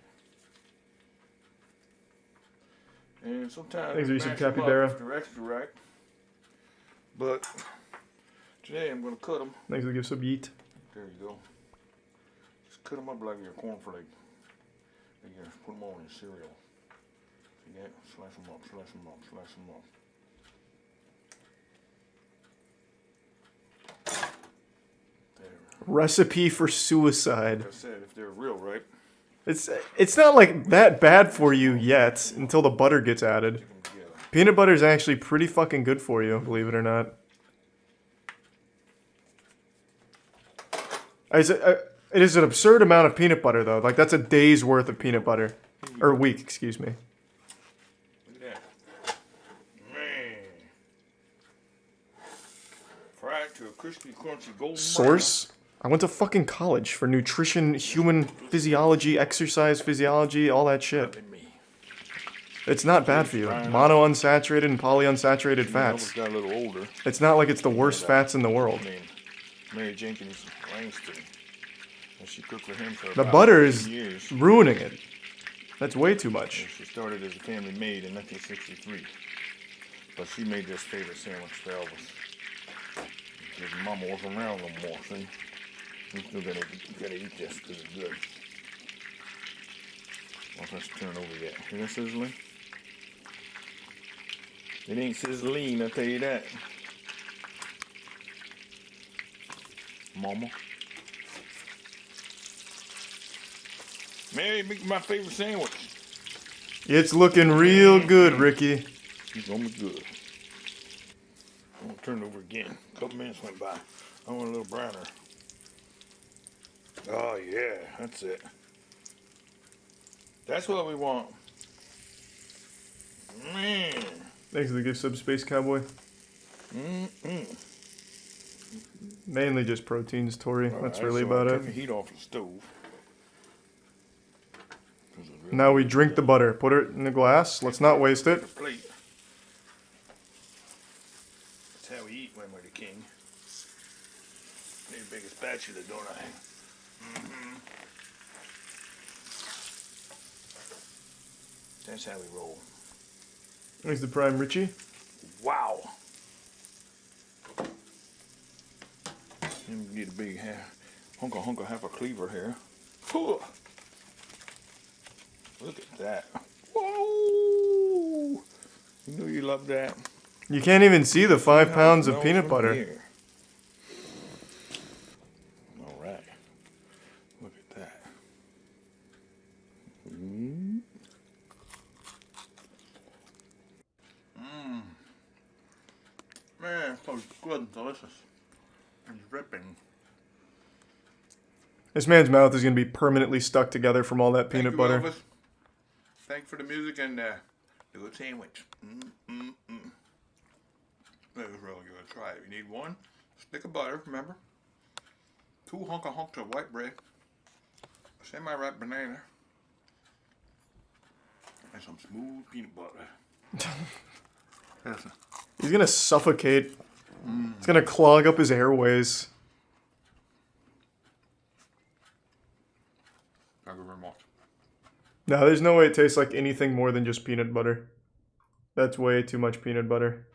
And sometimes Thanks, we Reese, mash them up capybara. if they're extra ripe. But today I'm going to cut them. Thanks for the gift sub, yeet. There you go. Just cut them up like your cornflake. There you go. Put them on your cereal. See that? Slice them up, slice them up, slice them up. Recipe for suicide. Like I said, if they're real ripe. It's not like that bad for you yet until the butter gets added. Peanut butter is actually pretty fucking good for you, believe it or not. It is an absurd amount of peanut butter though. Like that's a day's worth of peanut butter, or a week, excuse me. Look at that. Man. Fry it to a crispy, crunchy, golden Source? I went to fucking college for nutrition, human physiology, exercise physiology, all that shit. It's not bad for you. Monounsaturated and polyunsaturated fats. Got a little older. It's not like it's the worst fats in the world. Mary Jenkins Langston. And she cooked for him for The about butter 10 is years. ruining it. That's way too much. And she started as a family maid in 1963. But she made this favorite sandwich for Elvis. His mama wasn't around no more, see? You still gotta eat this because it's good. Well, let's turn over yet. Hear that sizzling? It ain't sizzling, I'll tell you that. Mama. Mary, make my favorite sandwich. It's looking real good, Ricky. It's gonna be good. I'm gonna turn it over again. A couple minutes went by. I want a little browner. Oh yeah, that's it. That's what we want. Man. Thanks for the gift sub, Space Cowboy. Mainly just proteins, Tori. That's Alright, really so about I'll it. turn the heat off the stove. Now we drink the butter. Put it in the glass. Let's not waste it. Plate. That's how we eat when we're the king. Need a bigger spatula, don't I? That's how we roll. Thanks to Prime Richie. Wow. And we get a big half a cleaver here. Look at that. Whoa! You know you love that. You can't even see the 5 pounds of peanut butter. Here. All right. Look at that. Man, it's so good and delicious. And dripping. This man's mouth is going to be permanently stuck together from all that peanut butter. Elvis. Thanks for the music and the good sandwich. That was really good. Try it. You need 1 stick of butter, remember? 2 hunks of white bread. A semi-ripe banana. And some smooth peanut butter. He's going to suffocate. It's going to clog up his airways. Thank you very much. No, there's no way it tastes like anything more than just peanut butter. That's way too much peanut butter.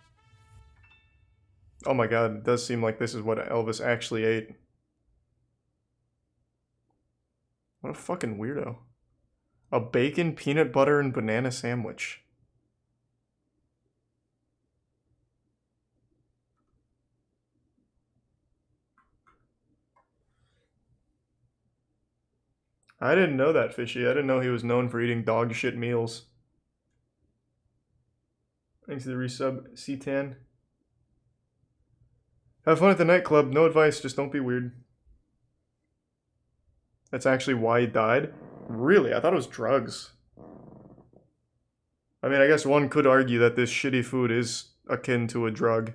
Oh my god, it does seem like this is what Elvis actually ate. What a fucking weirdo. A bacon, peanut butter, and banana sandwich. I didn't know that, Fishy. I didn't know he was known for eating dog shit meals. Thanks to the resub, C10. Have fun at the nightclub. No advice, just don't be weird. That's actually why he died? Really? I thought it was drugs. I mean, I guess one could argue that this shitty food is akin to a drug.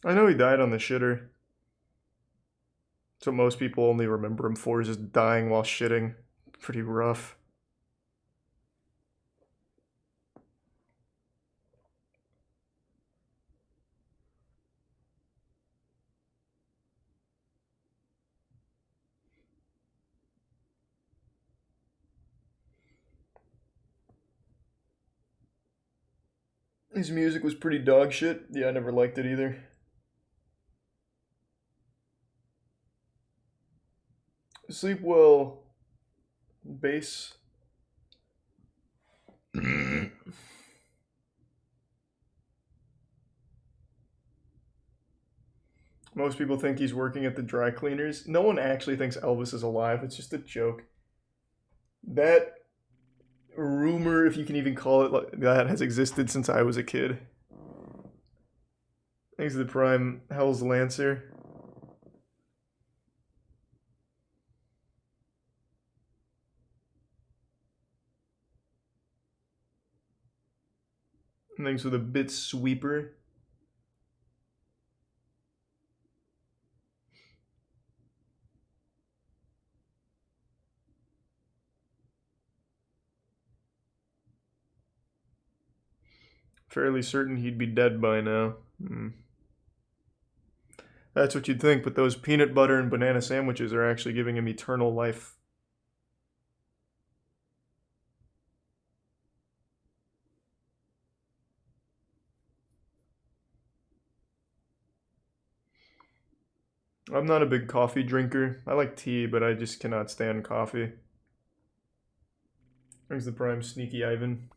I know he died on the shitter. So most people only remember him for is just dying while shitting. Pretty rough. His music was pretty dog shit. Yeah, I never liked it either. Sleep well. Bass. Most people think he's working at the dry cleaners. No one actually thinks Elvis is alive. It's just a joke. That rumor, if you can even call it like that, has existed since I was a kid. Thanks to the Prime Hell's Lancer. Thanks for the bit sweeper. Fairly certain he'd be dead by now. That's what you'd think, but those peanut butter and banana sandwiches are actually giving him eternal life. I'm not a big coffee drinker. I like tea, but I just cannot stand coffee. Thanks the Prime Sneaky Ivan.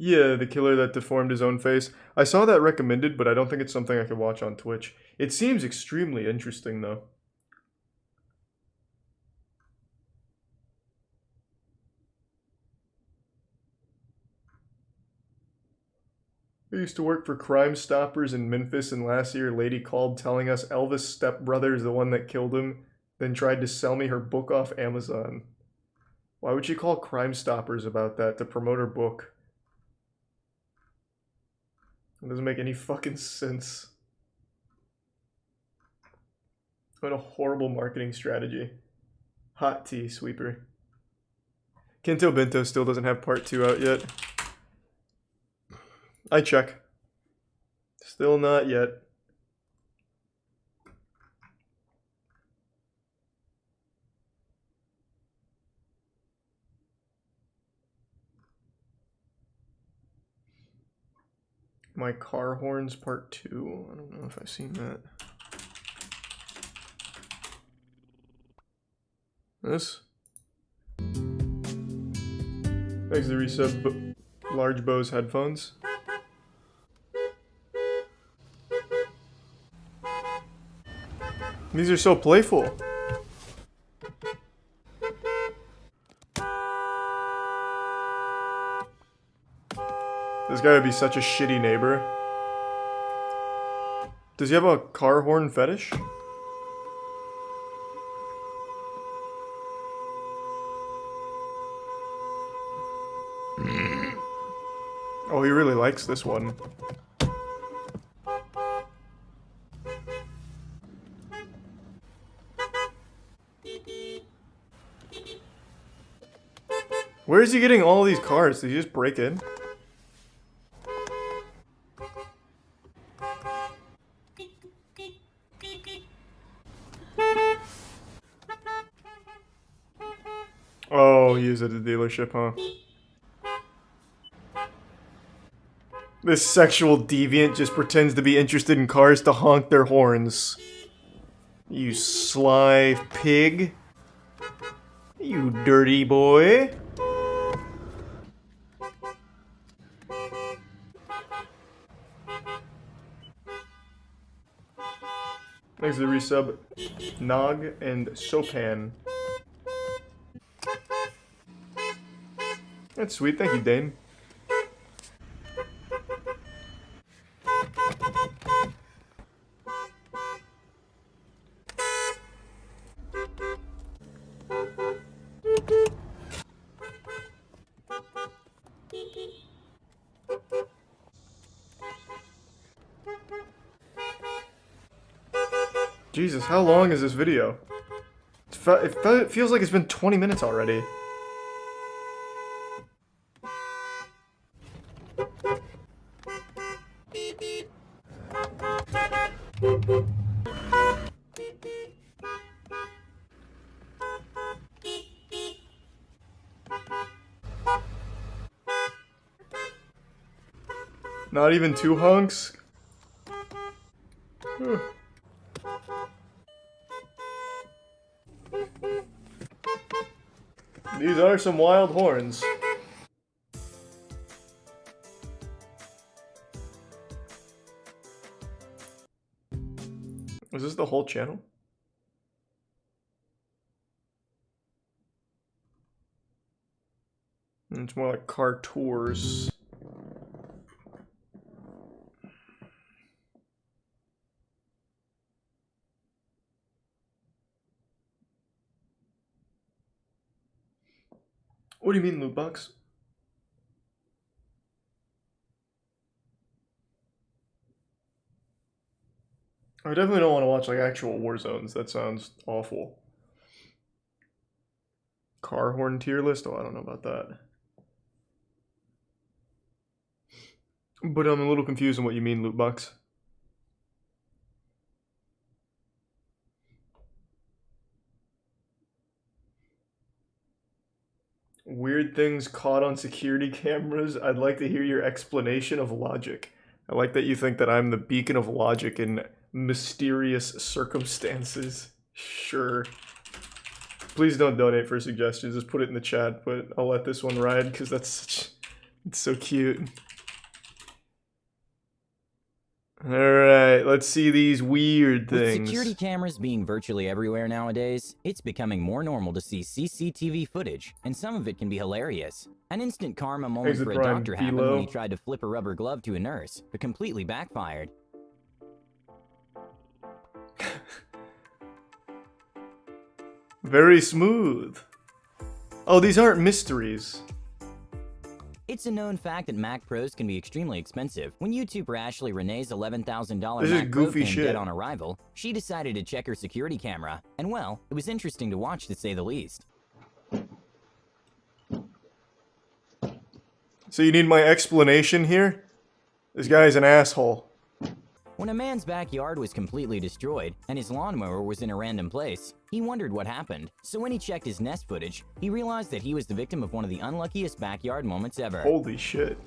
Yeah, the killer that deformed his own face. I saw that recommended, but I don't think it's something I could watch on Twitch. It seems extremely interesting, though. I used to work for Crime Stoppers in Memphis, and last year a lady called telling us Elvis' stepbrother is the one that killed him, then tried to sell me her book off Amazon. Why would she call Crime Stoppers about that to promote her book? It doesn't make any fucking sense. What a horrible marketing strategy. Hot tea, sweeper. Kento Bento still doesn't have part 2 out yet. I check. Still not yet. My Car Horns Part 2. I don't know if I've seen that. This? Thanks to resub Large Bose headphones. These are so playful. This guy would be such a shitty neighbor. Does he have a car horn fetish? Oh, he really likes this one. Where is he getting all these cars? Did he just break in? Oh, he is at the dealership, huh? This sexual deviant just pretends to be interested in cars to honk their horns. You sly pig. You dirty boy. Thanks to the resub, Nog and Sopan. That's sweet, thank you, Dane. Jesus, how long is this video? It feels like it's been 20 minutes already. Not even 2 hunks? These are some wild horns. Is this the whole channel? It's more like car tours. What do you mean, loot box? I definitely don't want to watch like actual war zones. That sounds awful. Car horn tier list? Oh, I don't know about that. But I'm a little confused on what you mean, loot box. Weird things caught on security cameras. I'd like to hear your explanation of logic. I like that you think that I'm the beacon of logic in mysterious circumstances. Sure. Please don't donate for suggestions. Just put it in the chat, but I'll let this one ride because that's such... It's so cute. Alright, let's see these weird things. With security cameras being virtually everywhere nowadays, it's becoming more normal to see CCTV footage, and some of it can be hilarious. An instant karma moment for a doctor happened when he tried to flip a rubber glove to a nurse, but completely backfired. Very smooth. Oh, these aren't mysteries. It's a known fact that Mac Pros can be extremely expensive. When YouTuber Ashley Renee's $11,000 Mac Pro came dead on arrival, she decided to check her security camera, and well, it was interesting to watch to say the least. So you need my explanation here? This guy's an asshole. When a man's backyard was completely destroyed and his lawnmower was in a random place, he wondered what happened. So when he checked his Nest footage, he realized that he was the victim of one of the unluckiest backyard moments ever. Holy shit.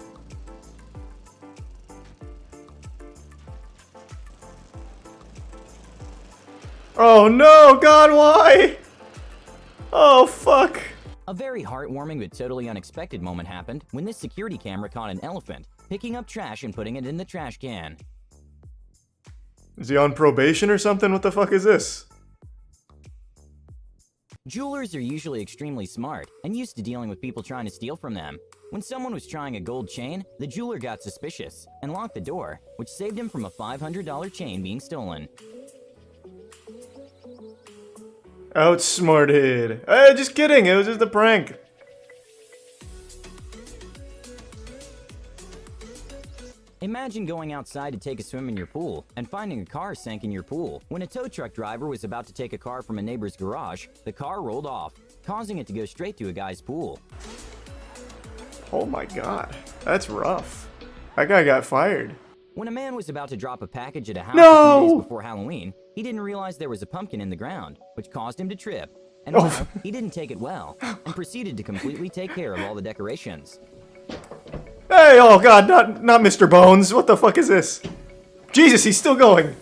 Oh no, God, why? Oh, fuck. A very heartwarming but totally unexpected moment happened when this security camera caught an elephant picking up trash and putting it in the trash can. Is he on probation or something? What the fuck is this? Jewelers are usually extremely smart and used to dealing with people trying to steal from them. When someone was trying a gold chain, the jeweler got suspicious and locked the door, which saved him from a $500 chain being stolen. Outsmarted. Hey, just kidding. It was just a prank. Imagine going outside to take a swim in your pool and finding a car sank in your pool. When a tow truck driver was about to take a car from a neighbor's garage, the car rolled off, causing it to go straight to a guy's pool. Oh my god. That's rough. That guy got fired. When a man was about to drop a package at a house a few days before Halloween, he didn't realize there was a pumpkin in the ground, which caused him to trip. And well, he didn't take it well, and proceeded to completely take care of all the decorations. Hey, oh god, not Mr. Bones. What the fuck is this? Jesus, he's still going.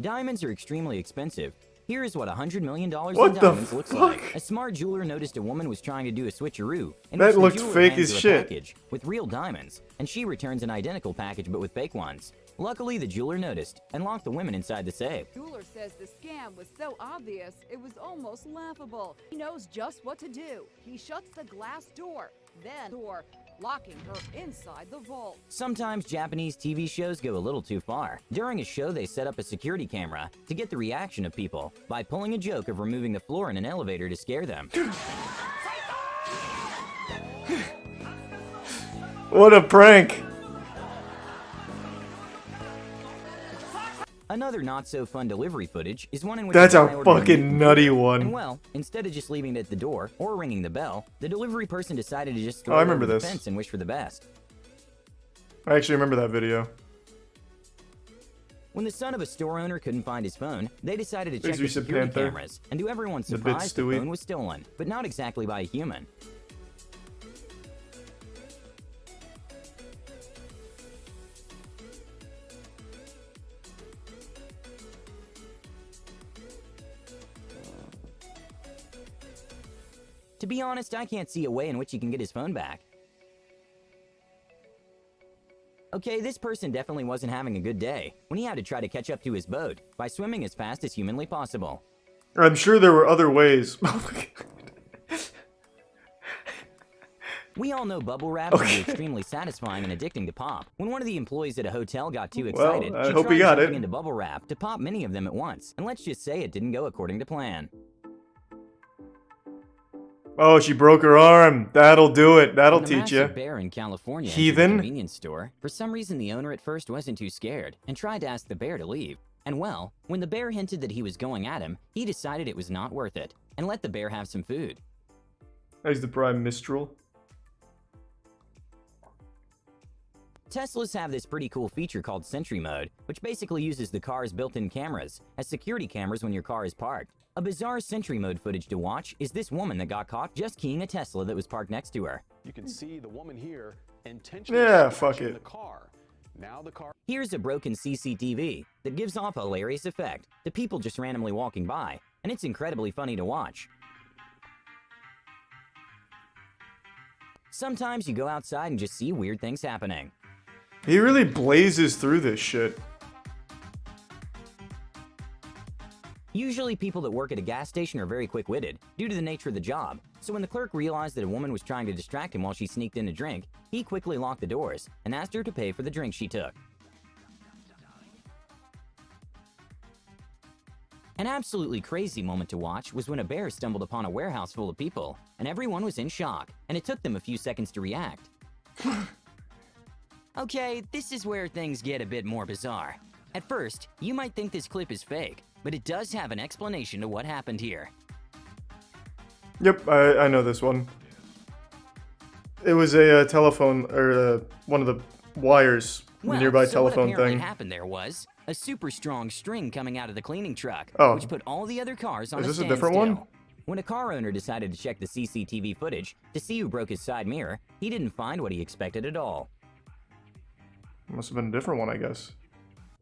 Diamonds are extremely expensive. Here is what $100 million in What the diamonds looks like. fuck? A smart jeweler noticed a woman was trying to do a switcheroo. In That which the looked jeweler fake hands as her a shit. package with real diamonds, and she returns an identical package but with fake ones. Luckily, the jeweler noticed and locked the women inside the safe. Jeweler says the scam was so obvious, it was almost laughable. He knows just what to do. He shuts the glass door, then locking her inside the vault. Sometimes Japanese TV shows go a little too far. During a show, they set up a security camera to get the reaction of people by pulling a joke of removing the floor in an elevator to scare them. What a prank. Another not-so-fun delivery footage is one in which That's a a guy ordered meat fucking and nutty food. one. And well, instead of just leaving it at the door or ringing the bell, the delivery person decided to just Oh, throw I it remember over the this. fence and wish for the best. I actually remember that video. When the son of a store owner couldn't find his phone, they decided to check Thanks, the Reset security Panther. cameras, and to everyone's The bit surprise, the Stewie. phone was stolen, but not exactly by a human. To be honest, I can't see a way in which he can get his phone back. Okay, this person definitely wasn't having a good day when he had to try to catch up to his boat by swimming as fast as humanly possible. I'm sure there were other ways. We all know bubble wrap can be extremely satisfying and addicting to pop. When one of the employees at a hotel got too excited, I she hope tried he got jumping it. into bubble wrap to pop many of them at once, and let's just say it didn't go according to plan. Oh, she broke her arm. That'll do it. That'll When a teach you. massive bear in California entered Heathen. the convenience store, for some reason the owner at first wasn't too scared and tried to ask the bear to leave. And well, when the bear hinted that he was going at him, he decided it was not worth it and let the bear have some food. There's the Prime Mistral. Teslas have this pretty cool feature called Sentry Mode, which basically uses the car's built-in cameras as security cameras when your car is parked. A bizarre Sentry Mode footage to watch is this woman that got caught just keying a Tesla that was parked next to her. You can see the woman here intentionally Fuck scratching it. the car. Now the car. Here's a broken CCTV that gives off a hilarious effect to people just randomly walking by, and it's incredibly funny to watch. Sometimes you go outside and just see weird things happening. He really blazes through this shit. Usually people that work at a gas station are very quick-witted due to the nature of the job, so when the clerk realized that a woman was trying to distract him while she sneaked in a drink, he quickly locked the doors and asked her to pay for the drink she took. An absolutely crazy moment to watch was when a bear stumbled upon a warehouse full of people, and everyone was in shock, and it took them a few seconds to react. Okay, this is where things get a bit more bizarre. At first, you might think this clip is fake, but it does have an explanation to what happened here. Yep, I know this one. It was a telephone, or one of the wires, Well, nearby so what telephone apparently thing. happened there was a super strong string coming out of the cleaning truck, Oh. which put all the other cars on Is a this a different standstill. one? When a car owner decided to check the CCTV footage to see who broke his side mirror, he didn't find what he expected at all. Must have been a different one, I guess.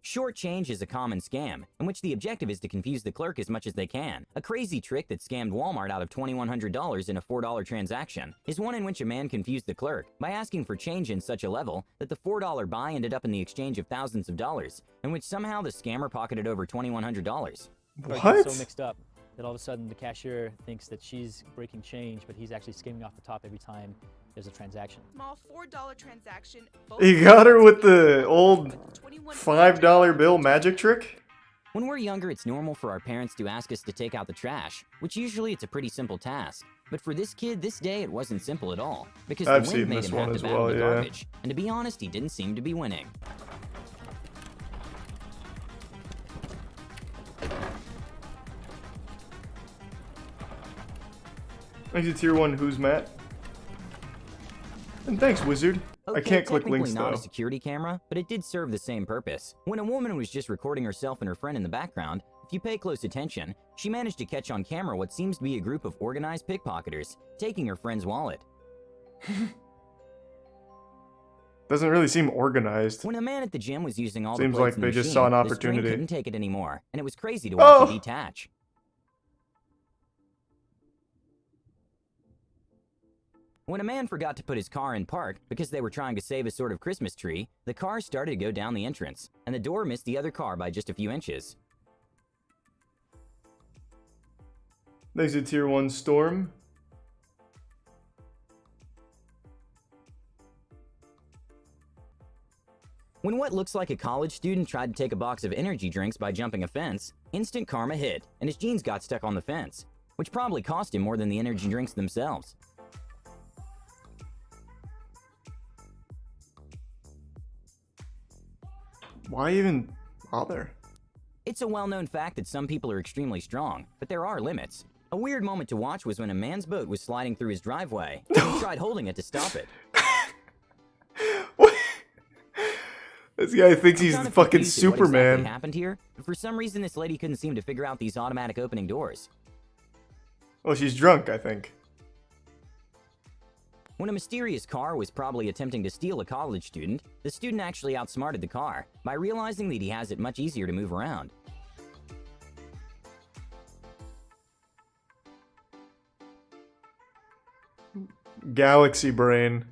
Short change is a common scam, in which the objective is to confuse the clerk as much as they can. A crazy trick that scammed Walmart out of $2,100 in a $4 transaction is one in which a man confused the clerk by asking for change in such a level that the $4 buy ended up in the exchange of thousands of dollars, in which somehow the scammer pocketed over $2,100. Clerk gets so mixed up that all of a sudden the cashier thinks that she's breaking change, but he's actually skimming off the top every time there's a transaction. Small $4 transaction. He got her with the old $5 bill magic trick? When we're younger, it's normal for our parents to ask us to take out the trash, which usually it's a pretty simple task. But for this kid, this day, it wasn't simple at all, because I've the seen wind made this him one have as to battle well, the yeah. garbage. And to be honest, he didn't seem to be winning. Thanks to Tier 1 Who's Matt. And thanks, Wizard. I can't click links, Technically not though. a security camera, but it did serve the same purpose. When a woman was just recording herself and her friend in the background, if you pay close attention, she managed to catch on camera what seems to be a group of organized pickpocketers, taking her friend's wallet. Doesn't really seem organized. When a man at the gym was using all Seems the plates like in the they just machine, saw an the string opportunity. couldn't take it anymore, and it was crazy to watch it detach. When a man forgot to put his car in park because they were trying to save a sort of Christmas tree, the car started to go down the entrance, and the door missed the other car by just a few inches. Thanks to Tier 1 Storm. When what looks like a college student tried to take a box of energy drinks by jumping a fence, instant karma hit, and his jeans got stuck on the fence, which probably cost him more than the energy drinks themselves. Why even bother? It's a well-known fact that some people are extremely strong, but there are limits. A weird moment to watch was when a man's boat was sliding through his driveway, and he tried holding it to stop it. This guy thinks he's I'm the kind of fucking confused at what Superman. exactly happened here, but for some reason this lady couldn't seem to figure out these automatic opening doors. Well, she's drunk, I think. When a mysterious car was probably attempting to steal a college student, the student actually outsmarted the car by realizing that he has it much easier to move around. Galaxy brain.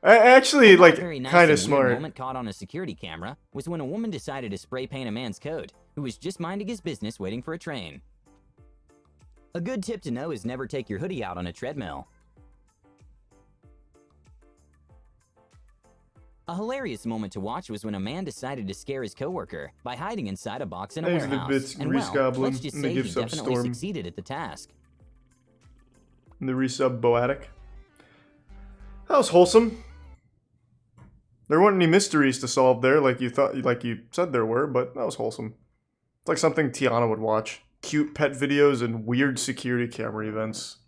Actually, like, kind of smart. Moment caught on a security camera was when a woman decided to spray paint a man's coat who was just minding his business waiting for a train. A good tip to know is never take your hoodie out on a treadmill. A hilarious moment to watch was when a man decided to scare his coworker by hiding inside a box in a Thanks, warehouse. the bits, And Reese well, Goblin, let's just and the say he gifts of definitely Storm. succeeded at the task. The resub Boatic. That was wholesome. There weren't any mysteries to solve there, like you said there were, but that was wholesome. It's like something Tiana would watch. Cute pet videos and weird security camera events.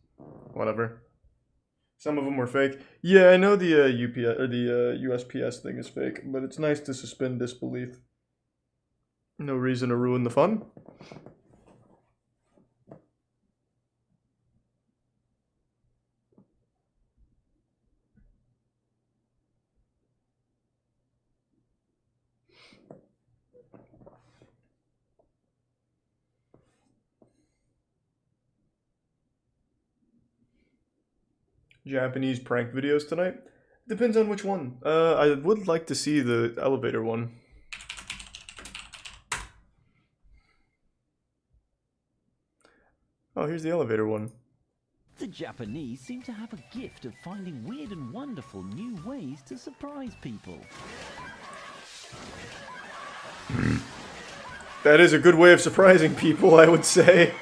Whatever. Some of them were fake. Yeah, I know the UPS or the USPS thing is fake, but it's nice to suspend disbelief. No reason to ruin the fun. Japanese prank videos tonight? Depends on which one. I would like to see the elevator one. Oh, here's the elevator one. The Japanese seem to have a gift of finding weird and wonderful new ways to surprise people. That is a good way of surprising people, I would say.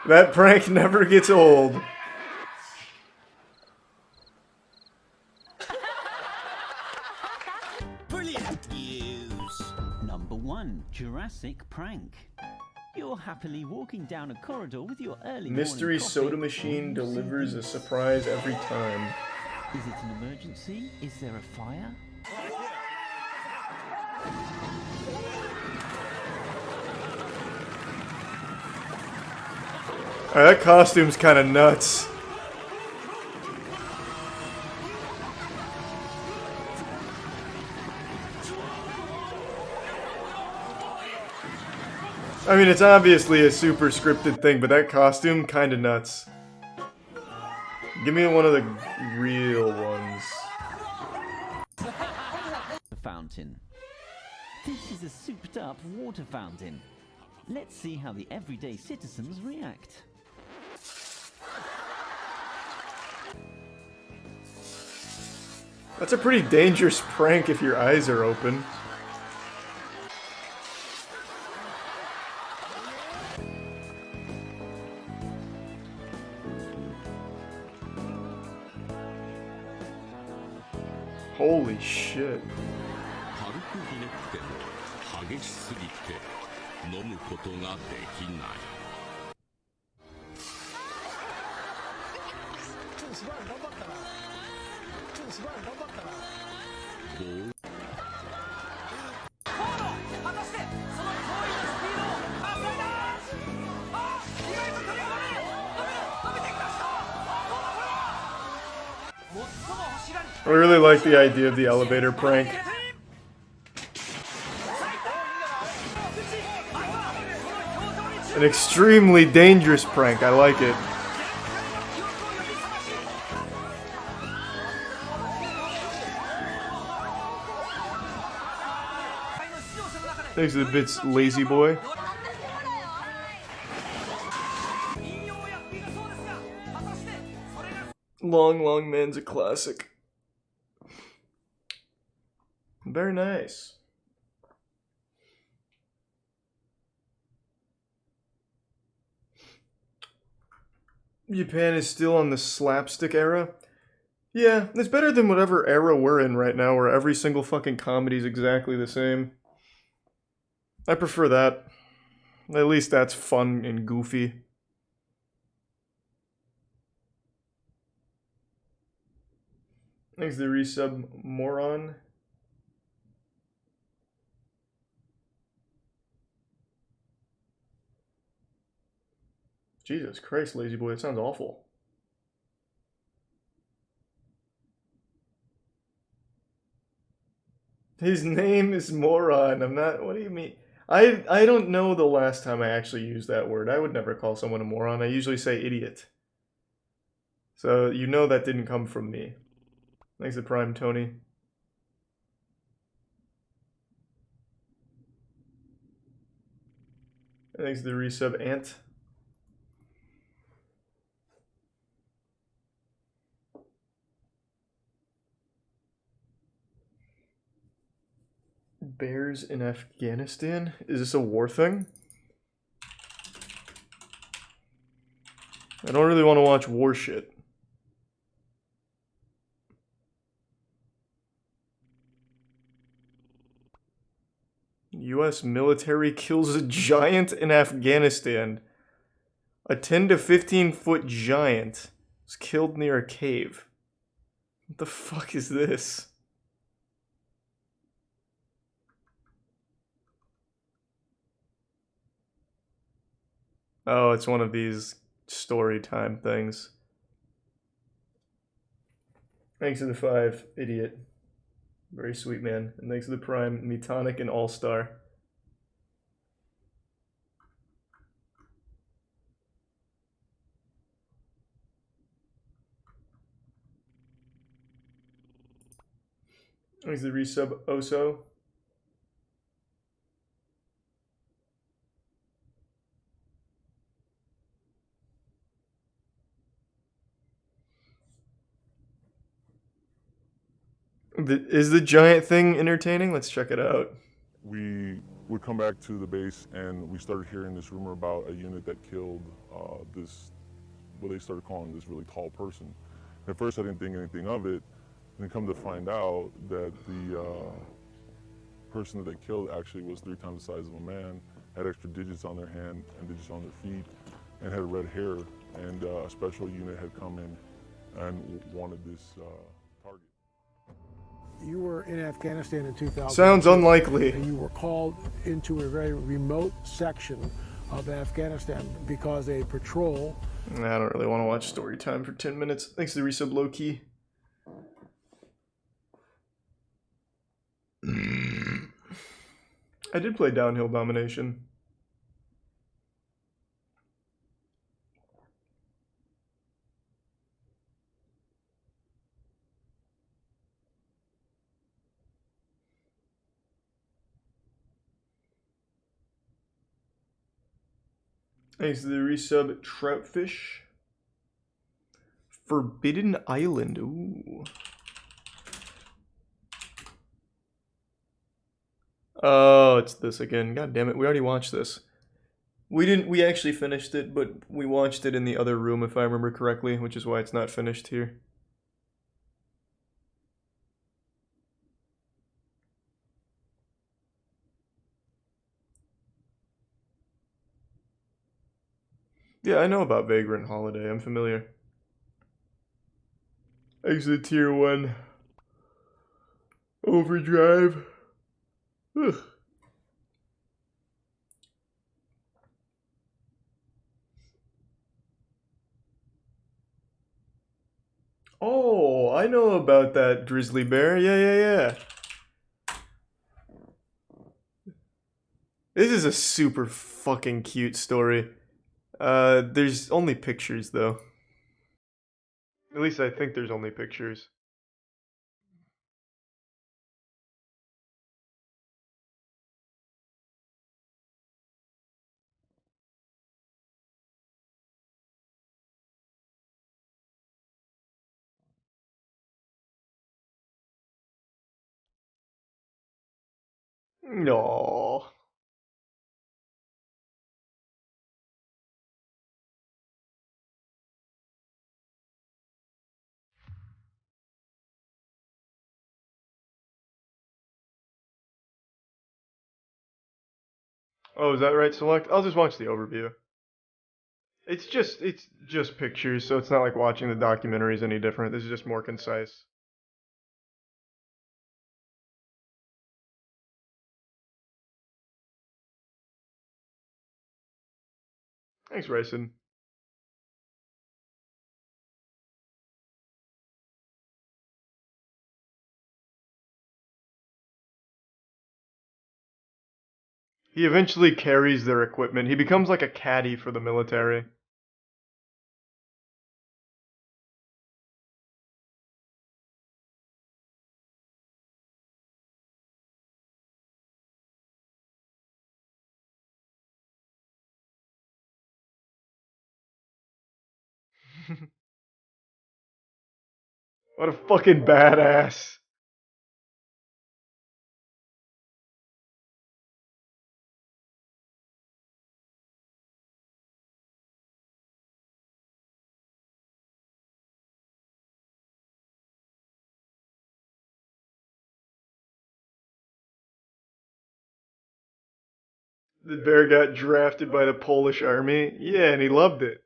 That prank never gets old. Brilliant news! Number 1, Jurassic prank. You're happily walking down a corridor with your early Mystery morning coffee soda machine delivers a surprise every time. Is it an emergency? Is there a fire? That costume's kind of nuts. I mean, it's obviously a super scripted thing, but that costume kind of nuts. Give me one of the real ones. The fountain. This is a souped up water fountain. Let's see how the everyday citizens react. That's a pretty dangerous prank if your eyes are open. Holy shit. I really like the idea of the elevator prank. An extremely dangerous prank, I like it. Thanks to the bits, lazy boy. Long, Long Man's a classic. Very nice. Japan is still on the slapstick era. Yeah, it's better than whatever era we're in right now, where every single fucking comedy is exactly the same. I prefer that. At least that's fun and goofy. Thanks to the resub, moron. Jesus Christ, lazy boy, that sounds awful. His name is moron. I'm not. What do you mean? I don't know the last time I actually used that word. I would never call someone a moron. I usually say idiot. So you know that didn't come from me. Thanks to Prime Tony. Thanks to the resub Ant. Bears in Afghanistan? Is this a war thing? I don't really want to watch war shit. US military kills a giant in Afghanistan. A 10 to 15 foot giant was killed near a cave. What the fuck is this? Oh, it's one of these story time things. Thanks to the 5, idiot. Very sweet man. And thanks to the Prime, Metonic and All-Star. Thanks to the resub Oso. Is the giant thing entertaining? Let's check it out. We would come back to the base and we started hearing this rumor about a unit that killed what they started calling this really tall person. At first I didn't think anything of it, and then come to find out that the person that they killed actually was 3 times the size of a man, had extra digits on their hand and digits on their feet, and had red hair, and a special unit had come in and wanted this target. You were in Afghanistan in 2000. Sounds unlikely. And you were called into a very remote section of Afghanistan because a patrol. I don't really want to watch story time for 10 minutes. Thanks to the resub low key. I did play Downhill Domination. Thanks to the resub Troutfish. Forbidden Island. Ooh. Oh, it's this again. God damn it. We already watched this. We actually finished it, but we watched it in the other room if I remember correctly, which is why it's not finished here. Yeah, I know about Vagrant Holiday. I'm familiar. Exit Tier 1. Overdrive. Ugh. Oh, I know about that grizzly bear. Yeah. This is a super fucking cute story. There's only pictures though. At least I think there's only pictures. No. Oh, is that right, Select? I'll just watch the overview. It's just pictures, so it's not like watching the documentaries any different. This is just more concise. Thanks, Ryson. He eventually carries their equipment. He becomes like a caddy for the military. What a fucking badass. The bear got drafted by the Polish army. Yeah, and he loved it.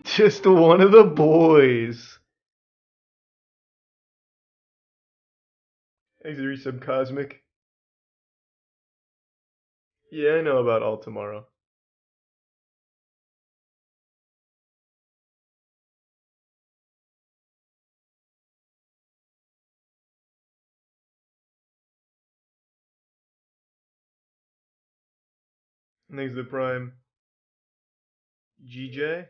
Just one of the boys. Thanks, Subcosmic. Yeah, I know about All Tomorrow. Thanks, the Prime. GJ?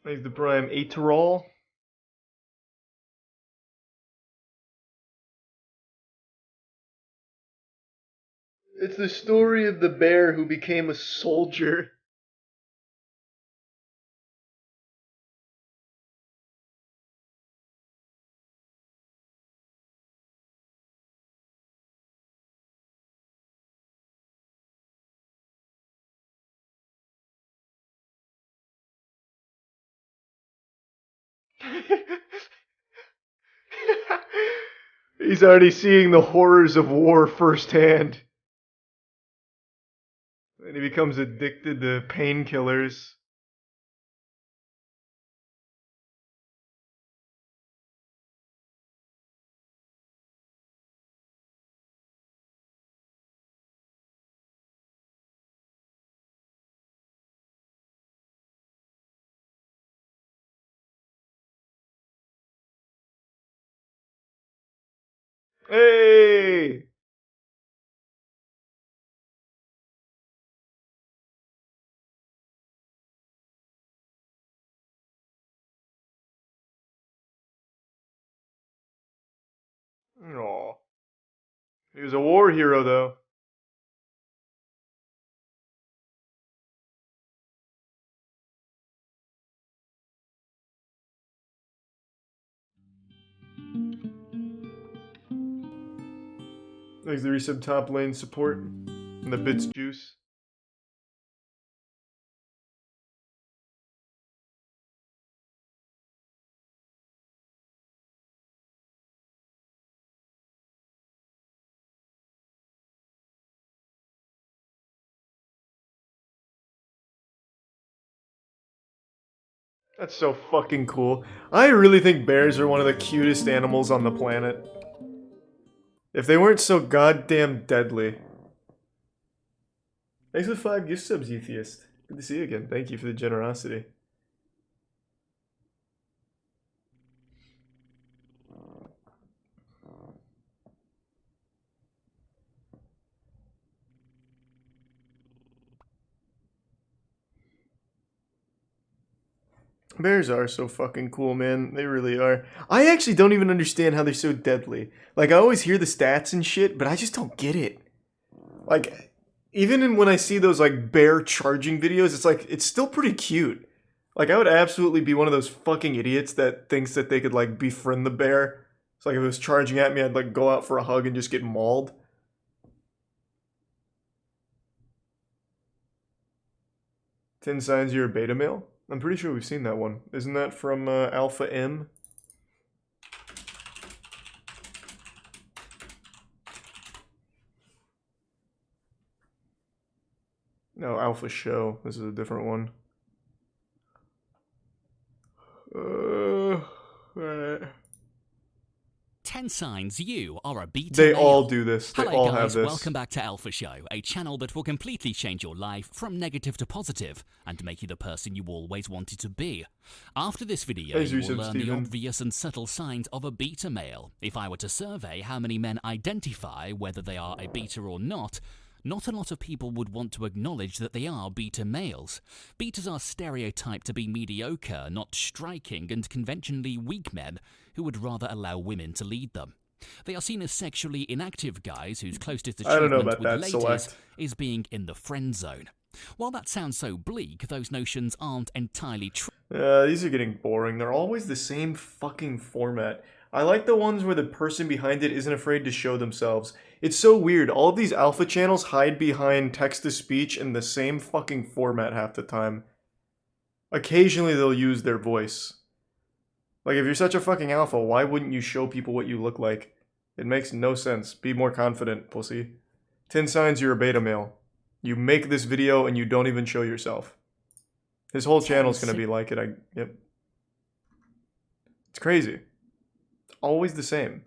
Thanks, the Prime. Aterol? It's the story of the bear who became a soldier. He's already seeing the horrors of war firsthand. And he becomes addicted to painkillers. Hey! Aw. He was a war hero, though. Thanks, the resub top lane support. And the bits juice. That's so fucking cool. I really think bears are one of the cutest animals on the planet. If they weren't so goddamn deadly. Thanks for the 5 gift subs, Atheist. Good to see you again. Thank you for the generosity. Bears are so fucking cool, man. They really are. I actually don't even understand how they're so deadly. Like, I always hear the stats and shit, but I just don't get it. Like, even when I see those, like, bear charging videos, it's like, it's still pretty cute. Like, I would absolutely be one of those fucking idiots that thinks that they could, like, befriend the bear. It's like if it was charging at me, I'd, like, go out for a hug and just get mauled. 10 signs you're a beta male? I'm pretty sure we've seen that one. Isn't that from Alpha M? No, Alpha Show. This is a different one. Alright. 10 signs you are a beta They male. all do this. They Hello all guys, have this. welcome back to Alpha Show, a channel that will completely change your life from negative to positive and make you the person you always wanted to be. After this video, As you you will said, learn the Steven. obvious and subtle signs of a beta male. If I were to survey how many men identify whether they are a beta or not a lot of people would want to acknowledge that they are beta males. Betas are stereotyped to be mediocre, not striking, and conventionally weak men who would rather allow women to lead them. They are seen as sexually inactive guys whose closest I don't know achievement about with that, ladies Select. is being in the friend zone. While that sounds so bleak, those notions aren't entirely true. These are getting boring. They're always the same fucking format. I like the ones where the person behind it isn't afraid to show themselves. It's so weird. All of these alpha channels hide behind text-to-speech in the same fucking format half the time. Occasionally they'll use their voice. Like, if you're such a fucking alpha, why wouldn't you show people what you look like? It makes no sense. Be more confident, pussy. 10 signs you're a beta male. You make this video and you don't even show yourself. His whole channel's gonna be like it. Yep. It's crazy. It's always the same.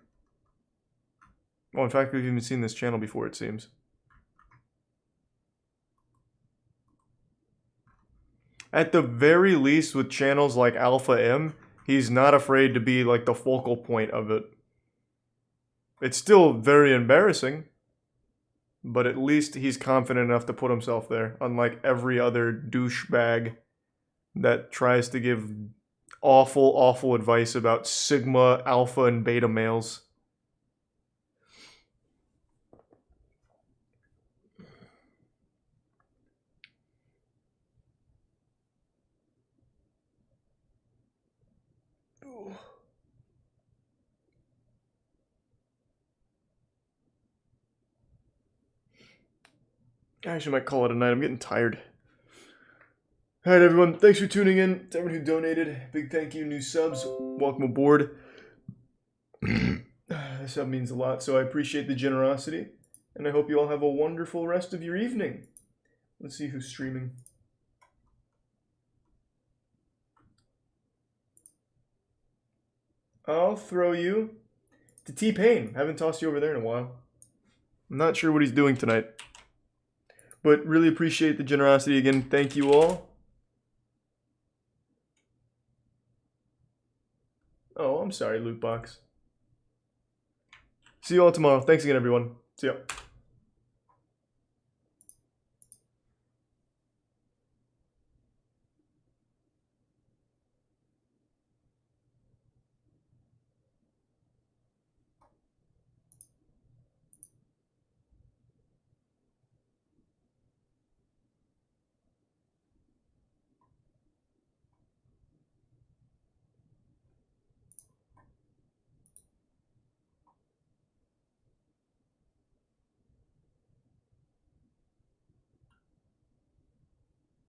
Well, in fact, we've even seen this channel before, it seems. At the very least, with channels like Alpha M, he's not afraid to be like the focal point of it. It's still very embarrassing, but at least he's confident enough to put himself there, unlike every other douchebag that tries to give awful, awful advice about Sigma, Alpha, and Beta males. I actually might call it a night. I'm getting tired. Alright, everyone. Thanks for tuning in. To everyone who donated, big thank you. New subs, welcome aboard. This sub means a lot, so I appreciate the generosity. And I hope you all have a wonderful rest of your evening. Let's see who's streaming. I'll throw you to T-Pain. Haven't tossed you over there in a while. I'm not sure what he's doing tonight. But really appreciate the generosity again. Thank you all. Oh, I'm sorry, loot box. See you all tomorrow. Thanks again, everyone. See ya.